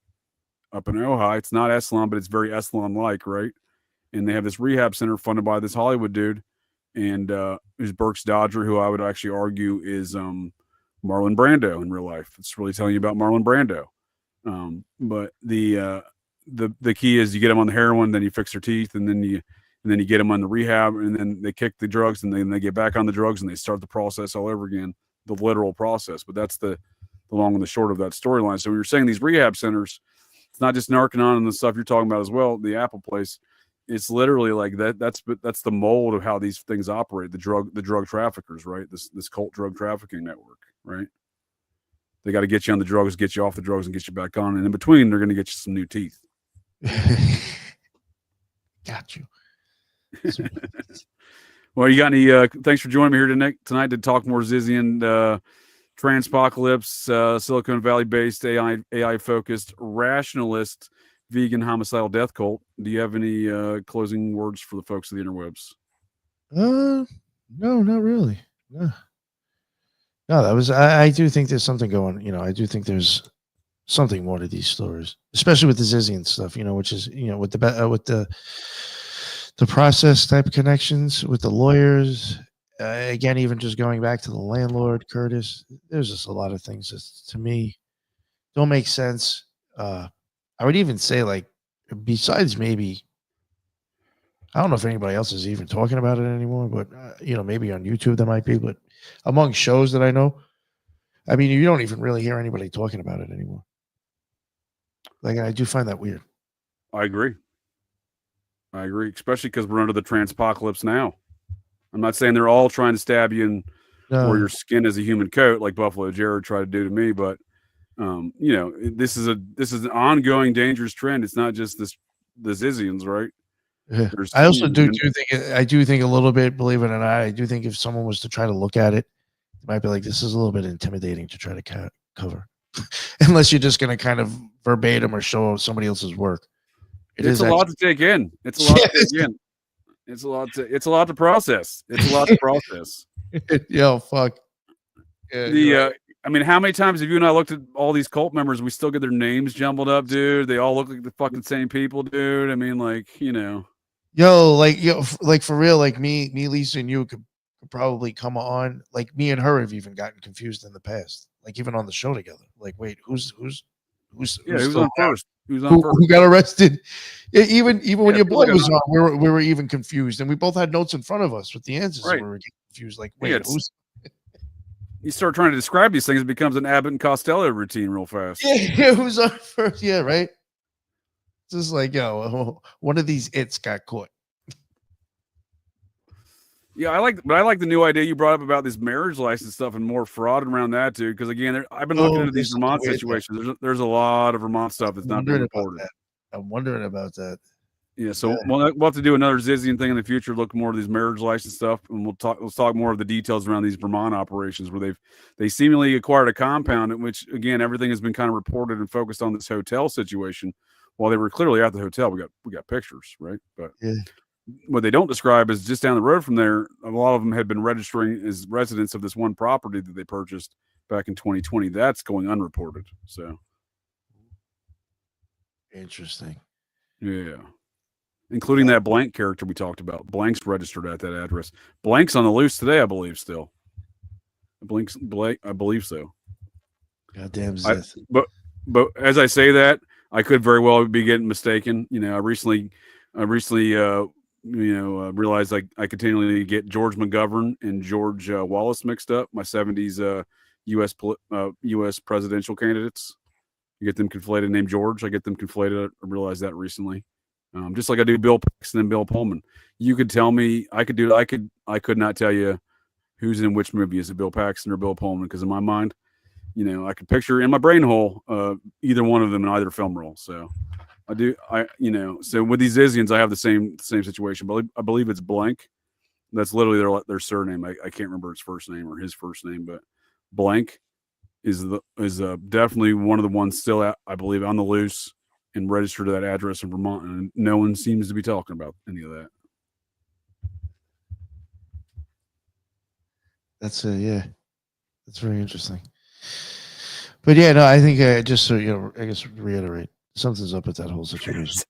up in Ojai. It's not Esalen, but it's very Esalen-like, right? And they have this rehab center funded by this Hollywood dude, and who's Burks Dodger, who I would actually argue is Marlon Brando in real life. It's really telling you about Marlon Brando. But the key is you get them on the heroin, then you fix their teeth, and then you get them on the rehab, and then they kick the drugs, and then they get back on the drugs, and they start the process all over again, the literal process. But that's the long and the short of that storyline. So when you're saying these rehab centers, it's not just Narconon and the stuff you're talking about as well, the Apple place. It's literally like that. That's the mold of how these things operate. The drug traffickers, right? This cult drug trafficking network, right? They got to get you on the drugs, get you off the drugs, and get you back on. And in between, they're going to get you some new teeth. Got you. Well, you got any? Thanks for joining me here tonight to talk more Zizian, transpocalypse, Silicon Valley based AI focused rationalist vegan homicidal death cult. Do you have any closing words for the folks of the interwebs? No, not really. No, that was. I do think there's something going. I do think there's something more to these stories, especially with the Zizian stuff. Which is with the process type connections with the lawyers. Again, even just going back to the landlord Curtis, there's just a lot of things that to me don't make sense. I would even say, like, besides maybe, I don't know if anybody else is even talking about it anymore, but maybe on YouTube there might be, but among shows that I know, I mean, you don't even really hear anybody talking about it anymore. Like, I do find that weird. I agree, especially because we're under the transpocalypse now. I'm not saying they're all trying to stab you or your skin as a human coat like Buffalo Jared tried to do to me, but this is an ongoing dangerous trend. It's not just the Zizians, right? Yeah. I also do think a little bit, believe it or not, I do think if someone was to try to look at it, it might be like, this is a little bit intimidating to try to cover, unless you're just going to kind of verbatim or show somebody else's work. It's a lot to take in. It's a lot to take in. It's a lot to process. Yo, fuck. Yeah, I mean, how many times have you and I looked at all these cult members and we still get their names jumbled up, dude? They all look like the fucking same people, dude. I mean, like, like for real, like me, Lisa, and you could probably come on. Like, me and her have even gotten confused in the past. Like, even on the show together. Like, wait, who's on first? Who got arrested? Even when your boy was on, we were even confused, and we both had notes in front of us with the answers. Right. And we were getting confused. Like, wait, who's? You start trying to describe these things, it becomes an Abbott and Costello routine real fast. Yeah, who's on first? Yeah, right. It's just like, one of these got caught. Yeah, I like the new idea you brought up about this marriage license stuff and more fraud around that, too. Because again, I've been looking into these Vermont situations. There's a lot of Vermont stuff that's not been reported. I'm wondering about that. Yeah, so we'll have to do another Zizian thing in the future. Look more at these marriage license stuff, and let's talk more of the details around these Vermont operations where they seemingly acquired a compound in which, again, everything has been kind of reported and focused on this hotel situation. While they were clearly at the hotel, we got pictures, right? But what they don't describe is just down the road from there, a lot of them had been registering as residents of this one property that they purchased back in 2020. That's going unreported. So interesting. Yeah. Including that Blank character we talked about. Blank's registered at that address. Blank's on the loose today, I believe, still. Blank, I believe so. Goddamn Zith. But as I say that, I could very well be getting mistaken. I recently realized I continually get George McGovern and George Wallace mixed up. My 70s U.S. presidential candidates. You get them conflated. Named George, I get them conflated. I realized that recently. Just like I do Bill Paxton and Bill Pullman. You could tell me I could not tell you who's in which movie. Is it Bill Paxton or Bill Pullman? Because in my mind, I could picture in my brain hole either one of them in either film role. So so with these Zizians, I have the same situation. But I believe it's Blank. That's literally their surname. I can't remember his first name or his first name, but Blank is definitely one of the ones still I believe on the loose and registered to that address in Vermont, and no one seems to be talking about any of that. That's that's very interesting. But yeah, no, I think just so I guess reiterate, Something's up with that whole situation.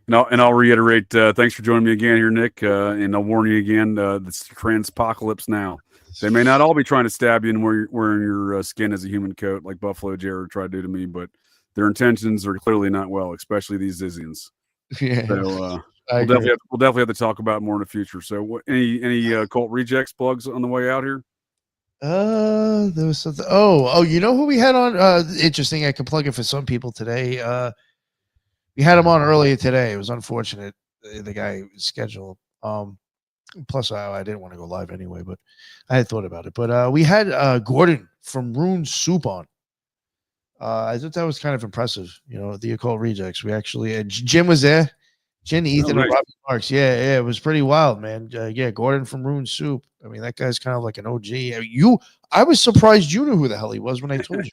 And I'll reiterate, thanks for joining me again here, Nick. And I'll warn you again, it's transpocalypse now. They may not all be trying to stab you and wearing your skin as a human coat like Buffalo Jared tried to do to me, but their intentions are clearly not well, especially these Zizians. Yeah. So we'll definitely have to talk about it more in the future. So any cult rejects plugs on the way out here? There was something. Oh, you know who we had on? Interesting. I can plug it for some people today. We had him on earlier today. It was unfortunate the guy scheduled. Plus I didn't want to go live anyway, but I had thought about it. But we had Gordon from Rune Soup on. I thought that was kind of impressive. You know, the Occult Rejects. We actually Jim was there. Jim, Ethan, and Robert Marks. Yeah, it was pretty wild, man. Yeah, Gordon from Rune Soup. I mean, that guy's kind of like an OG. I was surprised you knew who the hell he was when I told you.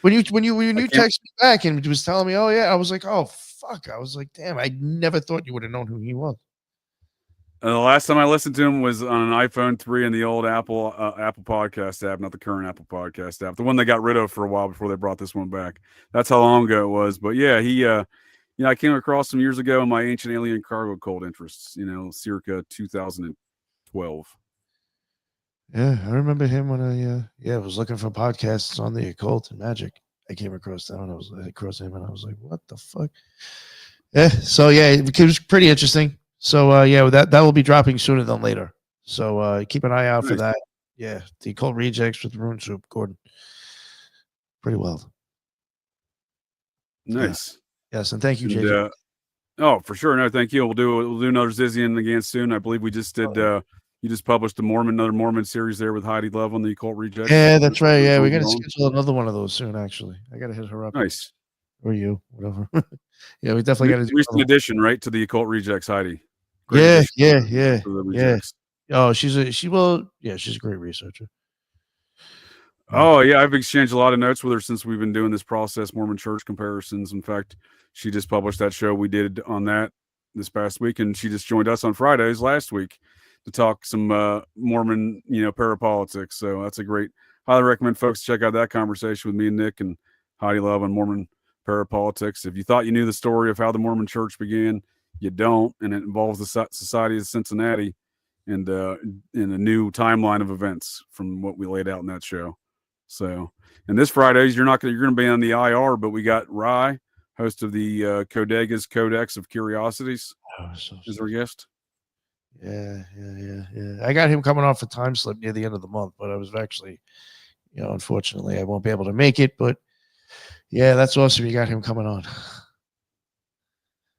When you texted me back and was telling me, oh yeah, I was like, oh fuck. I was like, damn, I never thought you would have known who he was. The last time I listened to him was on an iPhone 3 in the old Apple Podcast app, not the current Apple Podcast app, the one they got rid of for a while before they brought this one back. That's how long ago it was. But yeah, he I came across him years ago in my ancient alien cargo cult interests, circa 2012. Yeah, I remember him when I was looking for podcasts on the occult and magic. I came across that one. I across him and I was like, what the fuck? Yeah, so yeah, it was pretty interesting. So that will be dropping sooner than later. So keep an eye out for that. Yeah, the Occult Rejects with Rune Soup, Gordon. Pretty wild. Nice. Yeah. Yes, and thank you, JJ. For sure. No, thank you. We'll do another Zizian again soon. I believe we just did. You just published another Mormon series there with Heidi Love on the Occult Rejects. Yeah, that's right. Yeah, we're gonna schedule another one of those soon. Actually, I gotta hit her up. Nice. Or you, whatever. Yeah, we definitely got to do recent addition, right, to the Occult Rejects, Heidi. Yeah. Oh, she's a great researcher. Oh yeah, I've exchanged a lot of notes with her since we've been doing this process, Mormon Church comparisons. In fact, she just published that show we did on that this past week, and she just joined us on Fridays last week to talk some Mormon, parapolitics. So that's a great. Highly recommend folks check out that conversation with me and Nick and Heidi Love on Mormon parapolitics. If you thought you knew the story of how the Mormon Church began, you don't, and it involves the Society of Cincinnati and in a new timeline of events from what we laid out in that show. So, and this Fridays you're going to be on the IR, but we got Rye, host of the Codega's Codex of Curiosities, is our guest. Yeah. I got him coming off a time slip near the end of the month, but I was actually, unfortunately, I won't be able to make it. But yeah, that's awesome. You got him coming on.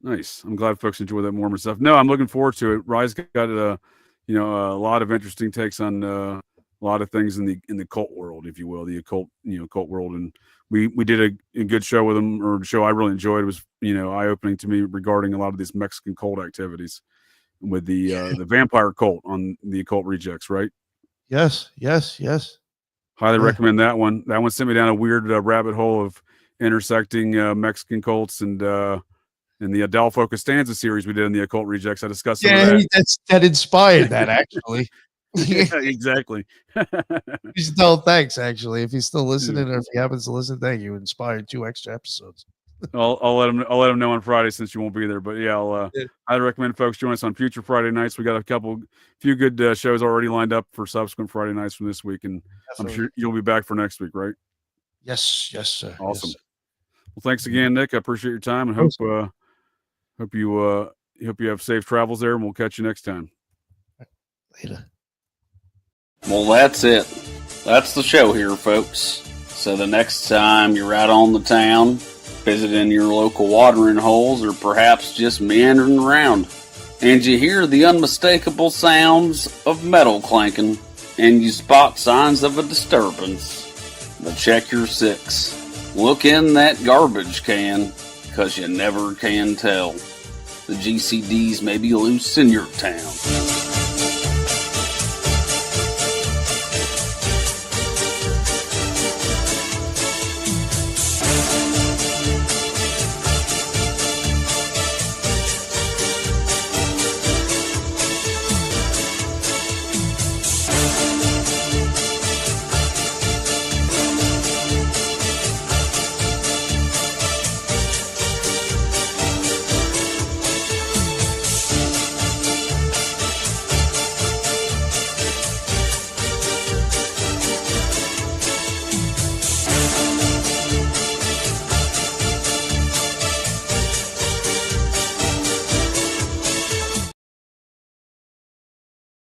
Nice. I'm glad folks enjoy that Mormon stuff. No, I'm looking forward to it. Rye's got a lot of interesting takes on a lot of things in the cult world, if you will, the occult, cult world. And we did a good show with him, or a show I really enjoyed. It was, eye-opening to me regarding a lot of these Mexican cult activities with the vampire cult on the Occult Rejects, right? Yes. Highly recommend that one. That one sent me down a weird rabbit hole of intersecting Mexican cults and in the Adolfo Costanza series we did in the Occult Rejects. I discussed some of that. That inspired that, actually. Yeah, exactly. You should tell thanks, actually, if he's still listening, or if he happens to listen. Thank you. Inspired 2 extra episodes. I'll let him know on Friday since you won't be there. But yeah, I'd recommend folks join us on future Friday nights. We got a few good shows already lined up for subsequent Friday nights from this week, and definitely. I'm sure you'll be back for next week, right? Yes, sir. Awesome. Yes, sir. Well, thanks again, Nick. I appreciate your time, and hope you have safe travels there, and we'll catch you next time. Later. Well, that's it. That's the show here, folks. So the next time you're out on the town, visiting your local watering holes, or perhaps just meandering around, and you hear the unmistakable sounds of metal clanking, and you spot signs of a disturbance, but check your six. Look in that garbage can, 'cause you never can tell. The GCDs may be loose in your town.